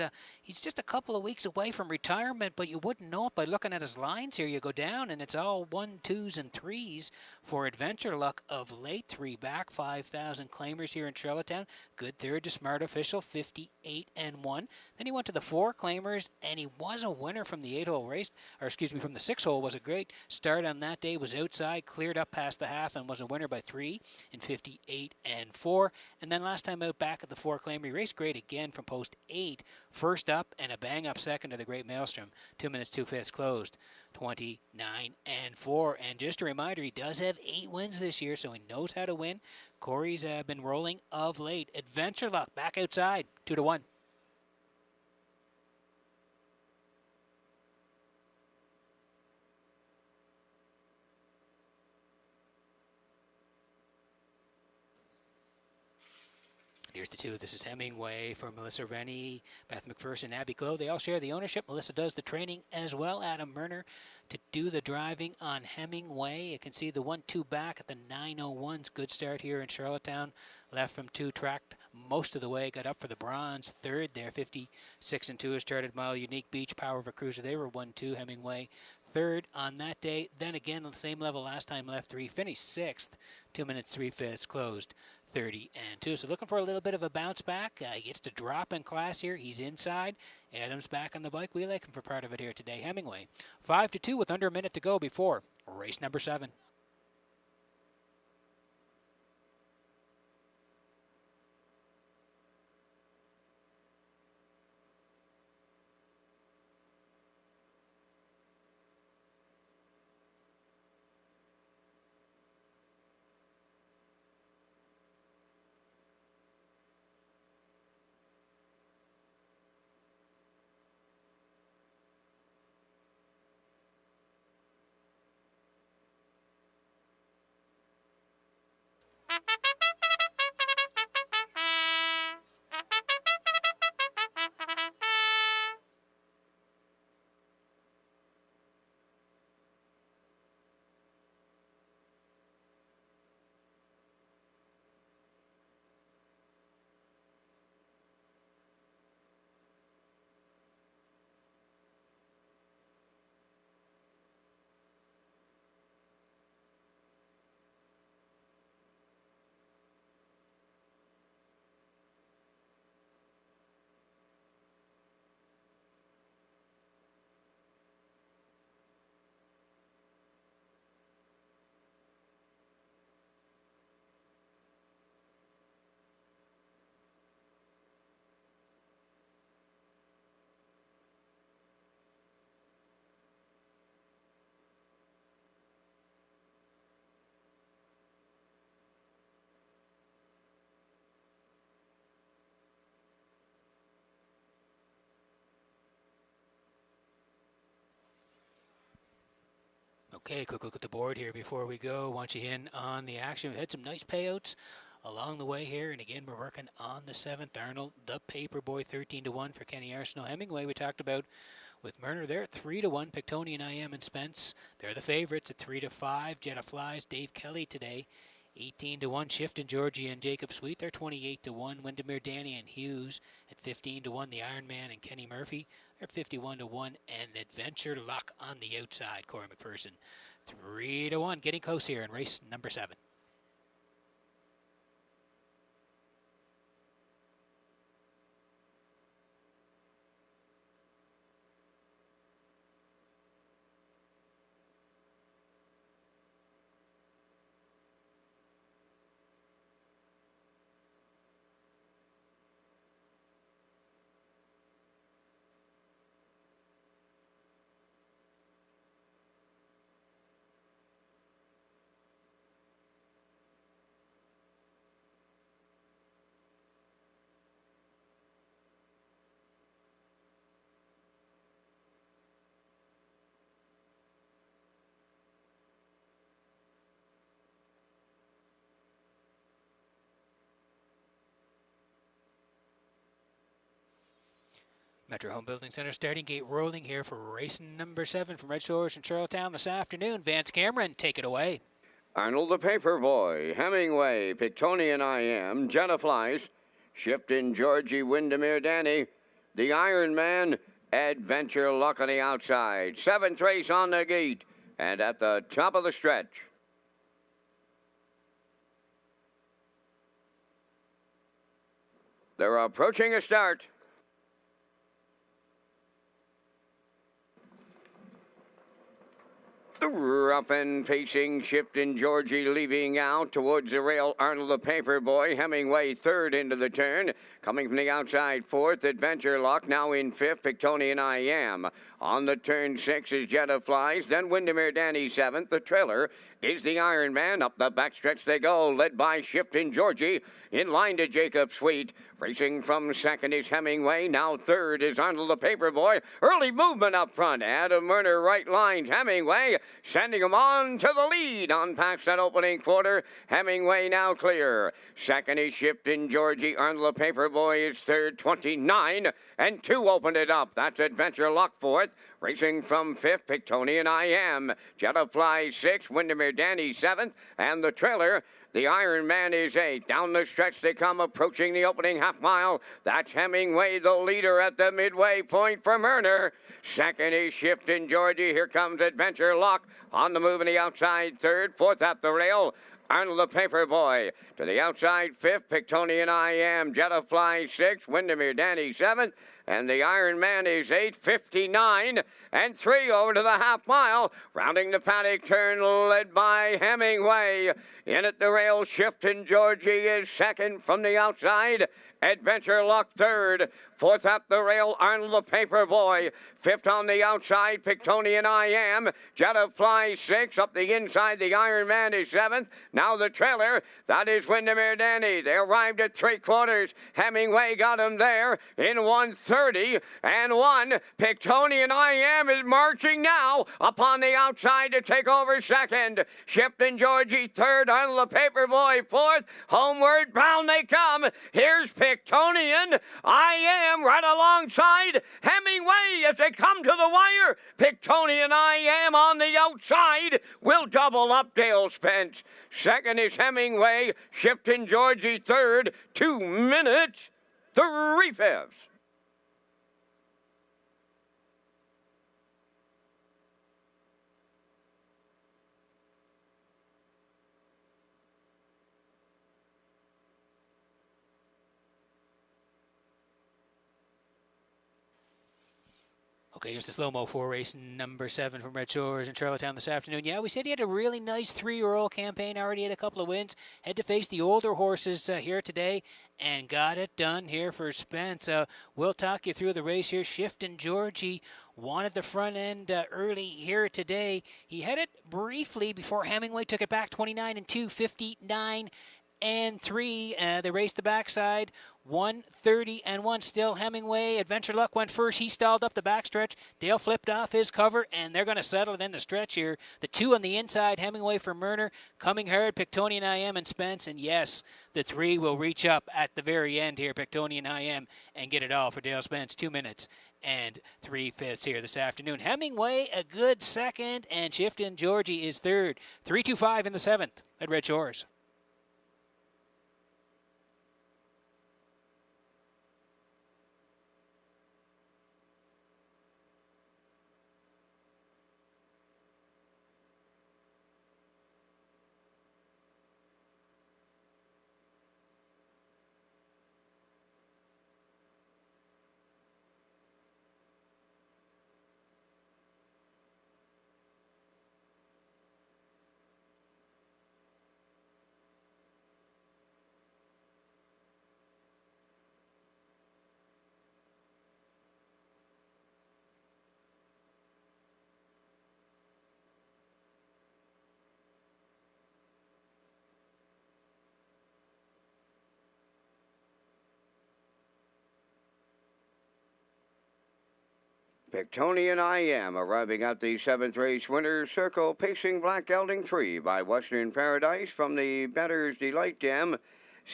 just a couple of weeks away from retirement, but you wouldn't know it by looking at his lines here. You go down, and it's all 1s, 2s, and 3s for adventure luck of late. 3 back, 5,000 claimers here in Charlottetown. Good 3rd to Smart Official, 58-1. Then he went to the 4 claimers, and he was a winner from the 8-hole race, or excuse me, from the 6-hole. Was a great start on that day. Was outside, cleared up past the half, and was a winner by 3 in 58-4. And then last time out back at the 4 claimer, he raced great again from post 8. First up and a bang up second to the Great Maelstrom. 2 minutes 2/5 closed. 29-4. And just a reminder, he does have 8 wins this year, so he knows how to win. Corey's been rolling of late. Adventure luck back outside, 2 to 1. Here's the 2. This is Hemingway for Melissa Rennie, Beth McPherson, Abby Glow. They all share the ownership. Melissa does the training as well. Adam Murner to do the driving on Hemingway. You can see the 1-2 back at the 9:01s. Good start here in Charlottetown. Left from 2, tracked most of the way. Got up for the bronze. 3rd there, 56-2 has started mile. Unique Beach, Power of a Cruiser. They were 1-2. Hemingway 3rd on that day. Then again on the same level last time, left 3. Finished 6th. 2 minutes 3/5 closed. 30-2. So looking for a little bit of a bounce back. He gets to drop in class here. He's inside. Adams back on the bike. We like him for part of it here today. Hemingway 5-2 with under a minute to go before race number 7. Okay, quick look at the board here before we go. Want you in on the action. We've had some nice payouts along the way here, and again, we're working on the 7th. Arnold, the Paperboy, 13-1 for Kenny Arsenault. Hemingway, we talked about with Murner there at 3-1. Pictonian, IM, and Spence, they're the favorites at 3-5. Jetta Flies, Dave Kelly today, 18-1. Shifton, Georgie, and Jacob Sweet, they're 28-1. Windermere, Danny, and Hughes at 15-1. The Iron Man and Kenny Murphy, they're 51-1. And Adventure Luck on the outside, Corey McPherson, 3-1. Getting close here in race number 7. Metro Home Building Center starting gate rolling here for race number 7 from Red Shores and Charlottetown this afternoon. Vance Cameron, take it away. Arnold the Paperboy, Hemingway, Pictonian IM, Jetta Flies, Shifton, Georgie, Windermere, Danny, the Iron Man, Adventure Luck on the outside. 7th race on the gate and at the top of the stretch. They're approaching a start. The rough and pacing Shifton, Georgie leaving out towards the rail. Arnold the Paperboy, Hemingway 3rd into the turn. Coming from the outside 4th, Adventure Luck now in 5th, Pictonian IM. On the turn 6 is Jetta Flies, then Windermere Danny 7th. The trailer is the Iron Man. Up the backstretch they go, led by Shifton, Georgie. In line to Jacob Sweet. Racing from 2nd is Hemingway. Now 3rd is Arnold the Paperboy. Early movement up front. Adam Murner right lines Hemingway, sending him on to the lead on past that opening quarter. Hemingway now clear. 2nd is Shifton, Georgie. Arnold the Paperboy is 3rd, 29 and 2 opened it up. That's Adventure Luck 4th. Racing from 5th, Pictonian IM. Jetta Fly 6th, Windermere Danny 7th, and the trailer, the Iron Man, is 8th. Down the stretch they come, approaching the opening half mile. That's Hemingway, the leader at the midway point for Murner. 2nd is Shifton, Georgie. Here comes Adventure Luck on the move in the outside 3rd. 4th at the rail, Arnold the Paperboy. To the outside 5th, Pictonian IM. Jetta Fly 6th, Windermere Danny 7th. And the Iron Man is 8, 59 and 3 over to the half mile. Rounding the paddock turn, led by Hemingway. In at the rail, Shifton, Georgie is 2nd from the outside. Adventure Luck 3rd. 4th up the rail, Arnold the Paperboy. 5th on the outside, Pictonian IM. Jetta Fly 6. Up the inside, the Iron Man is 7th. Now the trailer, that is Windermere Danny. They arrived at 3/4. Hemingway got him there in 1:30 and 1. Pictonian IM is marching now upon the outside to take over 2nd. Shifton, Georgie 3rd. Arnold the Paperboy 4th. Homeward bound they come. Here's Pictonian IM right alongside Hemingway as they come to the wire. Pictonian IM on the outside will double up Dale Spence. 2nd is Hemingway. Shifton, Georgie 3rd. 2 minutes, 3/5. Okay, here's the slow-mo for race number 7 from Red Shores in Charlottetown this afternoon. Yeah, we said he had a really nice 3-year-old campaign, already had a couple of wins. Had to face the older horses here today and got it done here for Spence. We'll talk you through the race here. Shifton, Georgie wanted the front end early here today. He had it briefly before Hemingway took it back, 29 and 2, 59 and 3. They raced the backside. 1:30-1 still. Hemingway, Adventure Luck went first. He stalled up the backstretch. Dale flipped off his cover, and they're going to settle it in the stretch here. The two on the inside, Hemingway for Murner, coming hard, Pictonian IM and Spence. And yes, the three will reach up at the very end here, Pictonian IM, and get it all for Dale Spence. 2 minutes and 3/5 here this afternoon. Hemingway, a good second, and Shifton Georgie is third. 3:25 in the 7th at Red Shores. Pictonian IM arriving at the 7th race winner's circle, pacing Black Gelding 3 by Western Paradise from the Better's Delight Dam.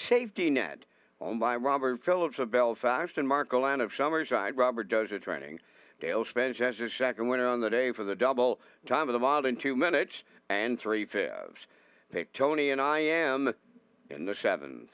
Safety Net, owned by Robert Phillips of Belfast and Mark Golan of Summerside. Robert does the training. Dale Spence has his second winner on the day for the double. Time of the mile in 2 minutes and 3/5. Pictonian IM in the 7th.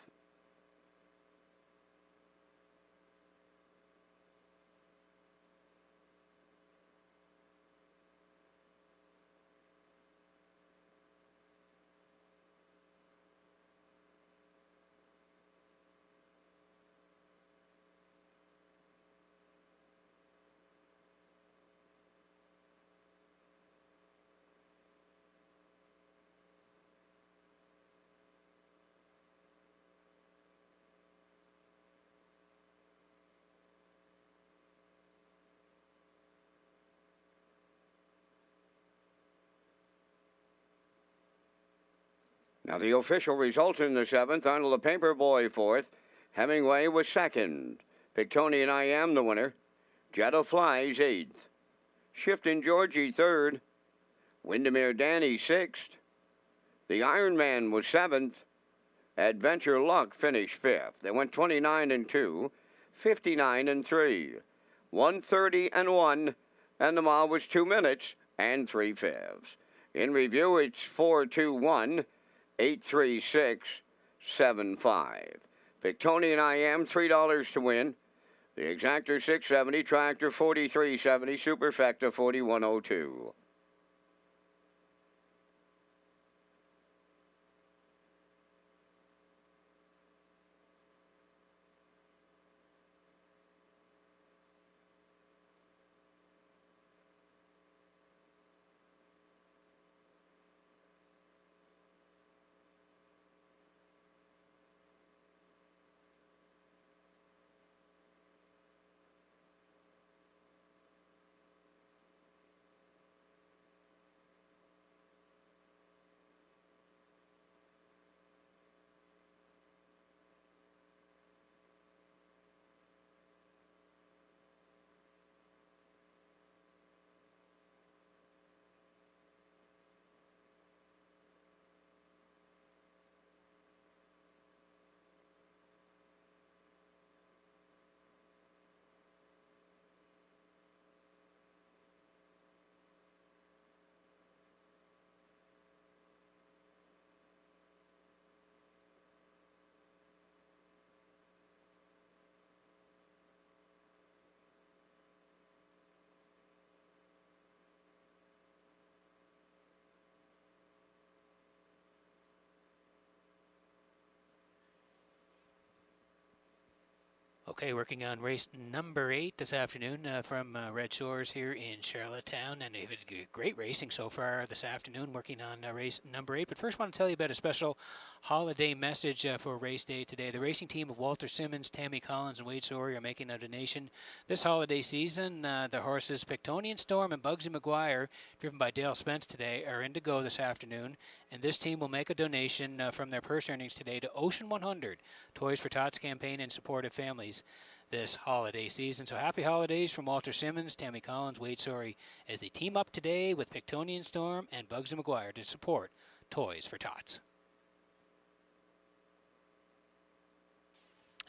Now the official results in the 7th. Arnold the Paperboy 4th. Hemingway was 2nd. Pictonian IM the winner. Jetta Flies 8th. Shifton Georgie 3rd. Windermere Danny 6th. The Iron Man was 7th. Adventure Luck finished 5th. They went 29-2, 59-3, 1:30-1, and the mile was 2 minutes and 3/5. In review, it's 4-2-1. 83675. Pictonian IM $3 to win. The Exactor $670, Tractor $43.70, Superfecta $41.02. Okay, working on race number 8 this afternoon from Red Shores here in Charlottetown, and they've had great racing so far this afternoon working on race number 8. But first I want to tell you about a special holiday message for race day today. The racing team of Walter Simmons, Tammy Collins, and Wade Sori are making a donation this holiday season. The horses Pictonian Storm and Bugsy McGuire, driven by Dale Spence today, are in to go this afternoon, and this team will make a donation from their purse earnings today to Ocean 100, Toys for Tots campaign in support of families this holiday season. So happy holidays from Walter Simmons, Tammy Collins, Wade Sori, as they team up today with Pictonian Storm and Bugsy McGuire to support Toys for Tots.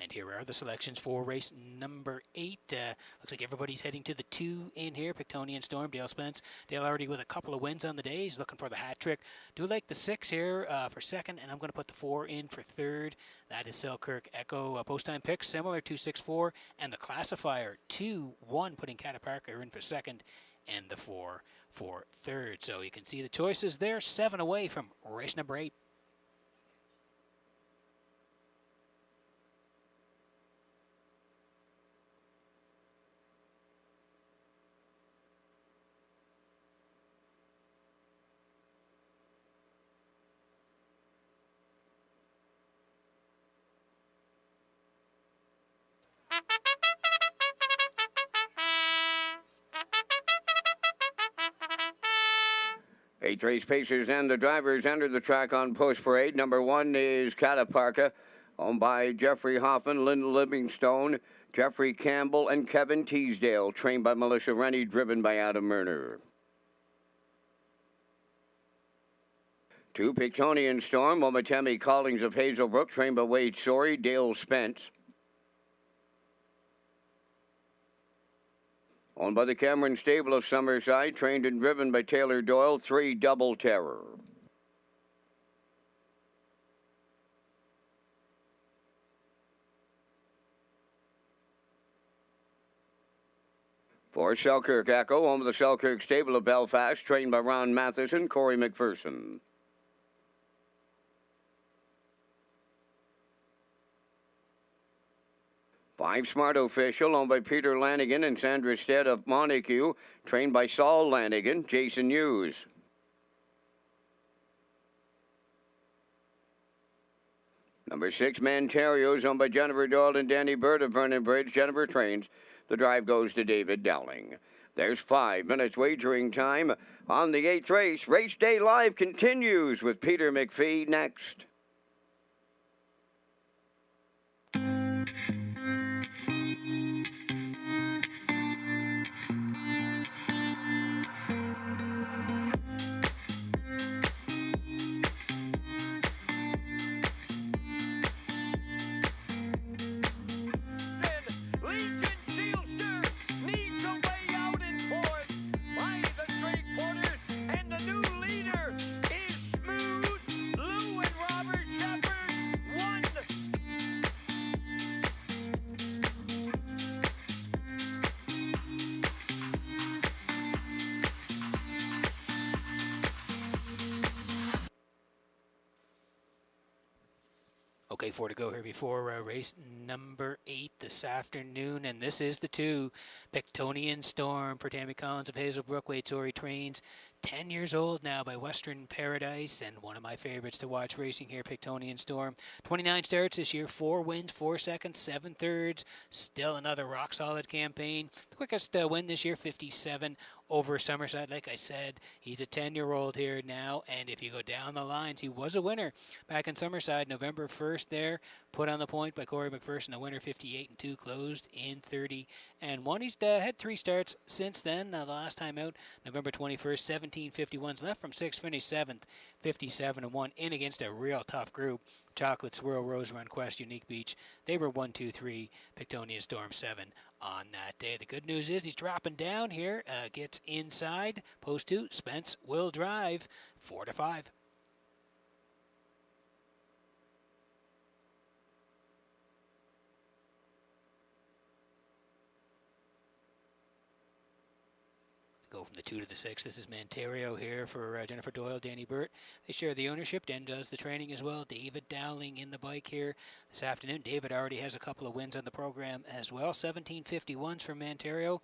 And here are the selections for race number 8. Looks like everybody's heading to the 2 in here. Pictonian Storm, Dale Spence. Dale already with a couple of wins on the day. He's looking for the hat trick. Do like the 6 here for second, and I'm going to put the 4 in for third. That is Selkirk Echo. Post time picks similar to 6-4, and the classifier 2-1, putting Cata Parker in for second, and the 4 for third. So you can see the choices there. 7 away from race number 8. Eighth race pacers and the drivers enter the track on post parade. Number 1 is Cataparca, owned by Jeffrey Hoffman, Lynn Livingstone, Jeffrey Campbell, and Kevin Teasdale, trained by Melissa Rennie, driven by Adam Murner. 2, Pictonian Storm, owned by Tammy Collins of Hazelbrook, trained by Wade Sori, Dale Spence. Owned by the Cameron Stable of Summerside, trained and driven by Taylor Doyle, 3, Double Terror. For Selkirk Echo, owned by the Selkirk Stable of Belfast, trained by Ron Matheson, Corey McPherson. 5, Smart Official, owned by Peter Lanigan and Sandra Stead of Montague, trained by Saul Lanigan, Jason Hughes. Number 6, Manterios, owned by Jennifer Doyle and Danny Bird of Vernon Bridge. Jennifer trains. The drive goes to David Dowling. There's 5 minutes wagering time on the 8th race. Race Day Live continues with Peter McPhee next. Okay, 4 to go here before race number 8 this afternoon, and this is the 2, Pictonian Storm for Tammy Collins of Hazelbrook. Wade Sori trains, 10 years old now by Western Paradise, and one of my favorites to watch racing here, Pictonian Storm. 29 starts this year, 4 wins, 4 seconds, 7 thirds. Still another rock-solid campaign. The quickest win this year, 57 over Summerside. Like I said, he's a 10-year-old here now, and if you go down the lines, he was a winner back in Summerside November 1st there, put on the point by Corey McPherson, a winner, 58-2, closed in 30-1. He's had 3 starts since then. The last time out, November 21st, 17:51s left from 6th, finished 7th, 57-1, in against a real tough group. Chocolate Swirl, Rose Run Quest, Unique Beach. They were 1-2-3, Pictonian Storm 7 on that day. The good news is he's dropping down here, gets inside. Post 2, Spence will drive 4-5. go from the 2 to the 6. This is Manterio here for Jennifer Doyle, Danny Burt. They share the ownership. Dan does the training as well. David Dowling in the bike here this afternoon. David already has a couple of wins on the program as well. 17:51s for Manterio.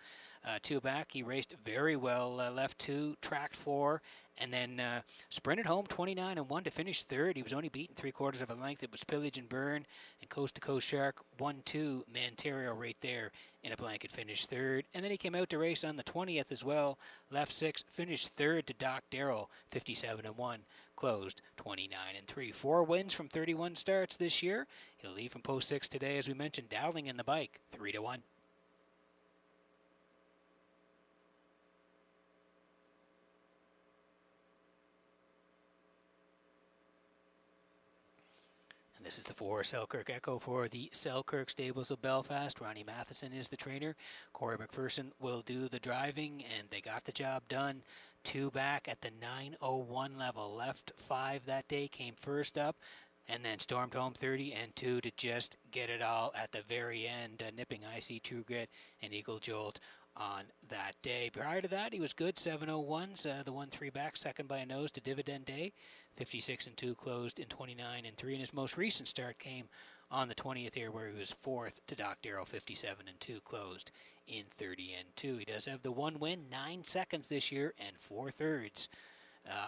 2 back. He raced very well. Left 2, tracked 4, and then sprinted home 29-1 to finish 3rd. He was only beaten 3/4 of a length. It was Pillage and Burn and Coast to Coast Shark 1-2. Manterio right there in a blanket finished 3rd. And then he came out to race on the 20th as well. Left 6, finished 3rd to Doc Darrell 57-1. Closed 29-3. 4 wins from 31 starts this year. He'll leave from post 6 today, as we mentioned. Dowling in the bike 3-1. This is the 4 Selkirk Echo for the Selkirk Stables of Belfast. Ronnie Matheson is the trainer. Corey McPherson will do the driving, and they got the job done. 2 back at the 9:01 level. Left 5 that day, came first up, and then stormed home 30-2 to just get it all at the very end, nipping IC True Grit and Eagle Jolt on that day. Prior to that, he was good. 7:01s, the 1-3 back, second by a nose to Dividend Day. 56-2, closed in 29-3, and his most recent start came on the 20th here, where he was 4th to Doc Darrell. 57-2, closed in 30-2. He does have the 1 win, 9 seconds this year, and 4/3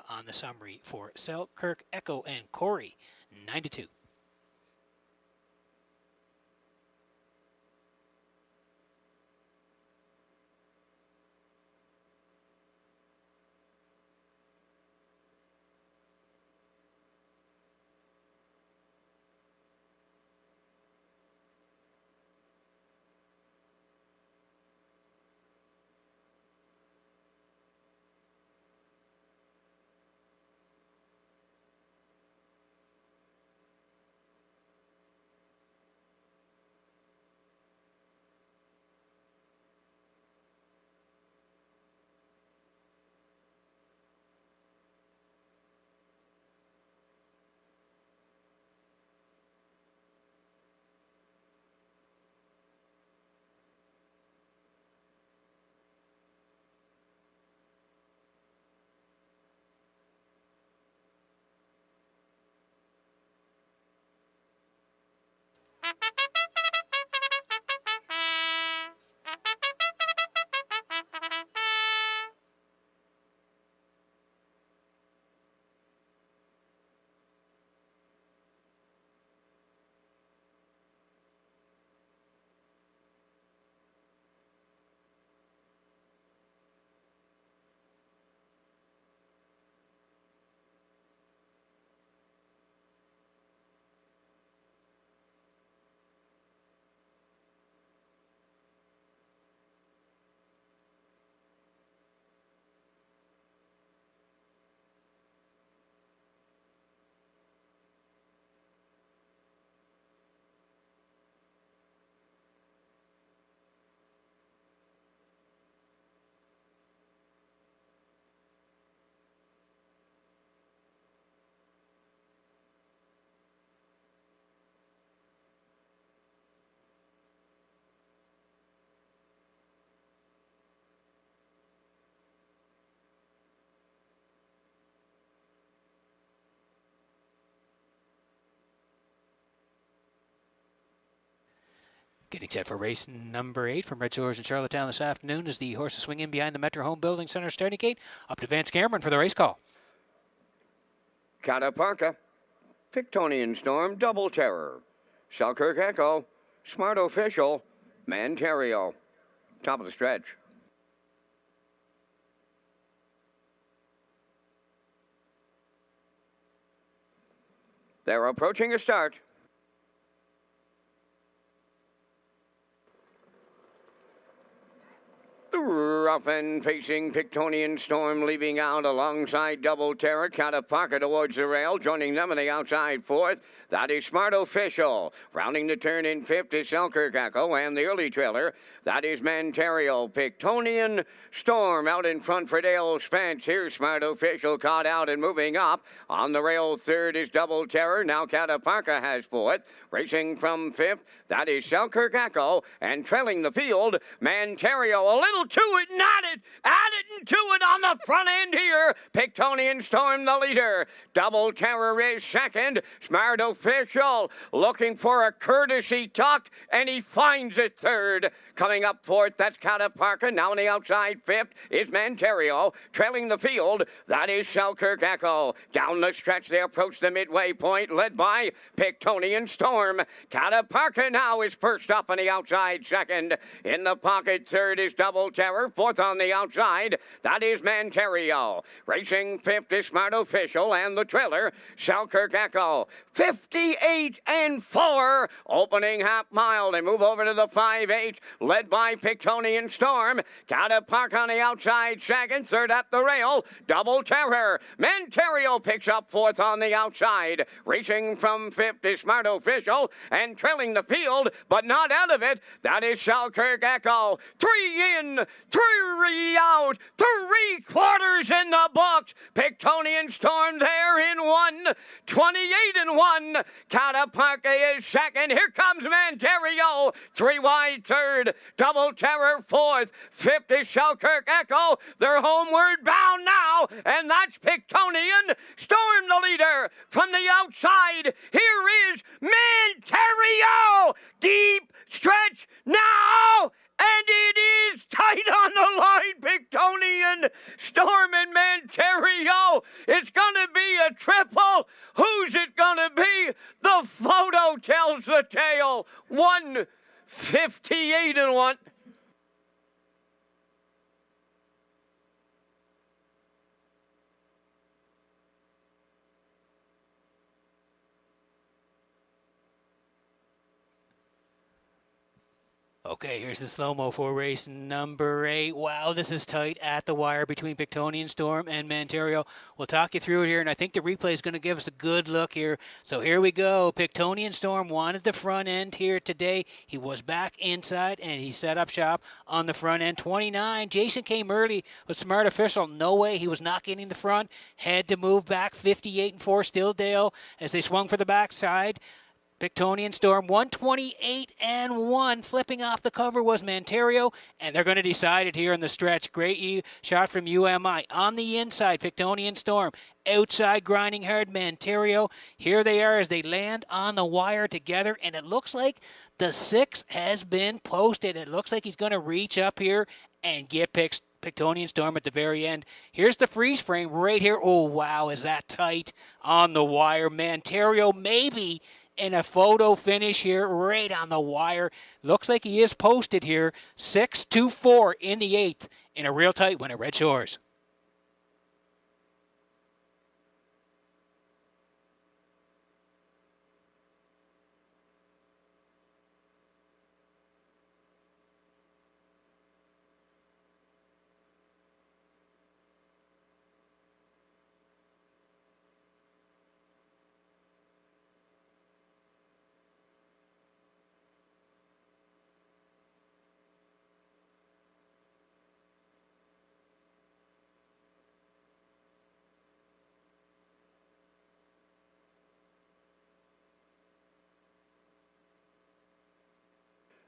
on the summary for Selkirk Echo and Corey. 9-2. Getting set for race number 8 from Redshores in Charlottetown this afternoon as the horses swing in behind the Metro Home Building Center starting gate. Up to Vance Cameron for the race call. Cataparca, Pictonian Storm, Double Terror, Selkirk Echo, Smart Official, Manterio. Top of the stretch. They're approaching a start. Rough and facing Pictonian Storm leaving out alongside Double Terror. Cataparca towards the rail, joining them on the outside 4th. That is Smart Official. Rounding the turn in 5th is Selkirk Echo, and the early trailer, that is Manterio. Pictonian Storm out in front for Dale Spence. Here's Smart Official caught out and moving up. On the rail 3rd is Double Terror. Now Cataparca has 4th. Racing from 5th, that is Selkirk Echo. And trailing the field, Manterio a little to it. Added to it on the front end here. Pictonian Storm the leader. Double Terror is second. Smart Official looking for a courtesy tuck, and he finds it third. Coming up fourth, that's Cataparca. Now on the outside, fifth is Manterio. Trailing the field, that is Selkirk Echo. Down the stretch, they approach the midway point, led by Pictonian Storm. Cataparca now is first up on the outside, second. In the pocket, third is Double Terror. Fourth on the outside, that is Manterio. Racing fifth is Smart Official, and the trailer, Selkirk Echo. 58 and 4, opening half mile. They move over to the 5-8, led by Pictonian Storm. Catapark on the outside, second. Third at the rail, Double Terror. Manterio picks up fourth on the outside. Racing from fifth is Smart Official, and trailing the field, but not out of it, that is Selkirk Echo. 3 in, 3 out, 3 quarters in the books. Pictonian Storm there in 1, 28 and 1. Cataparca is second. Here comes Manterio. 3 wide third. Double Terror fourth. Fifth is Selkirk Echo. They're homeward bound now, and that's Pictonian Storm the leader. From the outside, here is Manterio. Deep stretch now. And it is tight on the line, Pictonian Storm and Manterio. It's going to be a triple. Who's it going to be? The photo tells the tale. 158 and 1. Okay, here's the slow-mo for race number 8. Wow, this is tight at the wire between Pictonian Storm and Manterio. We'll talk you through it here, and I think the replay is going to give us a good look here. So here we go. Pictonian Storm wanted the front end here today. He was back inside, and he set up shop on the front end. 29, Jason came early with Smart Official. No way, he was not getting the front. Had to move back. 58 and 4, Stilldale, as they swung for the backside. Pictonian Storm, 128 and 1. Flipping off the cover was Manterio, and they're going to decide it here in the stretch. Great shot from UMI. On the inside, Pictonian Storm. Outside, grinding hard, Manterio. Here they are as they land on the wire together, and it looks like the 6 has been posted. It looks like he's going to reach up here and get Pictonian Storm at the very end. Here's the freeze frame right here. Oh, wow, is that tight on the wire. Manterio maybe in a photo finish here right on the wire. Looks like he is posted here. 6-2-4 in the 8th in a real tight win at Red Shores.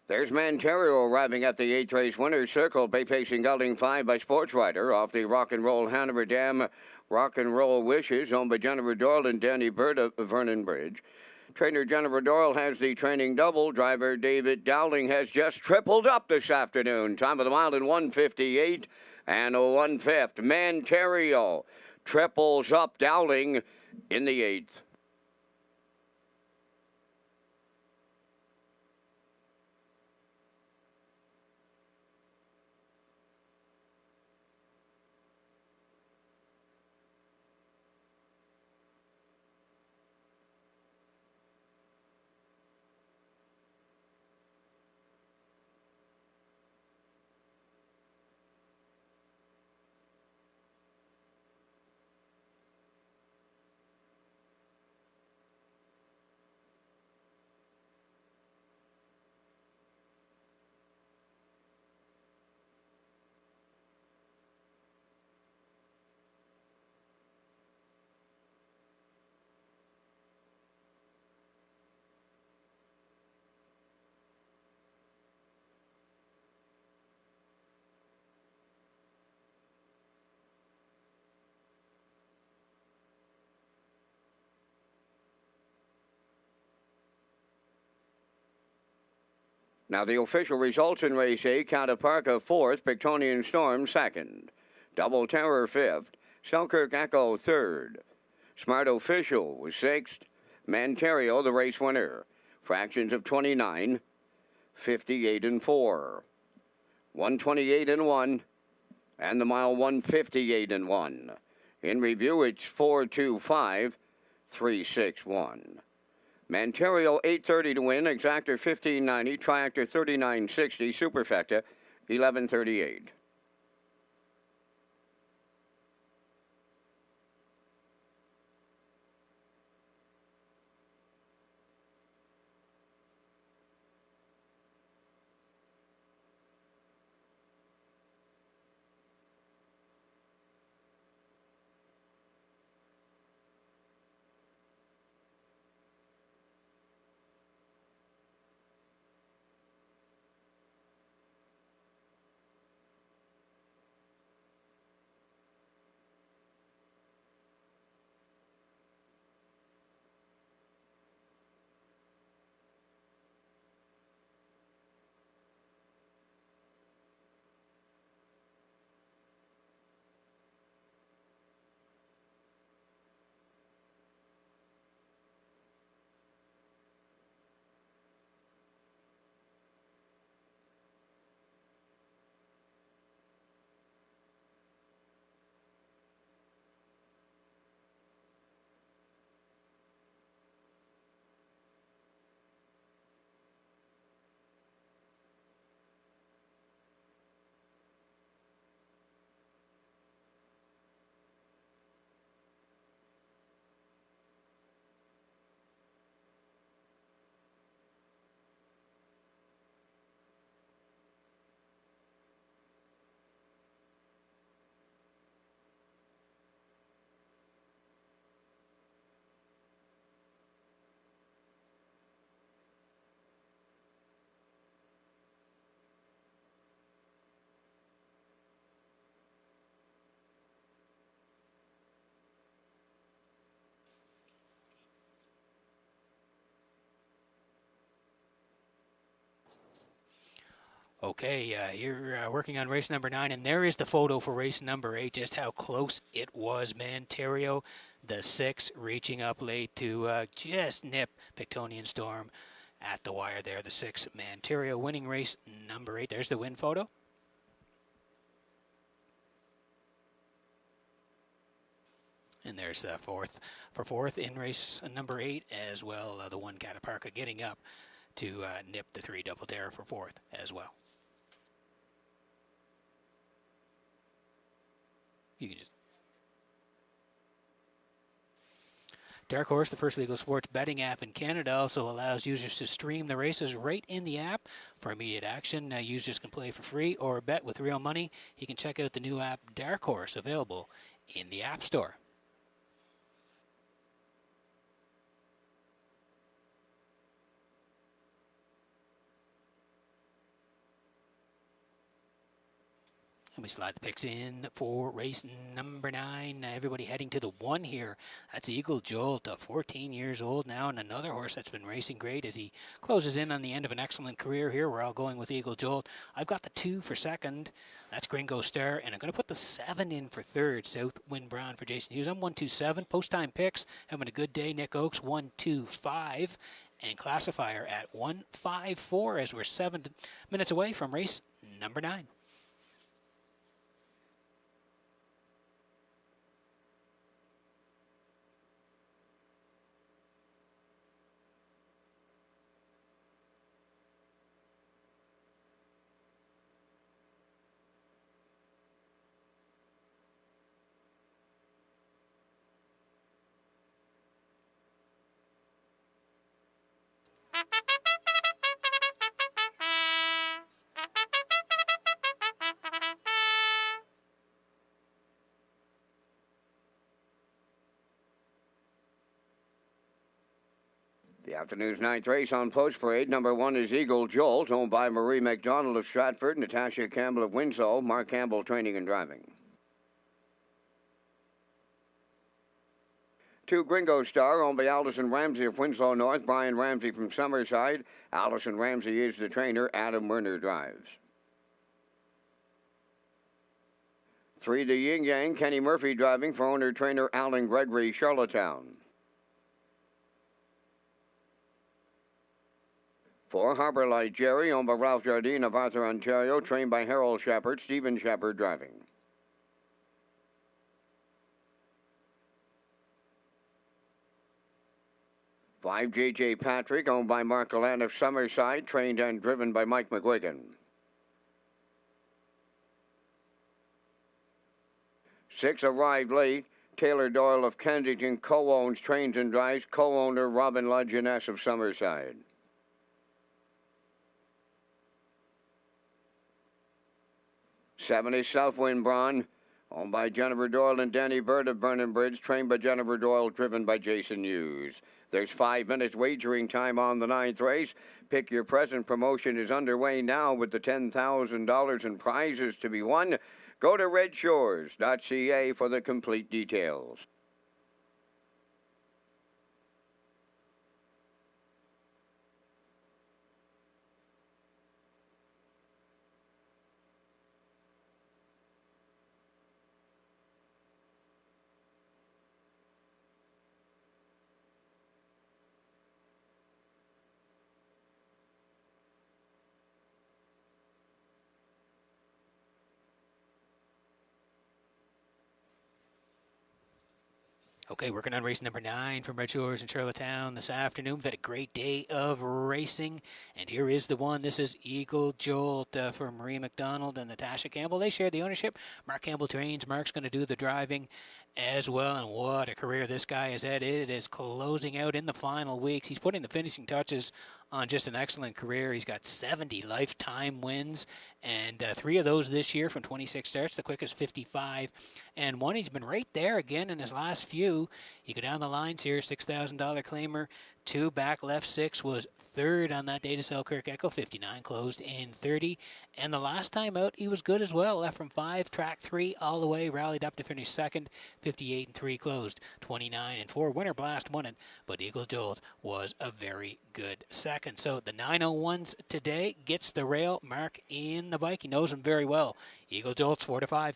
There's Manterio arriving at the 8th race winner's circle. Bay Pacing Gelding 5 by Sports Rider off the Rock and Roll Hanover Dam. Rock and Roll Wishes owned by Jennifer Doyle and Danny Bird of Vernon Bridge. Trainer Jennifer Doyle has the training double. Driver David Dowling has just tripled up this afternoon. Time of the mile in 1:58 and 1/5. Manterio triples up Dowling in the 8th. Now the official results in Race A, Cataparca 4th, Pictonian Storm 2nd, Double Terror 5th, Selkirk Echo 3rd, Smart Official was 6th, Manterio the race winner, fractions of 29, 58 and 4, 128 and 1, and the mile 158 and 1. In review, it's 425, 361. Manterio 830 to win, Exactor 1590, Triactor 3960, Superfecta 1138. Okay, you're working on race number 9, and there is the photo for race number 8, just how close it was. Manterio, the 6, reaching up late to just nip Pictonian Storm at the wire there. The 6, Manterio, winning race number 8. There's the win photo. And there's the fourth in race number 8 as well. The 1 Cataparca getting up to nip the 3 Double Terror for 4th as well. You can just Dark Horse, the first legal sports betting app in Canada, also allows users to stream the races right in the app for immediate action. Users can play for free or bet with real money. You can check out the new app Dark Horse, available in the App Store. And we slide the picks in for race number 9. Everybody heading to the 1 here. That's Eagle Jolt, 14 years old now, and another horse that's been racing great as he closes in on the end of an excellent career here. We're all going with Eagle Jolt. I've got the 2 for 2nd. That's Gringo Star, and I'm going to put the 7 in for 3rd. South Wind Brown for Jason Hughes. I'm 127. Post time picks. Having a good day. Nick Oakes 125. And classifier at 154 as we're 7 minutes away from race number 9. The afternoon's 9th race on Post Parade. Number 1 is Eagle Jolt, owned by Marie McDonald of Stratford, Natasha Campbell of Winslow, Mark Campbell Training and Driving. 2 Gringo Star, owned by Allison Ramsey of Winslow North, Brian Ramsey from Summerside. Allison Ramsey is the trainer. Adam Werner drives. 3 The Yin Yang, Kenny Murphy driving for owner-trainer Alan Gregory, Charlottetown. 4 Harbor Light Jerry, owned by Ralph Jardine of Arthur, Ontario, trained by Harold Shepard, Stephen Shepard driving. 5 J.J. Patrick, owned by Mark Allen of Summerside, trained and driven by Mike McGuigan. 6 Arrived Late, Taylor Doyle of Kensington, co-owns, trains and drives, co-owner Robin Lajeunesse of Summerside. 7 is Southwind Braun, owned by Jennifer Doyle and Danny Bird of Vernon Bridge, trained by Jennifer Doyle, driven by Jason Hughes. There's 5 minutes wagering time on the 9th race. Pick Your Present promotion is underway now with the $10,000 in prizes to be won. Go to Redshores.ca for the complete details. Okay, working on race number 9 from Redshores in Charlottetown this afternoon. We've had a great day of racing, and here is the one. This is Eagle Jolt for Marie McDonald and Natasha Campbell. They share the ownership. Mark Campbell trains. Mark's going to do the driving as well, and what a career this guy has had. It is closing out in the final weeks. He's putting the finishing touches on just an excellent career. He's got 70 lifetime wins, and 3 of those this year from 26 starts, the quickest 55 and 1. He's been right there again in his last few. You go down the lines here, $6,000 claimer, 2 back, left 6 was 3rd on that day to Selkirk Echo, 59 closed in 30, and the last time out he was good as well, left from 5, track 3 all the way, rallied up to finish 2nd, 58 and 3 closed, 29 and 4. Winter Blast won it, but Eagle Jolt was a very good second. So the 901s today gets the rail. Mark in the bike, he knows him very well. Eagle Jolt's 4-5.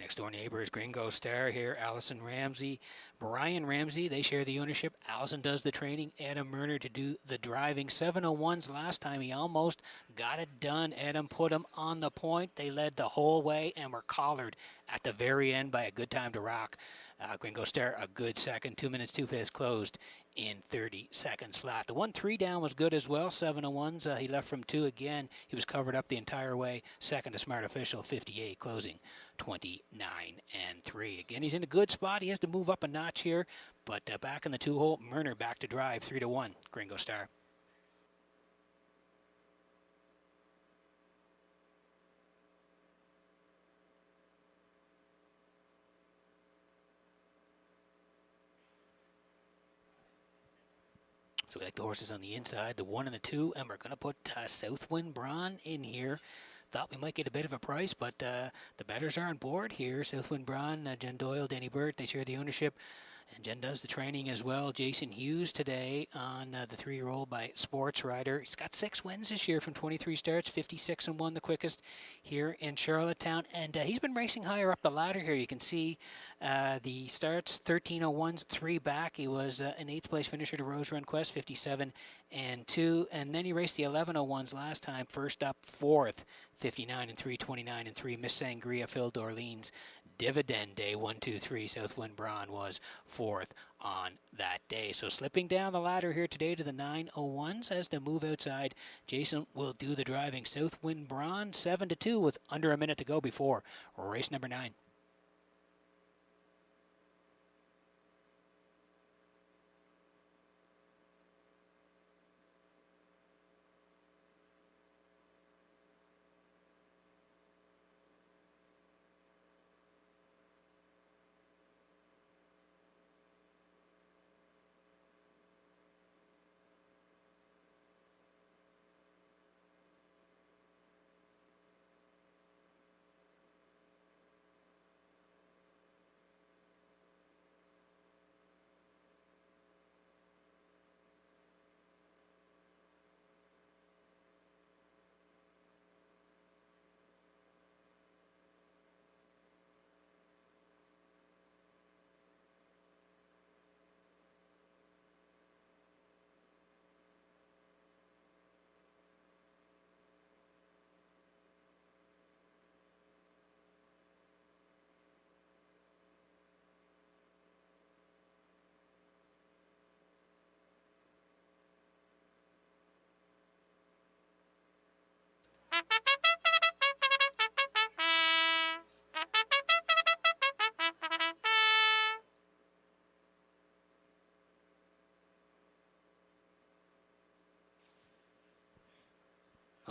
Next door neighbor is Gringo Star here. Allison Ramsey, Brian Ramsey, they share the ownership. Allison does the training. Adam Murner to do the driving. 701s last time. He almost got it done. Adam put him on the point. They led the whole way and were collared at the very end by a Good Time to Rock. Gringo Star, a good second. 2 minutes, 2 fifths closed in 30 seconds flat. The 1-3 down was good as well. 701s. He left from 2 again. He was covered up the entire way. Second to Smart Official, 58, closing 29 and 3. Again, he's in a good spot. He has to move up a notch here, but back in the 2-hole, Murner back to drive, 3-1. Gringo Star. So we like the horses on the inside, the 1 and the 2, and we're going to put Southwind Braun in here. Thought we might get a bit of a price, but the bettors are on board here. Southwind Braun, Jen Doyle, Danny Burt, they share the ownership. And Jen does the training as well. Jason Hughes today on the 3-year-old by Sports Rider. He's got 6 wins this year from 23 starts, 56 and 1, the quickest here in Charlottetown. And he's been racing higher up the ladder here. You can see the starts, 1301s, 3 back. He was an 8th place finisher to Rose Run Quest, 57 and 2. And then he raced the 1101s last time, first up, 4th, 59 and 3, 29 and 3. Miss Sangria, Phil Dorleans. Dividend Day 1, 2, 3. Southwind Braun was 4th on that day. So slipping down the ladder here today to the 901s as to move outside. Jason will do the driving. Southwind Braun 7-2 with under a minute to go before race number 9.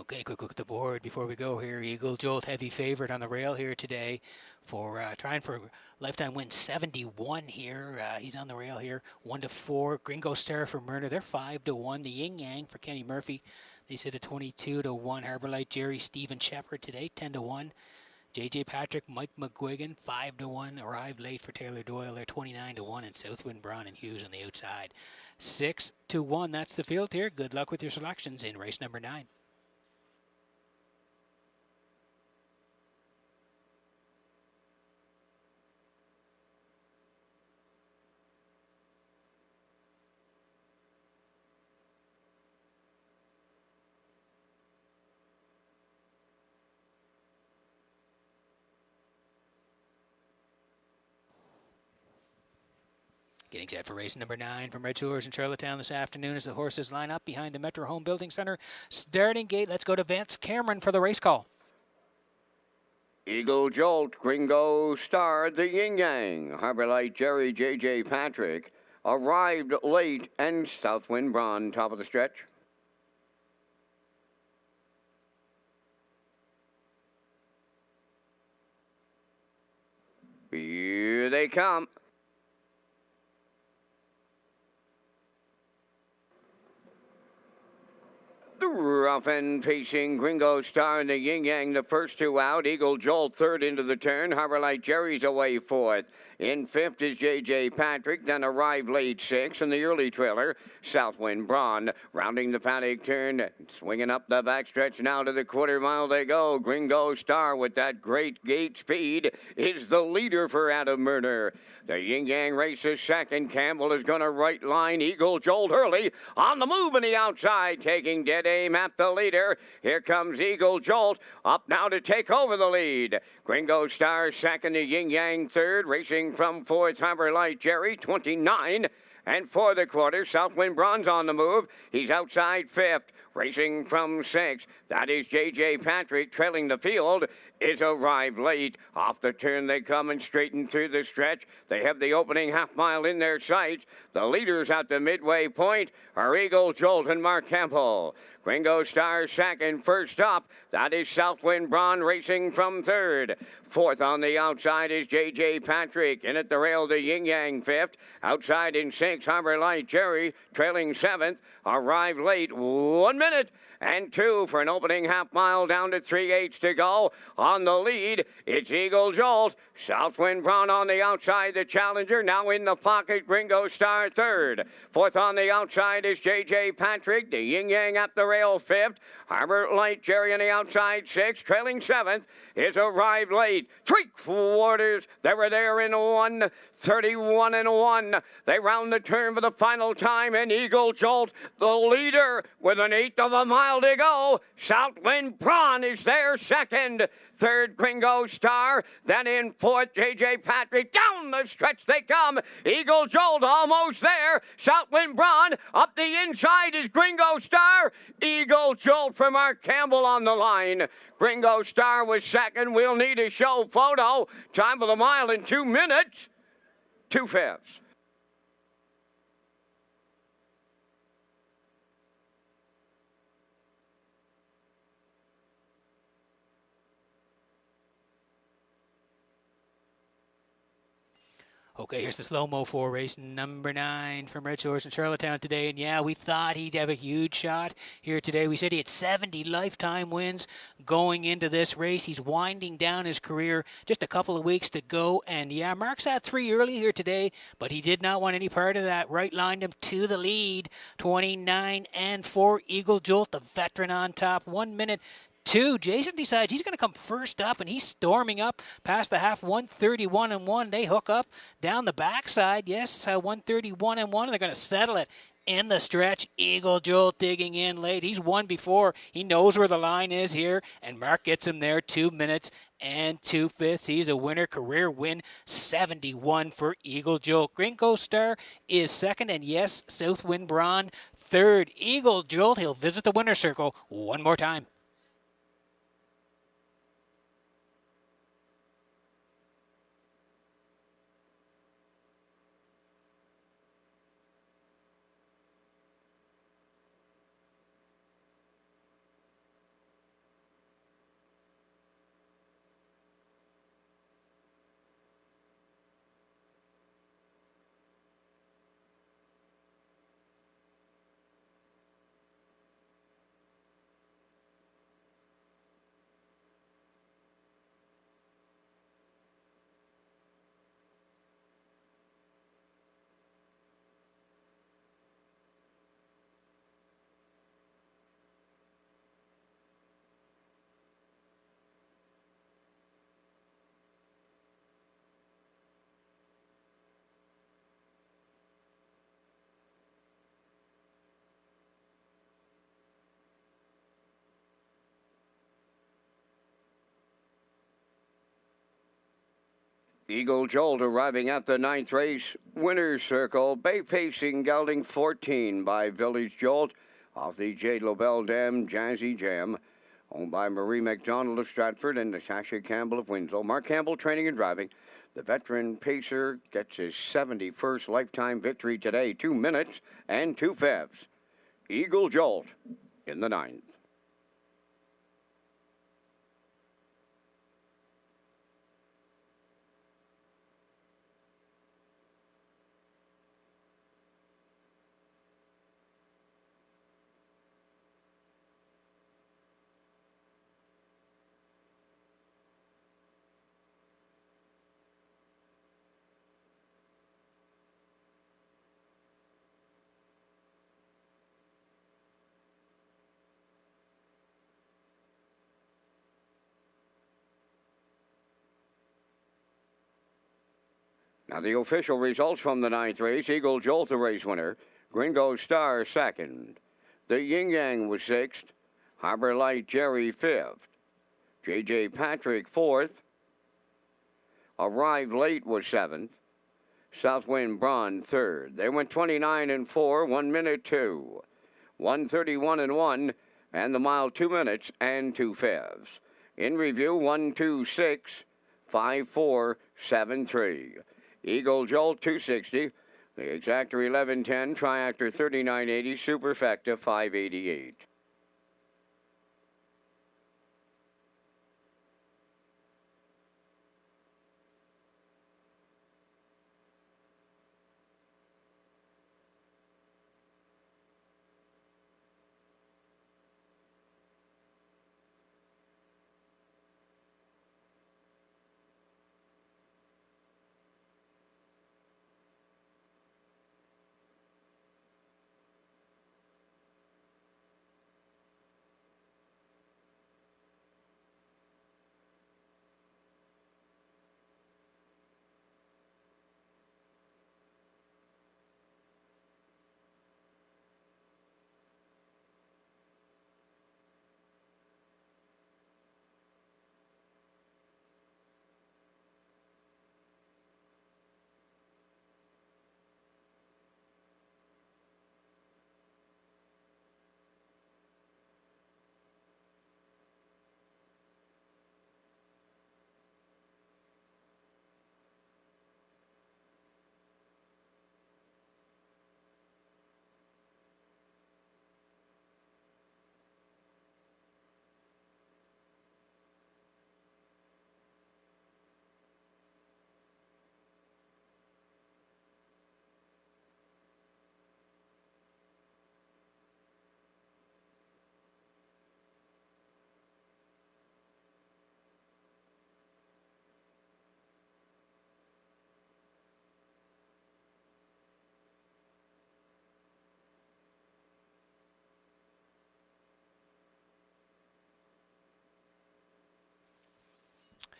Okay, quick look at the board before we go here. Eagle Jolt, heavy favorite on the rail here today for trying for lifetime win 71 here. He's on the rail here, 1-4. Gringo Star for Myrna, they're 5-1. The Yin Yang for Kenny Murphy, they sit at 22-1. Harbor Light Jerry, Stephen Shepard today, 10-1. JJ Patrick, Mike McGuigan, 5-1. Arrived late for Taylor Doyle, they're 29-1. And Southwind, Braun, and Hughes on the outside, 6-1. That's the field here. Good luck with your selections in race number 9. Getting set for race number 9 from Redshores in Charlottetown this afternoon as the horses line up behind the Metro Home Building Center. Starting gate, let's go to Vance Cameron for the race call. Eagle Jolt, Gringo Star, the Yin Yang, Harbor Light Jerry, J.J. Patrick, Arrived Late, and Southwind Braun, top of the stretch. Here they come. The rough and pacing Gringo Star and the Yin Yang, the first two out. Eagle Jolt third into the turn. Harbor Light Jerry's away fourth. In fifth is J.J. Patrick, then Arrived Late sixth, and the early trailer, Southwind Braun, rounding the paddock turn, swinging up the backstretch now to the quarter mile they go. Gringo Star with that great gate speed is the leader for Adam Murner. The Yin Yang races second. Campbell is going to right line. Eagle Jolt early on the move in the outside, taking dead aim at the leader. Here comes Eagle Jolt up now to take over the lead. Gringo Star second, the Yin Yang third, racing from fourth, Harbor Light Jerry, 29. And for the quarter, Southwind Braun's on the move. He's outside fifth, racing from sixth. That is J.J. Patrick. Trailing the field is Arrived Late. Off the turn they come and straighten through the stretch. They have the opening half mile in their sights. The leaders at the midway point are Eagle Jolt and Mark Campbell. Gringo Star second. First up, that is Southwind Braun racing from third. Fourth on the outside is J.J. Patrick. In at the rail, the Yin Yang fifth. Outside in sixth, Harbor Light Jerry. Trailing seventh, Arrived Late. 1 minute and 2 for an opening half mile, down to 3/8 to go. On the lead, it's Eagle Jolt. Southwind Braun on the outside, the challenger. Now in the pocket, Gringo Star third. Fourth on the outside is J.J. Patrick. The Yin Yang at the rail fifth. Harbor Light Jerry on the outside sixth. Trailing seventh is Arrived Late. 3/4. They were there in 1:31 They round the turn for the final time, and Eagle Jolt, the leader, with an eighth of a mile to go. Southwind Braun is there second. Third, Gringo Star. Then in fourth, J.J. Patrick. Down the stretch they come. Eagle Jolt almost there. Southwind Braun. Up the inside is Gringo Star. Eagle Jolt for Mark Campbell on the line. Gringo Star was second. We'll need a show photo. Time of the mile in 2 minutes. 2/5. Okay, here's the slow-mo for race number 9 from Redshores in Charlottetown today. And yeah, we thought he'd have a huge shot here today. We said he had 70 lifetime wins going into this race. He's winding down his career, just a couple of weeks to go. And yeah, Mark's had 3 early here today, but he did not want any part of that. Right lined him to the lead, 29 and 4. Eagle Jolt, the veteran on top, 1 minute. 2. Jason decides he's going to come first up, and he's storming up past the half, 131 and 1. They hook up down the backside. Yes, 131 and 1. They're going to settle it in the stretch. Eagle Jolt digging in late. He's won before. He knows where the line is here, and Mark gets him there. 2 minutes and 2/5. He's a winner. Career win 71 for Eagle Jolt. Gringo Star is second, and yes, Southwind Braun third. Eagle Jolt, he'll visit the winner's circle one more time. Eagle Jolt arriving at the 9th race. Winner's Circle. Bay Pacing gelding 14 by Village Jolt off the J. Lobel Dam Jazzy Jam. Owned by Marie McDonald of Stratford and Natasha Campbell of Winslow. Mark Campbell training and driving. The veteran pacer gets his 71st lifetime victory today. 2 minutes and 2 fifths. Eagle Jolt in the 9th. Now the official results from the 9th race. Eagle Jolt, the race winner. Gringo Star, 2nd. The Yin Yang was 6th. Harbor Light Jerry, 5th. J.J. Patrick, 4th. Arrive Late was 7th. Southwind Braun, 3rd. They went 29 and 4, 1 minute 2. 131 and 1, and the mile 2 minutes and 2 fifths. In review, 126, 54, 73. Eagle Jolt 260, the Exactor 1110, Triactor 3980, Superfecta 588.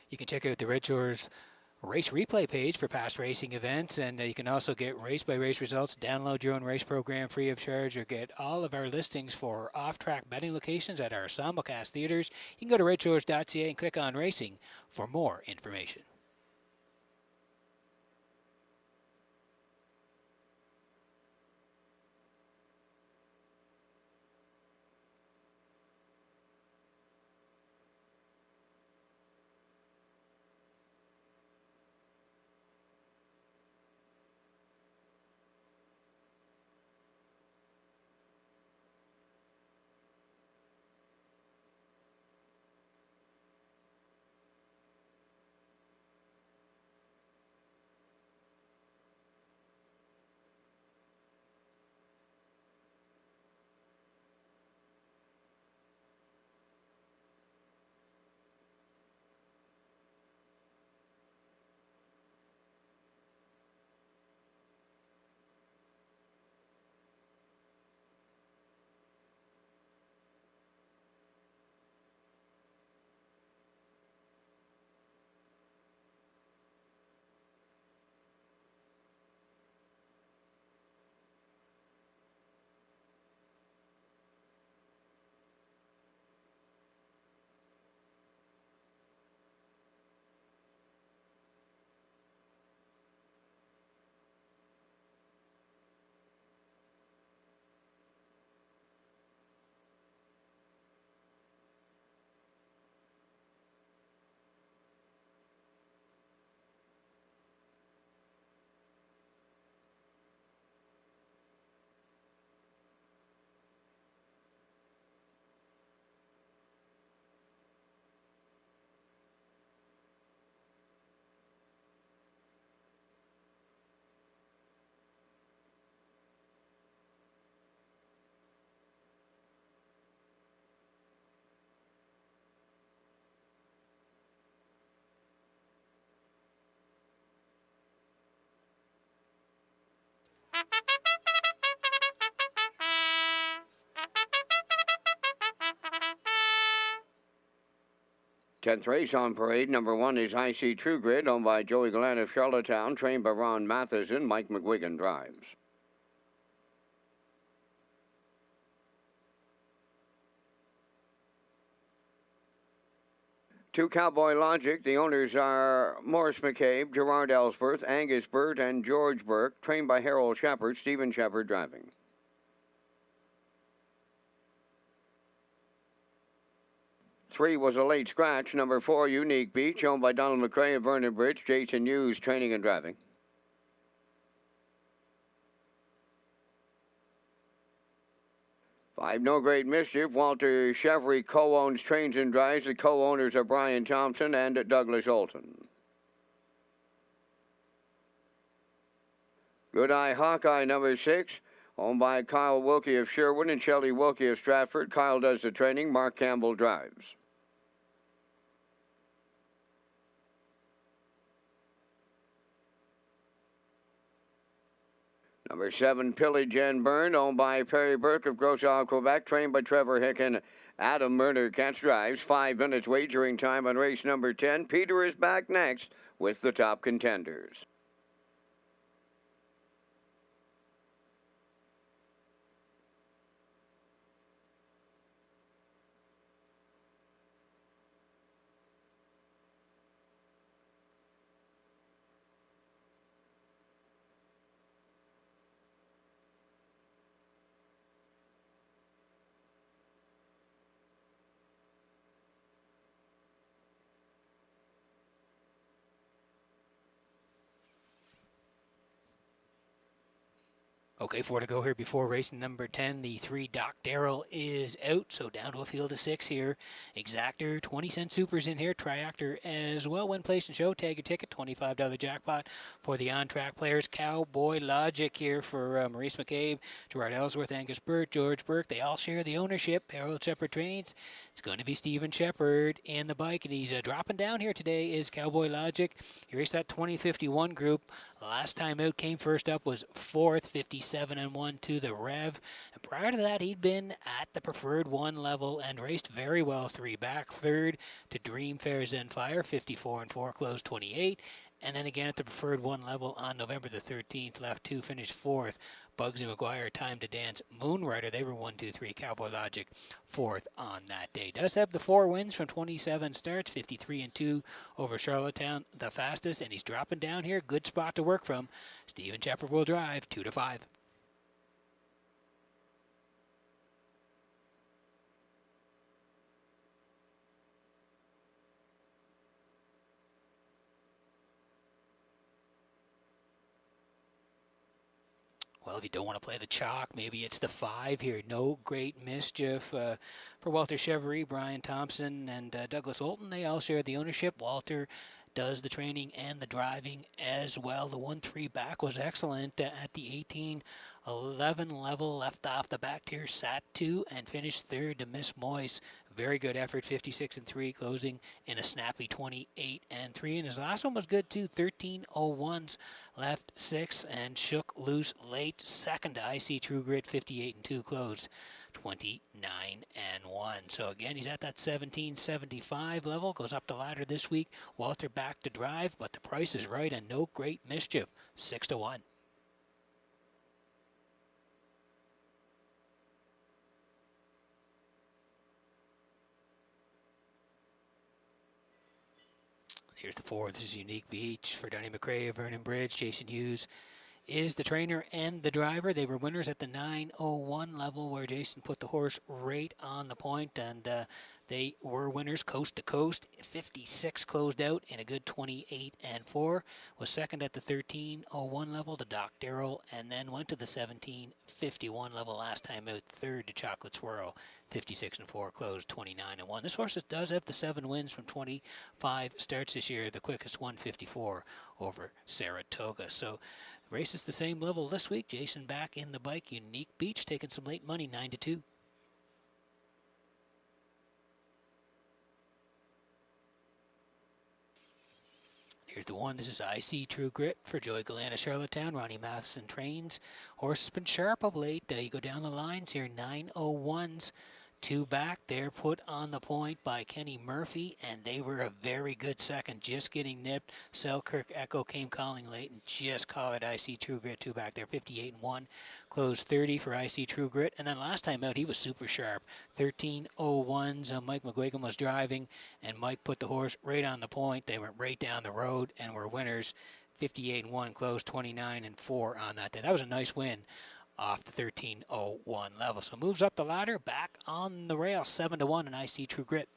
You can check out the Redshores race replay page for past racing events, and you can also get race-by-race results, download your own race program free of charge, or get all of our listings for off-track betting locations at our simulcast theaters. You can go to Redshores.ca and click on Racing for more information. 10th race on parade. Number 1 is I See True Grit, owned by Joey Glenn of Charlottetown, trained by Ron Matheson. Mike McGuigan drives. Two Cowboy Logic. The owners are Morris McCabe, Gerard Ellsworth, Angus Burt, and George Burke, trained by Harold Shepard. Stephen Shepard driving. Three was a late scratch. Number 4, Unique Beach, owned by Donald McRae of Vernon Bridge. Jason Hughes training and driving. 5, No Great Mischief. Walter Chevry co-owns Trains and Drives. The co-owners are Brian Thompson and Douglas Olton. Good Eye Hawkeye, number 6, owned by Kyle Wilkie of Sherwood and Shelley Wilkie of Stratford. Kyle does the training. Mark Campbell drives. Number 7, Pillage and Burn, owned by Perry Burke of Gros Isle, Quebec, trained by Trevor Hicken. Adam Murner catch drives. 5 minutes wagering time on race number 10. Peter is back next with the top contenders. Okay, 4 to go here before race number 10. The 3 Doc Darrell is out, so down to a field of 6 here. Exactor, 20-cent supers in here. Triactor as well. Win, place, and show. Tag your ticket, $25 jackpot for the on-track players. Cowboy Logic here for Maurice McCabe, Gerard Ellsworth, Angus Burt, George Burke. They all share the ownership. Harold Shepard trains. It's going to be Stephen Shepard in the bike, and he's dropping down here today is Cowboy Logic. He raced that 2051 group. Last time out, came first up, was 4th, 57-1 to the Rev. And prior to that, he'd been at the Preferred 1 level and raced very well 3 back. 3rd to Dream Fair Zen Fire, 54-4, closed 28. And then again at the Preferred 1 level on November the 13th, left 2, finished 4th. Bugsy McGuire, Time to Dance, Moonrider, they were 1, 2, 3. Cowboy Logic, 4th on that day. Does have the 4 wins from 27 starts, 53-2 over Charlottetown, the fastest, and he's dropping down here. Good spot to work from. Stephen Shepard will drive, 2 to 5. Well, if you don't want to play the chalk, maybe it's the 5 here. No Great Mischief for Walter Chevry, Brian Thompson, and Douglas Olton. They all share the ownership. Walter does the training and the driving as well. The 1-3 back was excellent at the 18-11 level. Left off the back tier, sat 2, and finished 3rd to Miss Moyce. Very good effort, 56-3, closing in a snappy 28-3. And his last one was good too, 13-01s, left 6 and shook loose late. Second to IC True Grit, 58-2, closed 29-1. So again, he's at that 1775 level. Goes up the ladder this week. Walter back to drive, but the price is right and No Great Mischief, 6-1. Here's the 4. This is Unique Beach for Donnie McRae of Vernon Bridge. Jason Hughes is the trainer and the driver. They were winners at the 9:01 level where Jason put the horse right on the point, and they were winners coast to coast. 56 closed out in a good 28-4. Was second at the 13:01 level to Doc Darrell, and then went to the 17:51 level last time out. 3rd to Chocolate Swirl. 56-4, closed 29-1. This horse does have the 7 wins from 25 starts this year. The quickest 154 over Saratoga. So race is the same level this week. Jason back in the bike. Unique Beach taking some late money, 9-2. Here's the 1. This is IC True Grit for Joey Gallant of Charlottetown. Ronnie Matheson trains. Horse has been sharp of late. You go down the lines here. 9:01s Two back there, put on the point by Kenny Murphy, and they were a very good second, just getting nipped. Selkirk Echo came calling late and just collared IC True Grit. Two back there, 58-1. Closed 30 for IC True Grit, and then last time out he was super sharp. 13:01. So Mike McGuigan was driving, and Mike put the horse right on the point. They went right down the road and were winners. 58-1, closed 29-4 on that day. That was a nice win off the 13:01 level. So moves up the ladder, back on the rail, 7-1, and IC True Grit.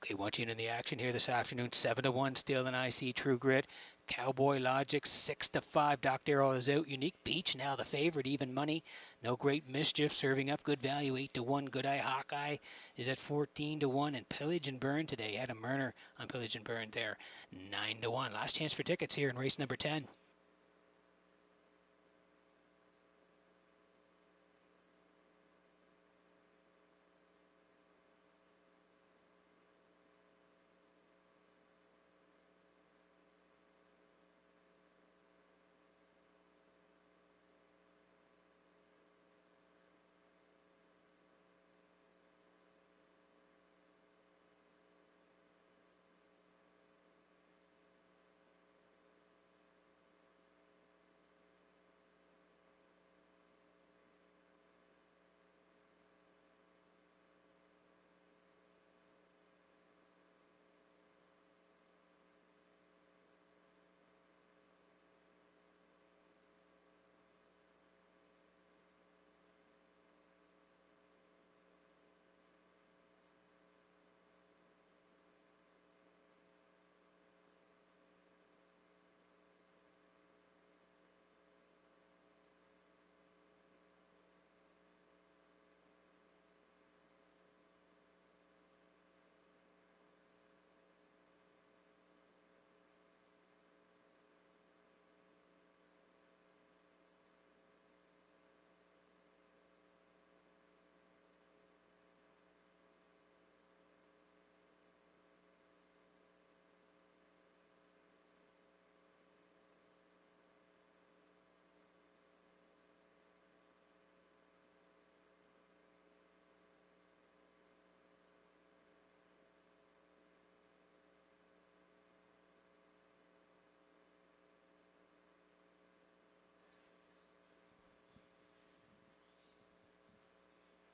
Okay, once you're in the action here this afternoon, 7-1 still in IC True Grit. Cowboy Logic 6-5. Doc Darrell is out. Unique Beach now the favorite, even money. No Great Mischief serving up good value, 8-1. Good Eye Hawkeye is at 14-1, and Pillage and Burn today. Adam Murner on Pillage and Burn there, 9-1. Last chance for tickets here in race number 10.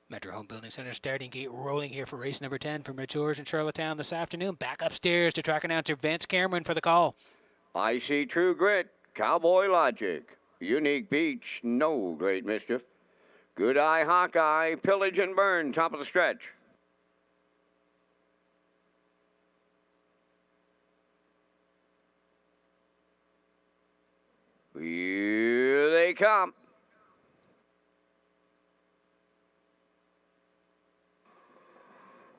Metro Home Building Center starting gate rolling here for race number 10 from Redshores in Charlottetown this afternoon. Back upstairs to track announcer Vince Cameron for the call. IC True Grit, Cowboy Logic, Unique Beach, No Great Mischief, Good Eye Hawkeye, Pillage and Burn, top of the stretch. Here they come.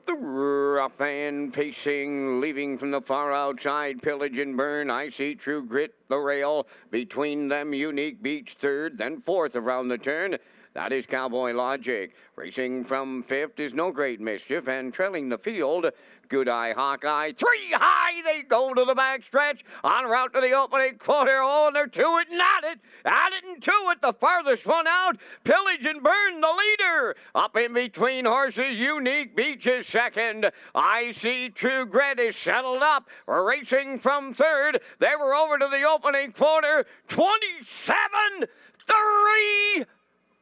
The rough and pacing, leaving from the far outside, Pillage and Burn, IC True Grit, the rail. Between them, Unique Beach third, then fourth around the turn. That is Cowboy Logic. Racing from fifth is No Great Mischief, and trailing the field, Good Eye Hawkeye. 3 high, they go to the back stretch. En route to the opening quarter. Oh, and they're to it and at it. At it and to it, the farthest one out. Pillage and Burn, the leader. Up in between horses, Unique Beach is second. IC True Grit is settled up. Racing from third. They were over to the opening quarter. 27-3.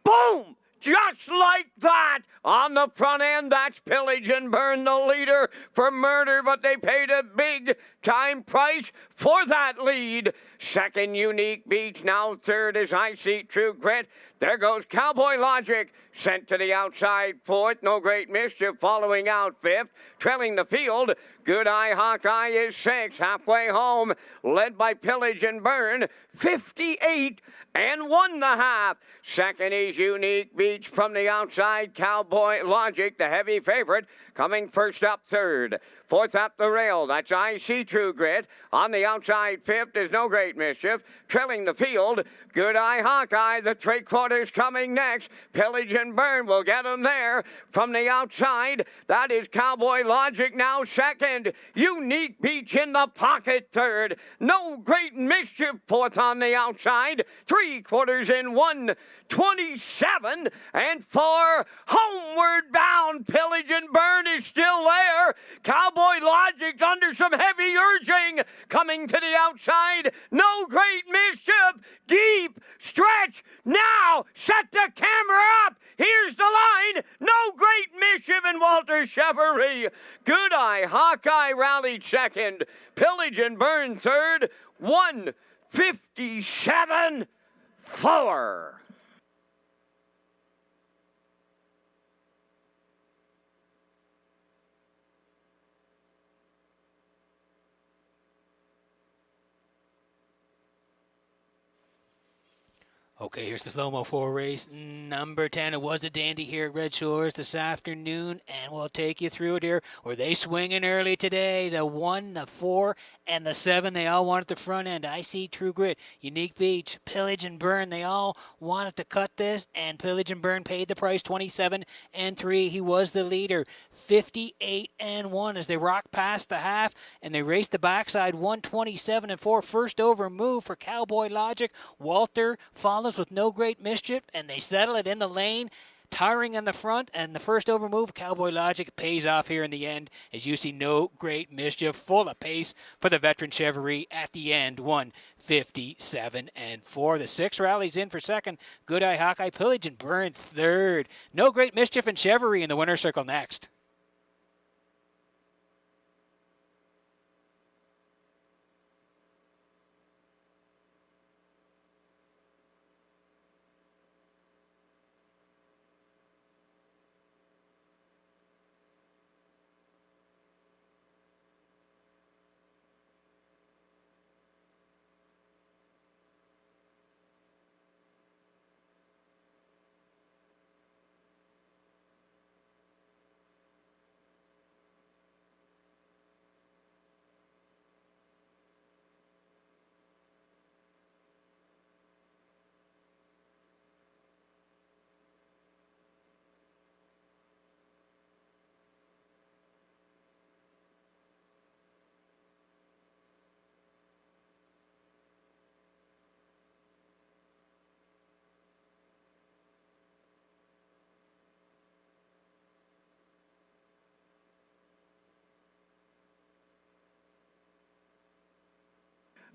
Boom! Just like that, On the front end, that's Pillage and Burn, the leader for Murder, but they paid a big-time price for that lead. Second, Unique Beach. Now third is I See True Grit. There goes Cowboy Logic, sent to the outside fourth. No Great Mischief following out fifth. Trailing the field, Good Eye Hawkeye is sixth. Halfway home, led by Pillage and Burn, 58 and 1.5. Second is Unique Beach from the outside. Cowboy Logic, the heavy favorite, coming first up third. Fourth up the rail, that's I See True Grit. On the outside fifth is No Great Mischief. Trailing the field, Good Eye Hawkeye, the three-quarters coming next. Pillage and Burn will get him there. From the outside, that is Cowboy Logic now second. Unique Beach in the pocket third. No Great Mischief fourth on the outside. Three-quarters in 1:27 and 4. Homeward bound, Pillage and Burn is still there. Cowboy Logic's under some heavy urging. Coming to the outside, No Great Mischief. Deep stretch now. Set the camera up. Here's the line. No Great Mischief and Walter Chevrolet. Good Eye Hawkeye rallied second. Pillage and Burn third. 1:57.4. Okay, here's the slow-mo for race number 10. It was a dandy here at Red Shores this afternoon, and we'll take you through it here. Were they swinging early today? The 1, the 4, and the 7, they all wanted the front end. I See True Grit, Unique Beach, Pillage and Burn, they all wanted to cut this, and Pillage and Burn paid the price, 27 and 3. He was the leader, 58 and 1 as they rocked past the half, and they raced the backside, 127 and 4. First over move for Cowboy Logic. Walter follows with No Great Mischief, and they settle it in the lane, tiring on the front, and the first over move, Cowboy Logic, pays off here in the end as you see No Great Mischief full of pace for the veteran Chevrolet at the end, 1:57 and 4. The 6 rallies in for second. Good Eye Hawkeye, Pillage and Burn third. No Great Mischief and Chevrolet in the winner's circle next.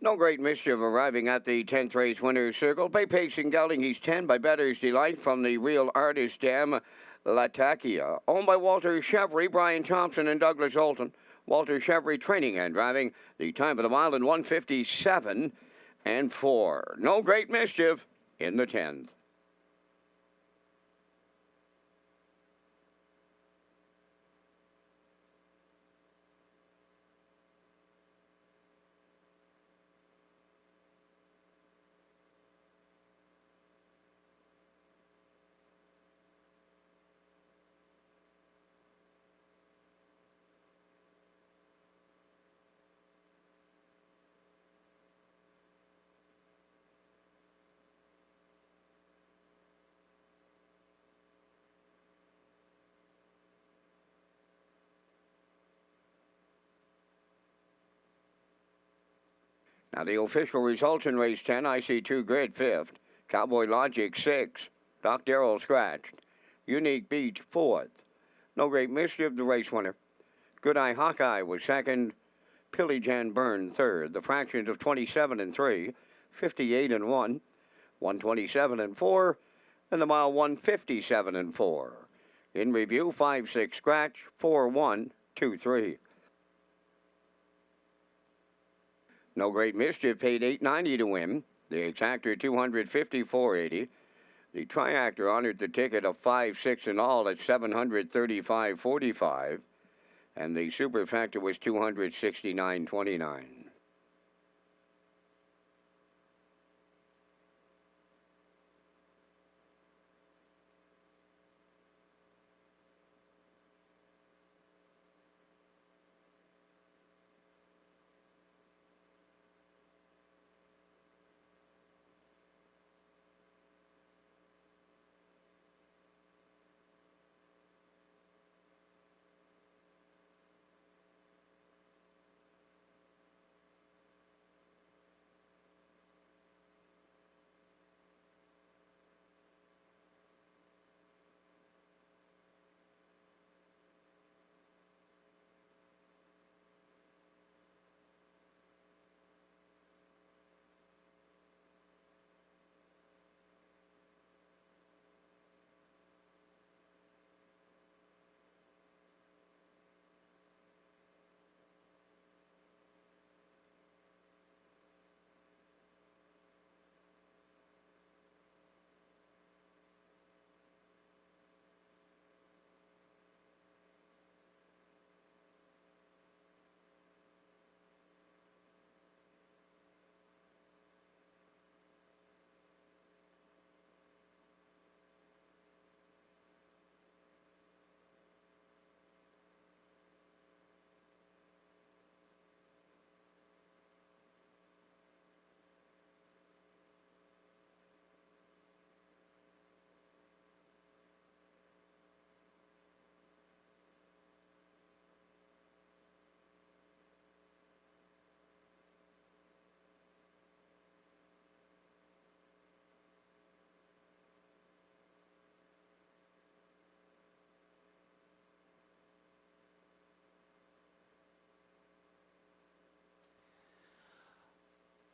No Great Mischief arriving at the 10th race winner's circle. By Pace and Gelding, he's 10 by Better's Delight from the Real Artist Dam, Latakia. Owned by Walter Chevrolet, Brian Thompson, and Douglas Olton. Walter Chevrolet training and driving. The time of the mile in 1:57 and 4. No Great Mischief in the 10th. Now the official results in race 10, I See True Grit 5th, Cowboy Logic 6th, Doc Darrell scratched, Unique Beach 4th, No Great Mischief the race winner, Good Eye Hawkeye was 2nd, Pillage and Burn 3rd, the fractions of 27 and 3, 58 and 1, 127 and 4, and the mile 1:57 and 4. In review, 5-6 scratch, 4-1-2-3. No Great Mischief paid $8.90 to win. The exactor $254.80. The triactor honored the ticket of 5-6 in all at $735.45. And the superfactor was $269.29.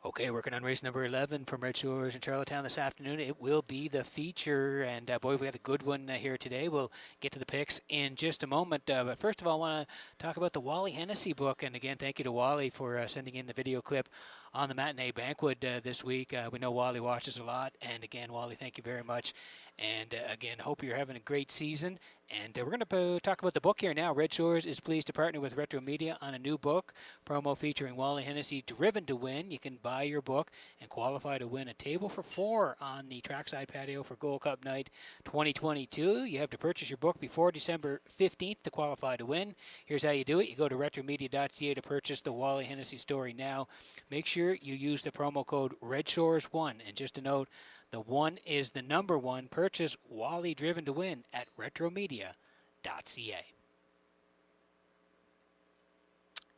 Okay, working on race number 11 from Red Shores in Charlottetown this afternoon. It will be the feature, and boy, we got a good one here today. We'll get to the picks in just a moment, but first of all, I want to talk about the Wally Hennessy book, and again, thank you to Wally for sending in the video clip on the matinee banquet this week. We know Wally watches a lot, and again, Wally, thank you very much. And again, hope you're having a great season. And we're going to talk about the book here now. Red Shores is pleased to partner with Retro Media on a new book, promo featuring Wally Hennessy, Driven to Win. You can buy your book and qualify to win a table for 4 on the trackside patio for Gold Cup Night 2022. You have to purchase your book before December 15th to qualify to win. Here's how you do it. You go to retromedia.ca to purchase the Wally Hennessy story now. Make sure you use the promo code REDSHORES1. And just a note, the 1 is the number 1. Purchase Wally Driven to Win at retromedia.ca.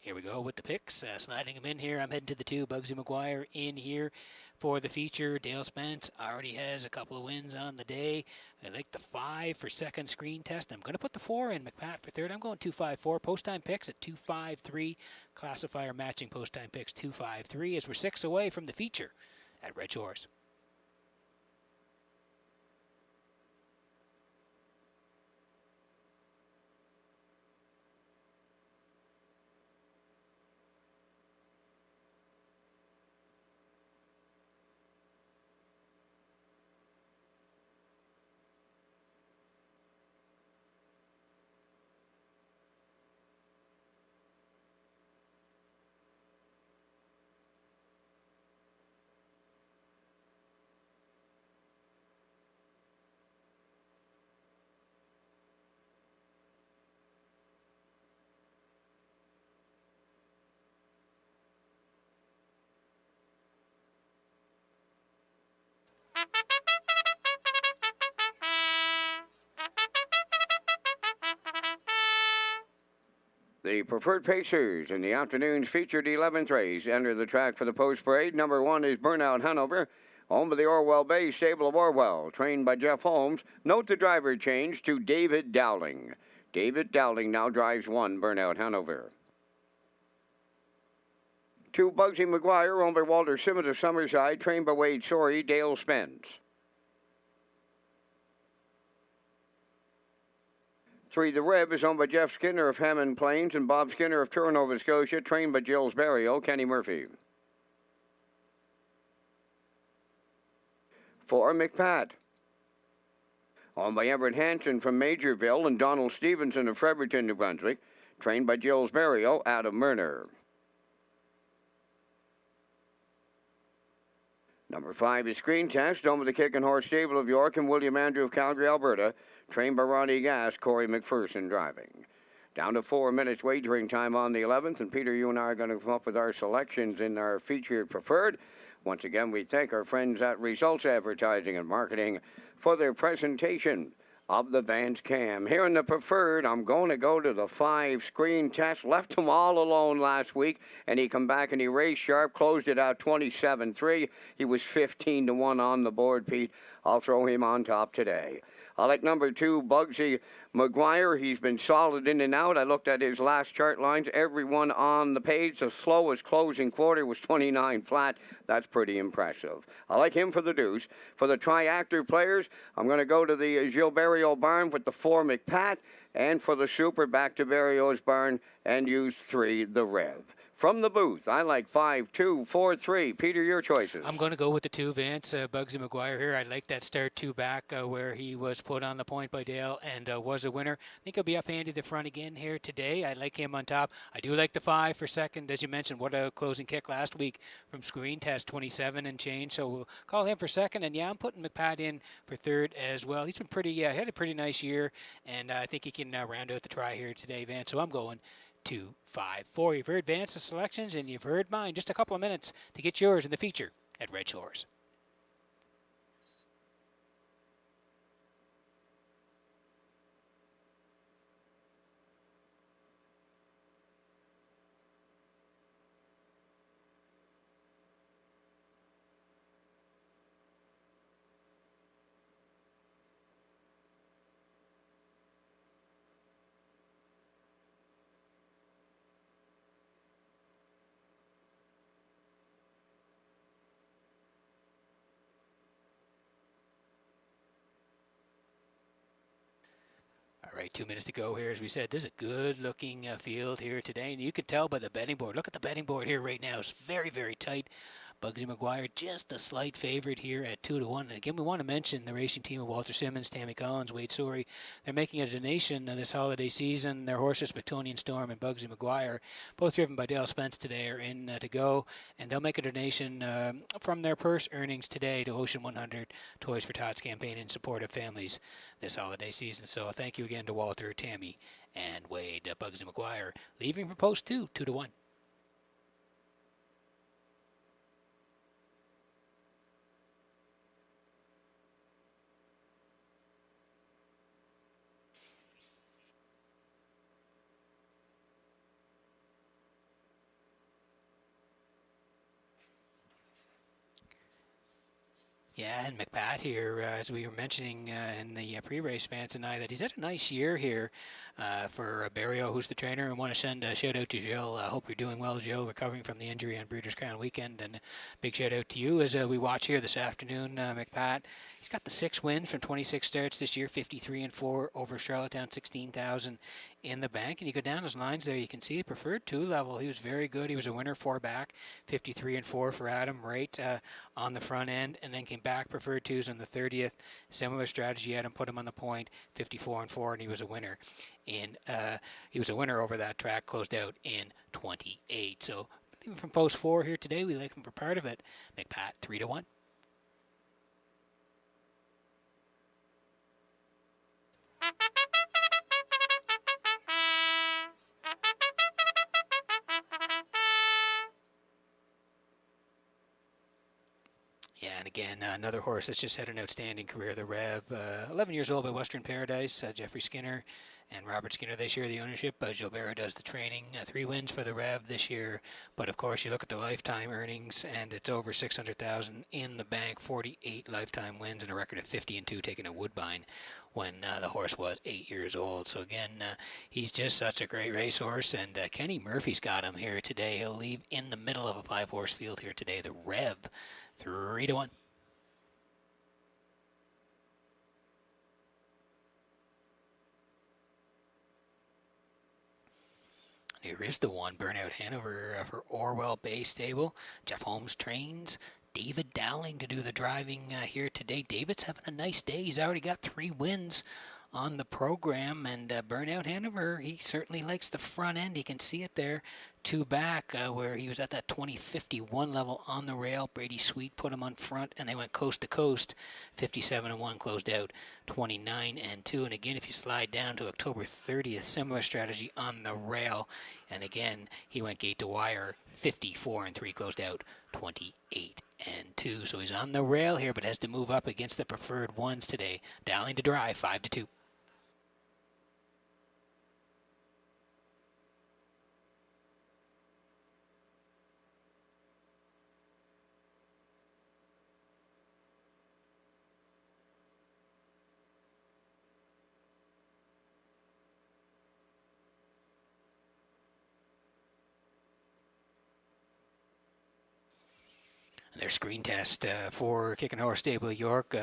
Here we go with the picks. Sliding them in here. I'm heading to the 2. Bugsy McGuire in here for the feature. Dale Spence already has a couple of wins on the day. I like the 5 for second screen test. I'm going to put the 4 in. McPat for third. I'm going 2-5-4. Post time picks at 2-5-3. Classifier matching post time picks 2-5-3 as we're 6 away from the feature at Red Shores. The preferred pacers in the afternoon's featured 11th race enter the track for the post parade. Number 1 is Burnout Hanover, home of the Orwell Bay Stable of Orwell, trained by Jeff Holmes. Note the driver change to David Dowling. David Dowling now drives 1 Burnout Hanover. 2 Bugsy McGuire, owned by Walter Simmons of Summerside, trained by Wade Sorey, Dale Spence. 3, The Rev, is owned by Jeff Skinner of Hammond Plains and Bob Skinner of Truro, Nova Scotia, trained by Gilles Barrio, Kenny Murphy. 4, McPat, owned by Everett Hansen from Majorville and Donald Stevenson of Fredericton, New Brunswick, trained by Gilles Barrio, Adam Murner. Number 5 is Screen Test, owned by the Kick and Horse Stable of York and William Andrew of Calgary, Alberta, trained by Ronnie Gass, Corey McPherson driving. Down to 4 minutes wagering time on the 11th, and Peter, you and I are going to come up with our selections in our featured preferred. Once again, we thank our friends at Results Advertising and Marketing for their presentation of the Vance Cam. Here in the preferred, I'm going to go to the 5 Screen Test. Left him all alone last week, and he come back and he raced sharp, closed it out 27-3. He was 15-1 on the board, Pete. I'll throw him on top today. I like number 2, Bugsy McGuire. He's been solid in and out. I looked at his last chart lines. Every one on the page. The slowest closing quarter was 29 flat. That's pretty impressive. I like him for the deuce. For the triactor players, I'm going to go to the Gilles Barrio barn with the 4, McPat. And for the super, back to Barrio's barn and use 3, The Rev. From the booth, I like 5, 2, 4, 3. Peter, your choices. I'm going to go with the 2, Vance. Bugsy McGuire here. I like that start 2 back where he was put on the point by Dale and was a winner. I think he'll be up handy the front again here today. I like him on top. I do like the 5 for second. As you mentioned, what a closing kick last week from Screen Test, 27 and change. So we'll call him for second. And yeah, I'm putting McPat in for third as well. He's been pretty, he had a pretty nice year. And I think he can round out the try here today, Vance. So I'm going 2, 5, 4. You've heard Vance's selections and you've heard mine. Just a couple of minutes to get yours in the feature at Red Shores. All right, 2 minutes to go here. As we said, this is a good-looking field here today, and you can tell by the betting board. Look at the betting board here right now. It's very, very tight. Bugsy McGuire just a slight favorite here at 2-1. And again, we want to mention the racing team of Walter Simmons, Tammy Collins, Wade Sorey. They're making a donation this holiday season. Their horses, Mactonian Storm and Bugsy McGuire, both driven by Dale Spence today, are in to go. And they'll make a donation from their purse earnings today to Ocean 100 Toys for Tots campaign in support of families this holiday season. So thank you again to Walter, Tammy, and Wade. Bugsy McGuire leaving for post 2, 2-1. Yeah, and McPat here, as we were mentioning in the pre-race, Vance and I, that he's had a nice year here for Barrio, who's the trainer, and want to send a shout-out to Gilles. I hope you're doing well, Gilles, recovering from the injury on Breeders' Crown weekend, and big shout-out to you as we watch here this afternoon. McPat, he's got the 6 wins from 26 starts this year, 53-4 over Charlottetown, 16,000 in the bank. And you go down his lines there, you can see preferred 2 level. He was very good. He was a winner 4 back, 53-4 for Adam, right on the front end, and then came back preferred 2s on the 30th. Similar strategy, Adam put him on the point, 54-4, and he was a winner. And he was a winner over that track, closed out in 28. So even from post 4 here today, we like him for part of it. McPat 3-1. Yeah, and again, another horse that's just had an outstanding career, the Rev. 11 years old by Western Paradise, Jeffrey Skinner and Robert Skinner, they share the ownership. Gilbert does the training. 3 wins for the Rev this year. But, of course, you look at the lifetime earnings, and it's over $600,000 in the bank, 48 lifetime wins, and a record of 50-2 taken at Woodbine when the horse was 8 years old. So, again, he's just such a great racehorse, and Kenny Murphy's got him here today. He'll leave in the middle of a 5-horse field here today, the Rev. 3-1. Here is the one, Burnout Hanover for Orwell Bay Stable. Jeff Holmes trains. David Dowling to do the driving here today. David's having a nice day. He's already got 3 wins on the program, and Burnout Hanover, he certainly likes the front end. You can see it there, 2 back, where he was at that 2051 level on the rail. Brady Sweet put him on front, and they went coast to coast. 57-1 closed out 29-2. And again, if you slide down to October 30th, similar strategy on the rail. And again, he went gate to wire. 54-3 closed out 28-2. So he's on the rail here, but has to move up against the preferred ones today. Dowling to drive, 5-2. Their screen test for Kicking Horse Stable York.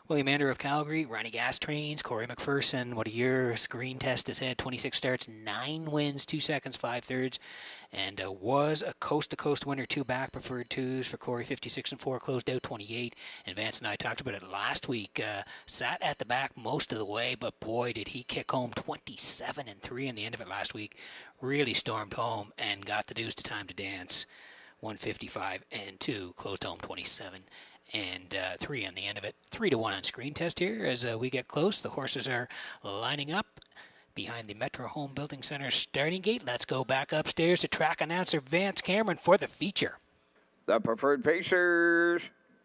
William Ander of Calgary, Ronnie Gas trains. Corey McPherson, what a year. Screen test has had 26 starts, 9 wins, 2 seconds, 5 thirds, and was a coast-to-coast winner, 2 back preferred 2s for Corey, 56-4, closed out 28. And Vance and I talked about it last week. Sat at the back most of the way, but boy, did he kick home 27-3 in the end of it last week. Really stormed home and got the deuce to Time to Dance. 155-2, closed home 27-3 on the end of it. 3-1 on screen test here as we get close. The horses are lining up behind the Metro Home Building Center starting gate. Let's go back upstairs to track announcer Vance Cameron for the feature. The preferred pacers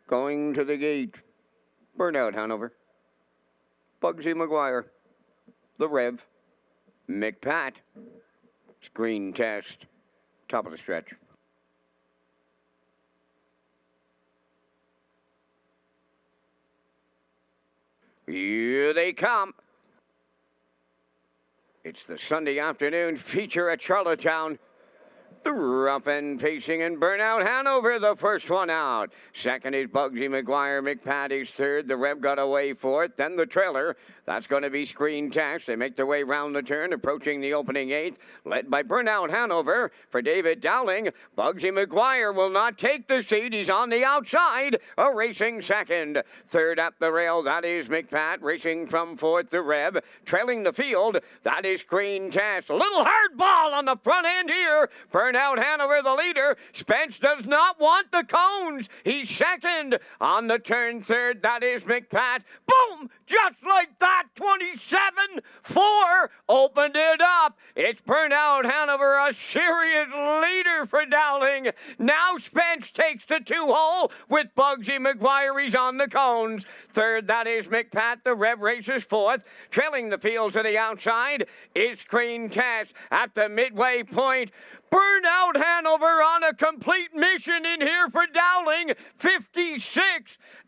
going to the gate. Burnout Hanover. Bugsy McGuire. The Rev. McPat. Screen test. Top of the stretch. Here they come. It's the Sunday afternoon feature at Charlottetown. The rough end pacing and Burnout Hanover, the first one out. Second is Bugsy McGuire. McPat is third. The Rev got away fourth. Then the trailer. That's going to be Screen Test. They make their way round the turn, approaching the opening 8th. Led by Burnout Hanover for David Dowling. Bugsy McGuire will not take the seat. He's on the outside. A racing second. Third up the rail. That is McPat. Racing from fourth, the Rev. Trailing the field. That is Screen Test. A little hard ball on the front end here. Burnout Hanover, the leader. Spence does not want the cones. He's second. On the turn third, that is McPat. Boom! Just like that. 27-4 opened it up. It's Burnout Hanover, a serious leader for Dowling. Now Spence takes the 2-hole with Bugsy McGuire. He's on the cones. Third, that is McPat. The Rev races fourth. Trailing the field to the outside is Screen Test at the midway point. Burnout Hanover on a complete mission in here for Dowling. 56-1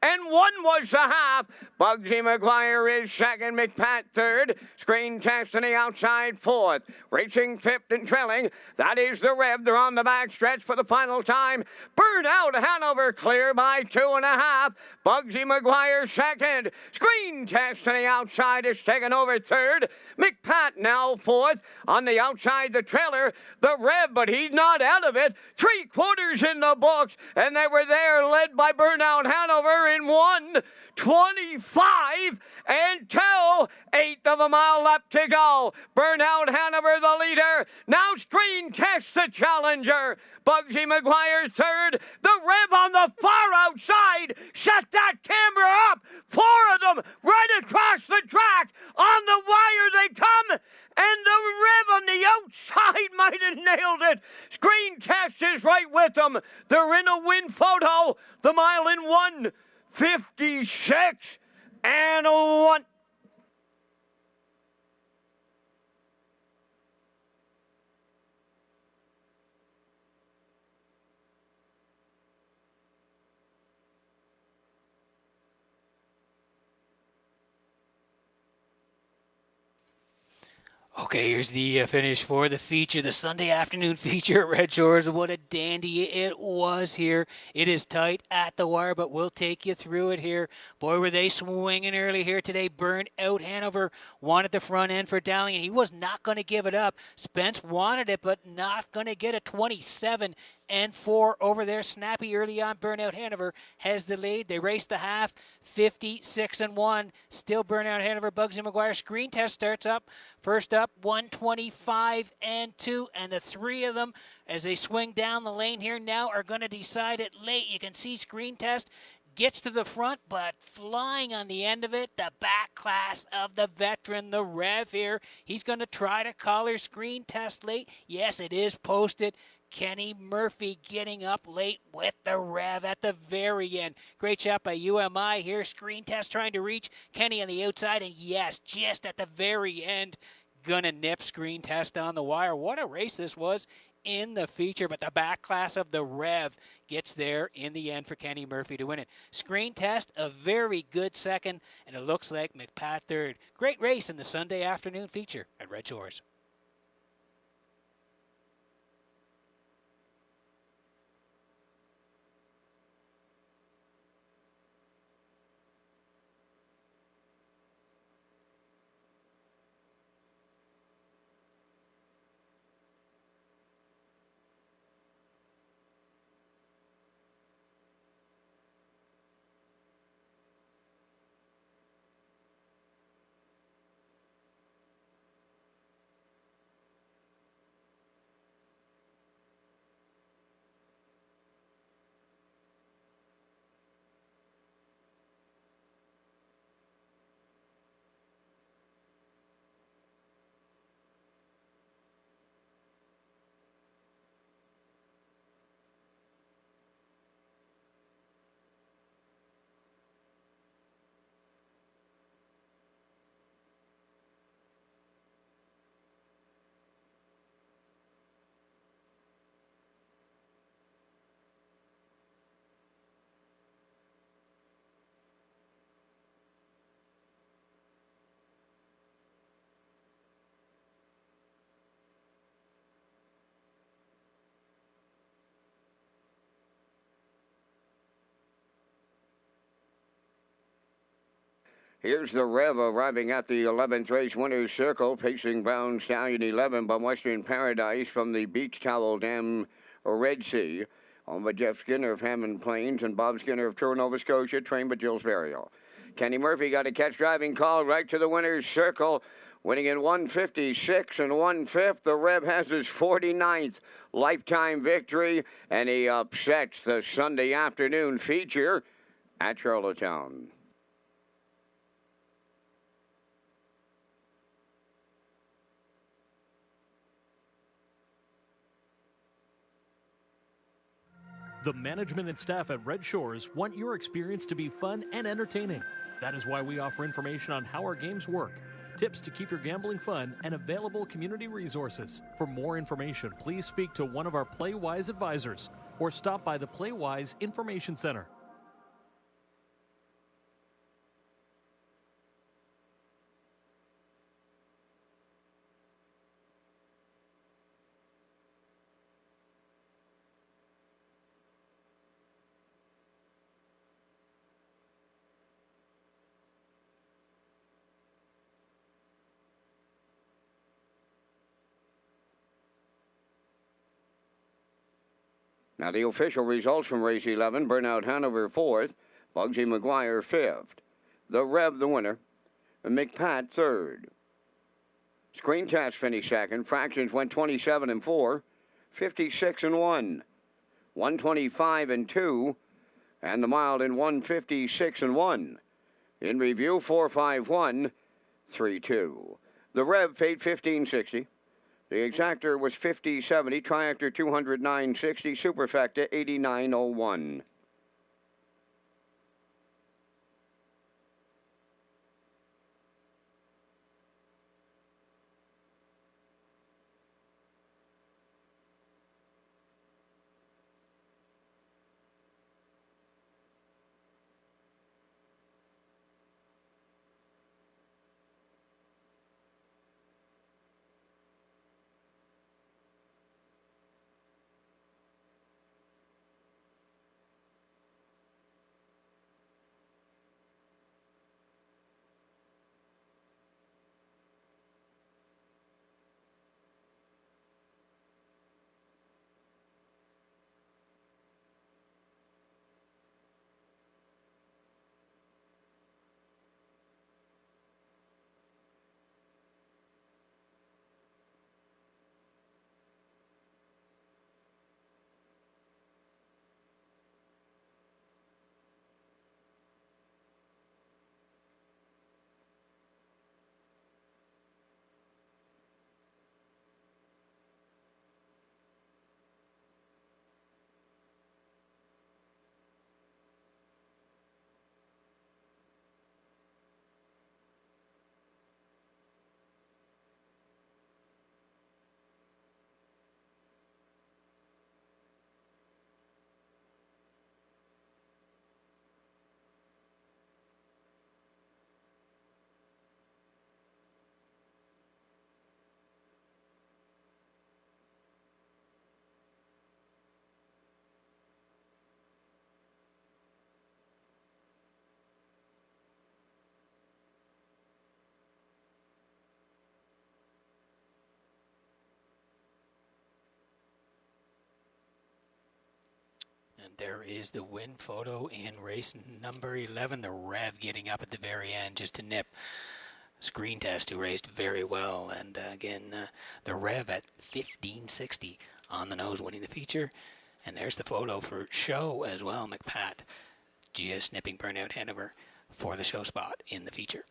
was the half. Bugsy McGuire is second. McPat third. Screen Test on the outside fourth. Racing fifth and trailing. That is the Rev. They're on the back stretch for the final time. Burnout Hanover clear by 2.5. Bugsy McGuire second. Screen Test on the outside is taken over third. McPat now fourth. On the outside, the trailer, the Rev, but he's not out of it. 3/4 in the books, and they were there led by Burnout Hanover in 1:25 until 1/8 of a mile left to go. Burnout Hanover the leader. Now Screen Test the challenger. Bugsy McGuire third. The Rev on the far outside. Shut that camera up. 4 of them right across the track. On the wire they come. And the Rev on the outside might have nailed it. Screen Test is right with them. They're in a win photo. The mile in 1:56-1. Okay, here's the finish for the feature, the Sunday afternoon feature at Red Shores. What a dandy it was here. It is tight at the wire, but we'll take you through it here. Boy, were they swinging early here today. Burned out Hanover wanted the front end for Dowling, and he was not going to give it up. Spence wanted it, but not going to get a 27-4 over there. Snappy early on. Burnout Hanover has the lead. They race the half, 56-1. Still Burnout Hanover. Bugsy McGuire. Screen test starts up. First up, 125-2, and the three of them, as they swing down the lane here now, are going to decide it late. You can see Screen Test gets to the front, but flying on the end of it, the back class of the veteran, the Rev here. He's going to try to collar Screen Test late. Yes, it is posted. Kenny Murphy getting up late with the Rev at the very end. Great shot by UMI here. Screen Test trying to reach Kenny on the outside, and yes, just at the very end, gonna nip Screen Test on the wire. What a race this was in the feature, but the back class of the Rev gets there in the end for Kenny Murphy to win it. Screen Test, a very good second, and it looks like McPat third. Great race in the Sunday afternoon feature at Red Shores. Here's the Rev arriving at the 11th race winner's circle, pacing Brown Stallion 11 by Western Paradise from the Beach Towel Dam Red Sea. Owned by Jeff Skinner of Hammond Plains and Bob Skinner of Truro, Nova Scotia, trained by Jill's Burial. Kenny Murphy got a catch driving call right to the winner's circle, winning in 156 and 1/5. The Rev has his 49th lifetime victory, and he upsets the Sunday afternoon feature at Charlottetown. The management and staff at Red Shores want your experience to be fun and entertaining. That is why we offer information on how our games work, tips to keep your gambling fun, and available community resources. For more information, please speak to one of our PlayWise advisors or stop by the PlayWise Information Center. Now the official results from race 11, Burnout Hanover 4th, Bugsy McGuire 5th, the Rev the winner, and McPat 3rd. Screen Test finished 2nd, Fractions went 27-4, 56-1, 125-2, and the Mild in 156-1. In review, 451-32. The Rev paid $15.60. The exactor was $50.70, triactor $209.60, superfecta $89.01. And there is the win photo in race number 11. The Rev getting up at the very end just to nip Screen Test, who raced very well. And again, the Rev at 1560 on the nose, winning the feature. And there's the photo for show as well. McPat just nipping Burnout Hanover for the show spot in the feature.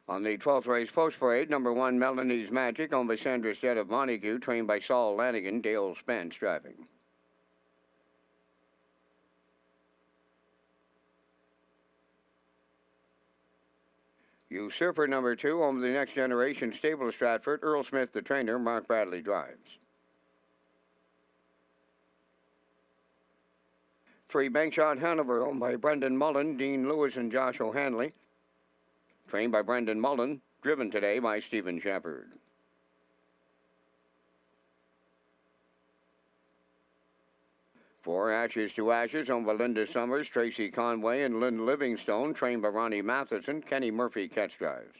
On the 12th race post parade, number 1, Melanie's Magic, owned by Sandra Stead of Montague, trained by Saul Lanigan, Dale Spence driving. Usurper number 2, owned by the Next Generation Stable of Stratford, Earl Smith, the trainer, Mark Bradley drives. 3, Bankshot Hanover, owned by Brendan Mullen, Dean Lewis, and Josh O'Hanley. Trained by Brendan Mullen, driven today by Stephen Shepard. 4, Ashes to Ashes, owned by Linda Summers, Tracy Conway, and Lynn Livingstone, trained by Ronnie Matheson, Kenny Murphy catch drives.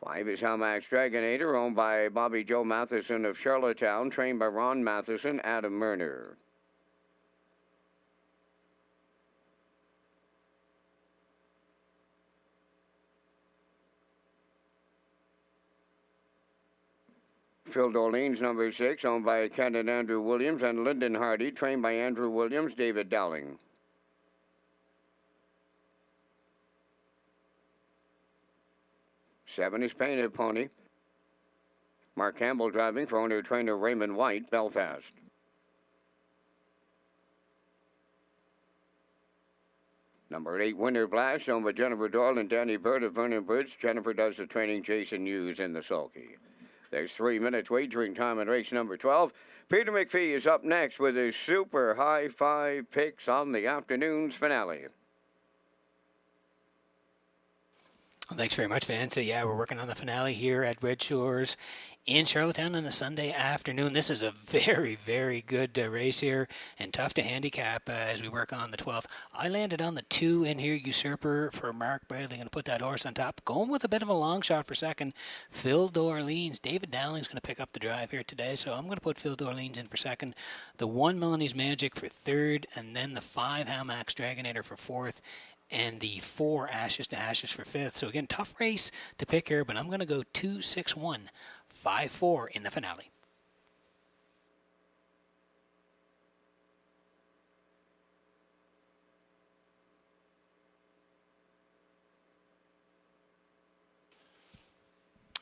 5 is Hamax Dragonator, owned by Bobby Joe Matheson of Charlottetown, trained by Ron Matheson, Adam Murner. 'Phil Dorleans, number 6, owned by Ken and Andrew Williams, and Lyndon Hardy, trained by Andrew Williams, David Dowling. 7 is Painted Pony. Mark Campbell driving for owner-trainer Raymond White, Belfast. Number 8, Winter Blast, owned by Jennifer Doyle and Danny Bird of Vernon Bridge. Jennifer does the training, Jason Hughes in the sulky. There's 3 minutes wagering time in race number 12. Peter McPhee is up next with his super high 5 picks on the afternoon's finale. Well, thanks very much, Van. So, yeah, we're working on the finale here at Red Shores in Charlottetown on a Sunday afternoon. This is a very, very good race here and tough to handicap as we work on the 12th. I landed on the 2 in here, Usurper for Mark Bradley. Going to put that horse on top. Going with a bit of a long shot for second, Phil Dorleans. David Dowling's going to pick up the drive here today, so I'm going to put Phil Dorleans in for second. The 1, Melanie's Magic for third, and then the 5, Hamax Dragonator for fourth, and the 4, Ashes to Ashes for fifth. So again, tough race to pick here, but I'm going to go 2, 6, 1, 5, 4 in the finale.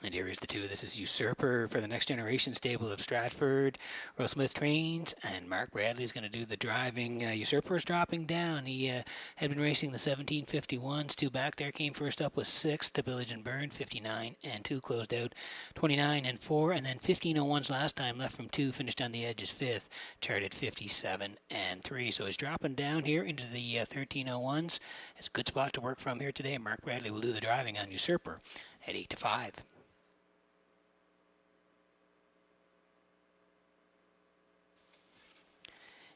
And here is the 2. This is Usurper for the Next Generation Stable of Stratford. Earl Smith trains, and Mark Bradley is going to do the driving. Usurper is dropping down. He had been racing the 1751s. 2 back there. Came first up with 6 to Village and Burn. 59 and 2 closed out. 29 and 4. And then 1501s last time left from 2. Finished on the edge as 5th. Charted 57 and 3. So he's dropping down here into the 1301s. It's a good spot to work from here today. Mark Bradley will do the driving on Usurper at 8 to 5.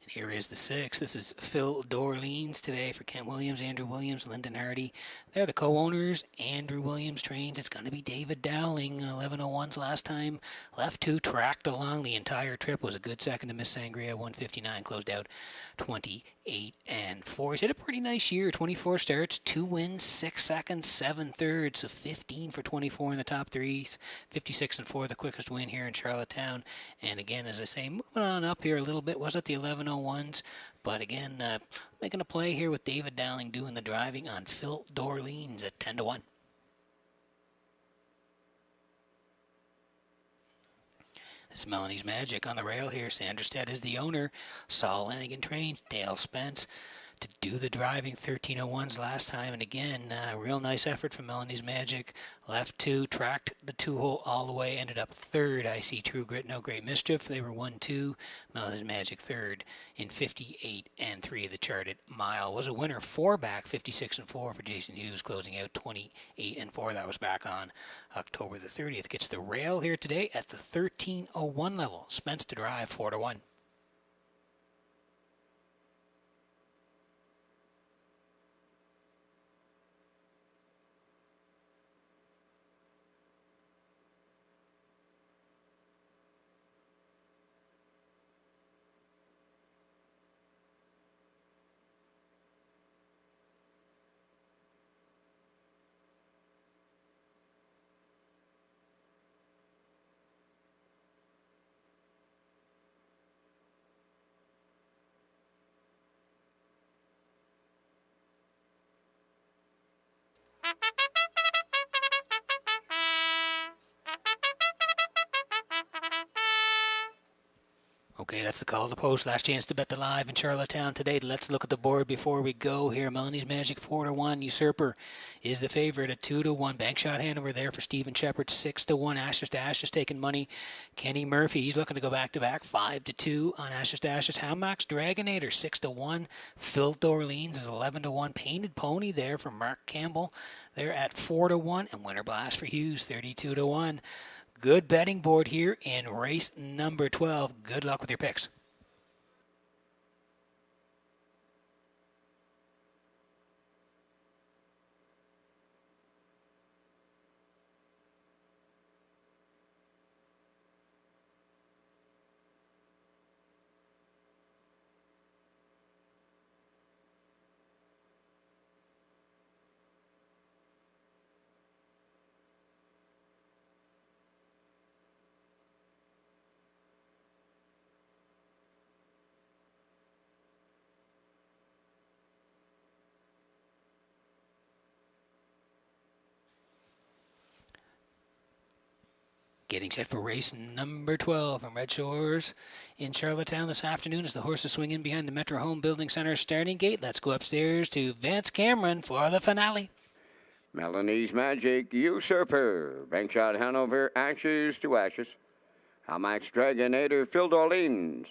Here is the 6. This is Phil Dorleans today for Ken Williams, Andrew Williams, Lyndon Hardy. They're the co-owners. Andrew Williams trains. It's going to be David Dowling. 1101s last time. Left 2, tracked along the entire trip. Was a good second to Miss Sangria. 159 closed out 28 and 4. He's had a pretty nice year. 24 starts, 2 wins, 6 seconds, 7 thirds. So 15 for 24 in the top 3s. 56 and 4, the quickest win here in Charlottetown. And again, as I say, moving on up here a little bit. Was it the 1101s? But again, making a play here with David Dowling doing the driving on Phil Dorleans at 10 to 1. This is Melanie's Magic on the rail here. Sanderstead is the owner. Saul Lanigan trains. Dale Spence to do the driving. 13:01s last time, and again, real nice effort from Melanie's Magic. Left 2, tracked the 2-hole all the way, ended up 3rd. I see True Grit, No Great Mischief. They were 1-2. Melanie's Magic 3rd in 58 and 3 of the charted mile. Was a winner 4 back, 56 and 4 for Jason Hughes, closing out 28 and 4. That was back on October the 30th. Gets the rail here today at the 13:01 level. Spence to drive, 4-1. Okay, that's the call of the post. Last chance to bet the live in Charlottetown today. Let's look at the board before we go here. Melanie's Magic 4-1. Usurper is the favorite at 2-1. Bankshot Hanover there for Stephen Shepard, 6-1. Ashes to Ashes taking money. Kenny Murphy, he's looking to go back to back, 5-2 on Ashes to Ashes. Hamax Dragonator, 6-1. Phil Dorleans is 11-1. Painted Pony there for Mark Campbell. They're at 4-1, and Winter Blast for Hughes, 32-1. Good betting board here in race number 12. Good luck with your picks. Getting set for race number 12 from Redshores in Charlottetown this afternoon as the horses swing in behind the Metro Home Building Center starting gate. Let's go upstairs to Vance Cameron for the finale. Melanie's Magic, Usurper, Bankshot Hanover, Ashes to Ashes. Hamax Dragonator, Phil Dorleans.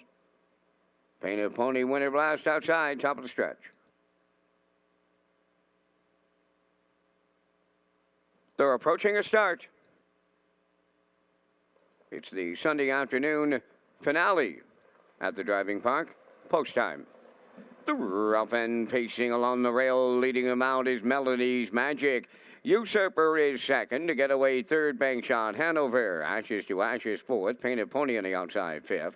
Painted Pony, Winter Blast outside, top of the stretch. They're approaching a start. It's the Sunday afternoon finale at the driving park. Post time. The rough end pacing along the rail, leading him out is Melanie's Magic. Usurper is second. To get away, third, Bankshot Hanover. Ashes to Ashes, fourth. Painted Pony on the outside, fifth.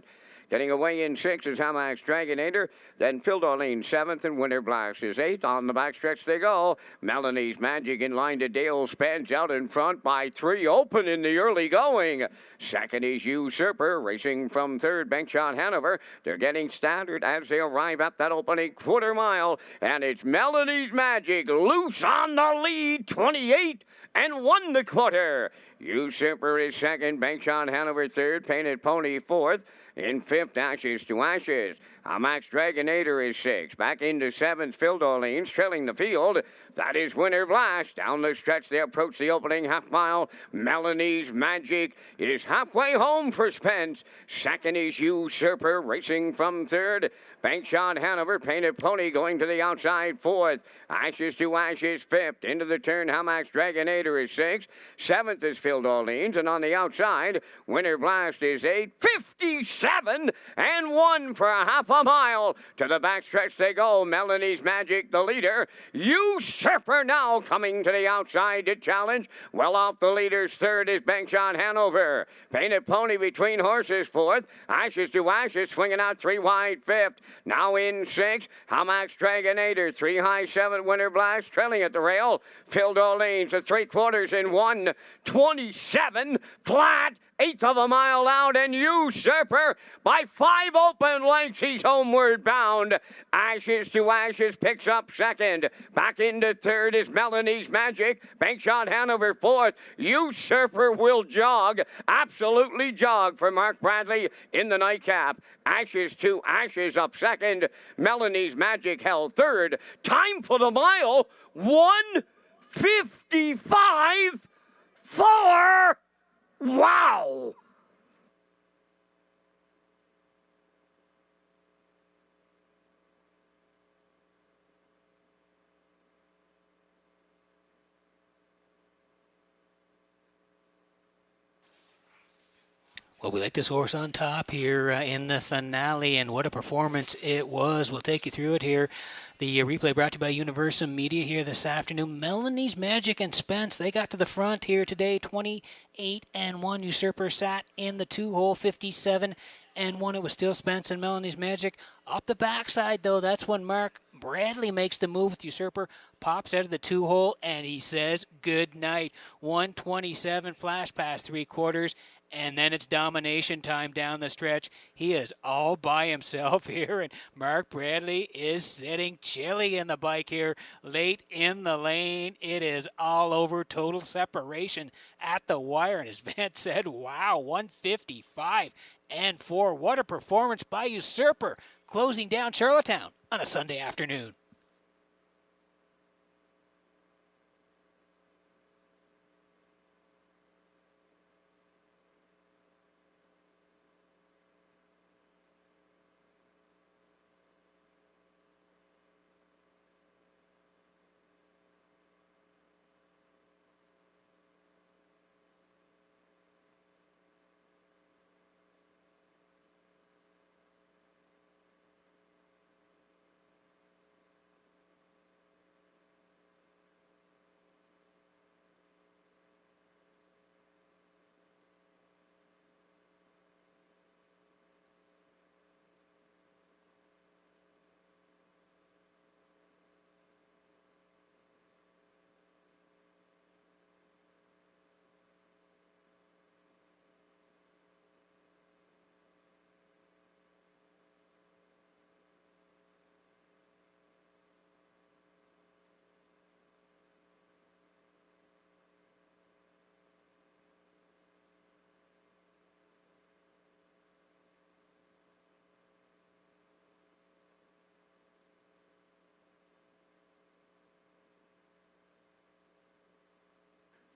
Getting away in sixth is Hamax Dragonator. Then Phil Dorleans, seventh, and Winter Blast is eighth. On the backstretch they go. Melanie's Magic in line to Dale Spence out in front by 3, open in the early going. Second is Usurper, racing from third, Bankshot Hanover. They're getting standard as they arrive at that opening quarter mile. And it's Melanie's Magic loose on the lead, 28 and 1 the quarter. Usurper is second, Bankshot Hanover third, Painted Pony fourth. In fifth, Ashes to Ashes. Hamax Dragonator is sixth. Back into seventh, Phil Dorleans, trailing the field. That is Winter Blast. Down the stretch, they approach the opening half mile. Melanie's Magic is halfway home for Spence. Second is Usurper, racing from third. Bankshot Hanover, Painted Pony going to the outside, fourth. Ashes to Ashes, fifth. Into the turn, Hamax Dragonator is sixth. Seventh is Phil Dorleans, and on the outside, Winter Blast is eighth. 57 and 1 for a half a mile. To the backstretch they go. Melanie's Magic, the leader. Usurper now coming to the outside to challenge. Well off the leaders. Third is Bankshot Hanover. Painted Pony between horses, fourth. Ashes to Ashes, swinging out 3 wide, fifth. Now in sixth, Hamax Dragonator, 3 high, 7 Winter Blast, trailing at the rail. Phil Dorleans, a 3/4 in 1, 27 flat. eighth of a mile out, and Usurper by 5 open lengths. He's homeward bound. Ashes to Ashes picks up second. Back into third is Melanie's Magic. Bank Shot Hanover fourth. Usurper will jog, absolutely jog for Mark Bradley in the nightcap. Ashes to Ashes up second. Melanie's Magic held third. Time for the mile, 1:55.4. Wow! Well, we like this horse on top here in the finale, and what a performance it was. We'll take you through it here. The replay brought to you by Universum Media here this afternoon. Melanie's Magic and Spence, they got to the front here today, 28-1. Usurper sat in the 2-hole, 57-1. It was still Spence and Melanie's Magic. Up the backside, though, that's when Mark Bradley makes the move with Usurper, pops out of the 2-hole, and he says good night. 127, flash past 3/4. And then it's domination time down the stretch. He is all by himself here, and Mark Bradley is sitting chilly in the bike here late in the lane. It is all over, total separation at the wire. And as Vance said, wow, 155-4. What a performance by Usurper, closing down Charlottetown on a Sunday afternoon.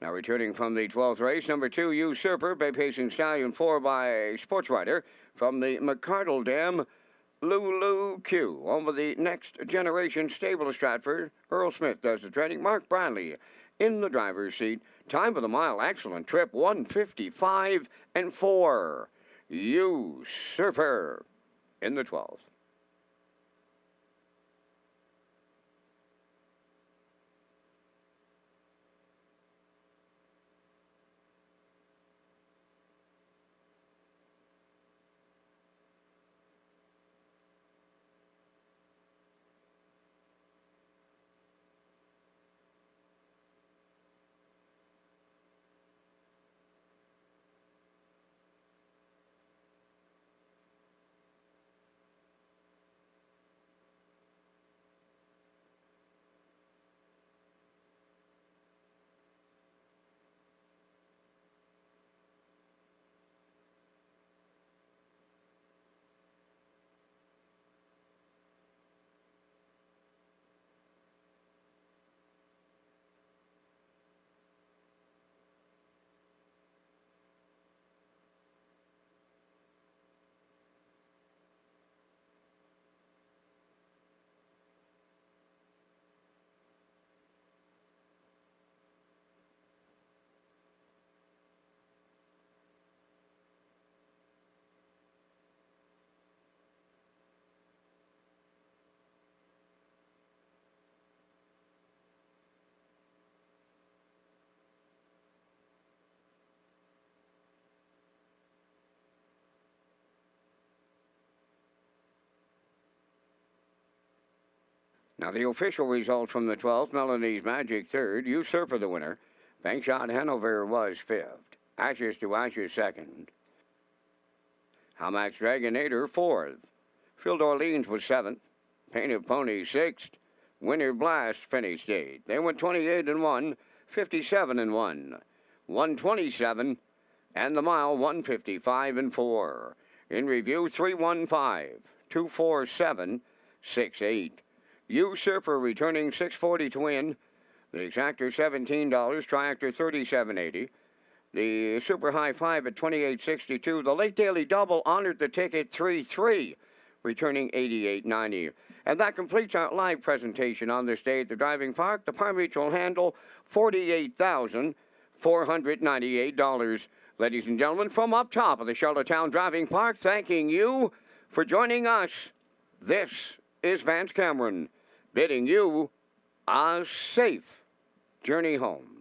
Now returning from the 12th race, number 2, Usurper, Bay Pacing Stallion, 4 by Sports Rider. From the McCardle Dam, Lulu Q. Over the Next Generation Stable of Stratford, Earl Smith does the training. Mark Bradley in the driver's seat. Time for the mile, excellent trip, 1:55.4. Usurper in the 12th. Now the official results from the 12th, Melanie's Magic third, Usurper the winner. Bankshot Hanover was fifth. Ashes to Ashes second. Hamax Dragonator fourth. Field Orleans was seventh. Painted Pony sixth. Winter Blast finished eighth. They went 28-1, 57-1, 127, and the mile 155-4. In review 315-247-68. Usurper returning $640 to win. The Exactor $17, Triactor $37.80. The Super High Five at $28.62. The Late Daily Double honored the ticket 3-3, returning $88.90. And that completes our live presentation on this day at the driving park. The Palm Beach will handle $48,498. Ladies and gentlemen, from up top of the Charlottetown Driving Park, thanking you for joining us. This is Vance Cameron, bidding you a safe journey home.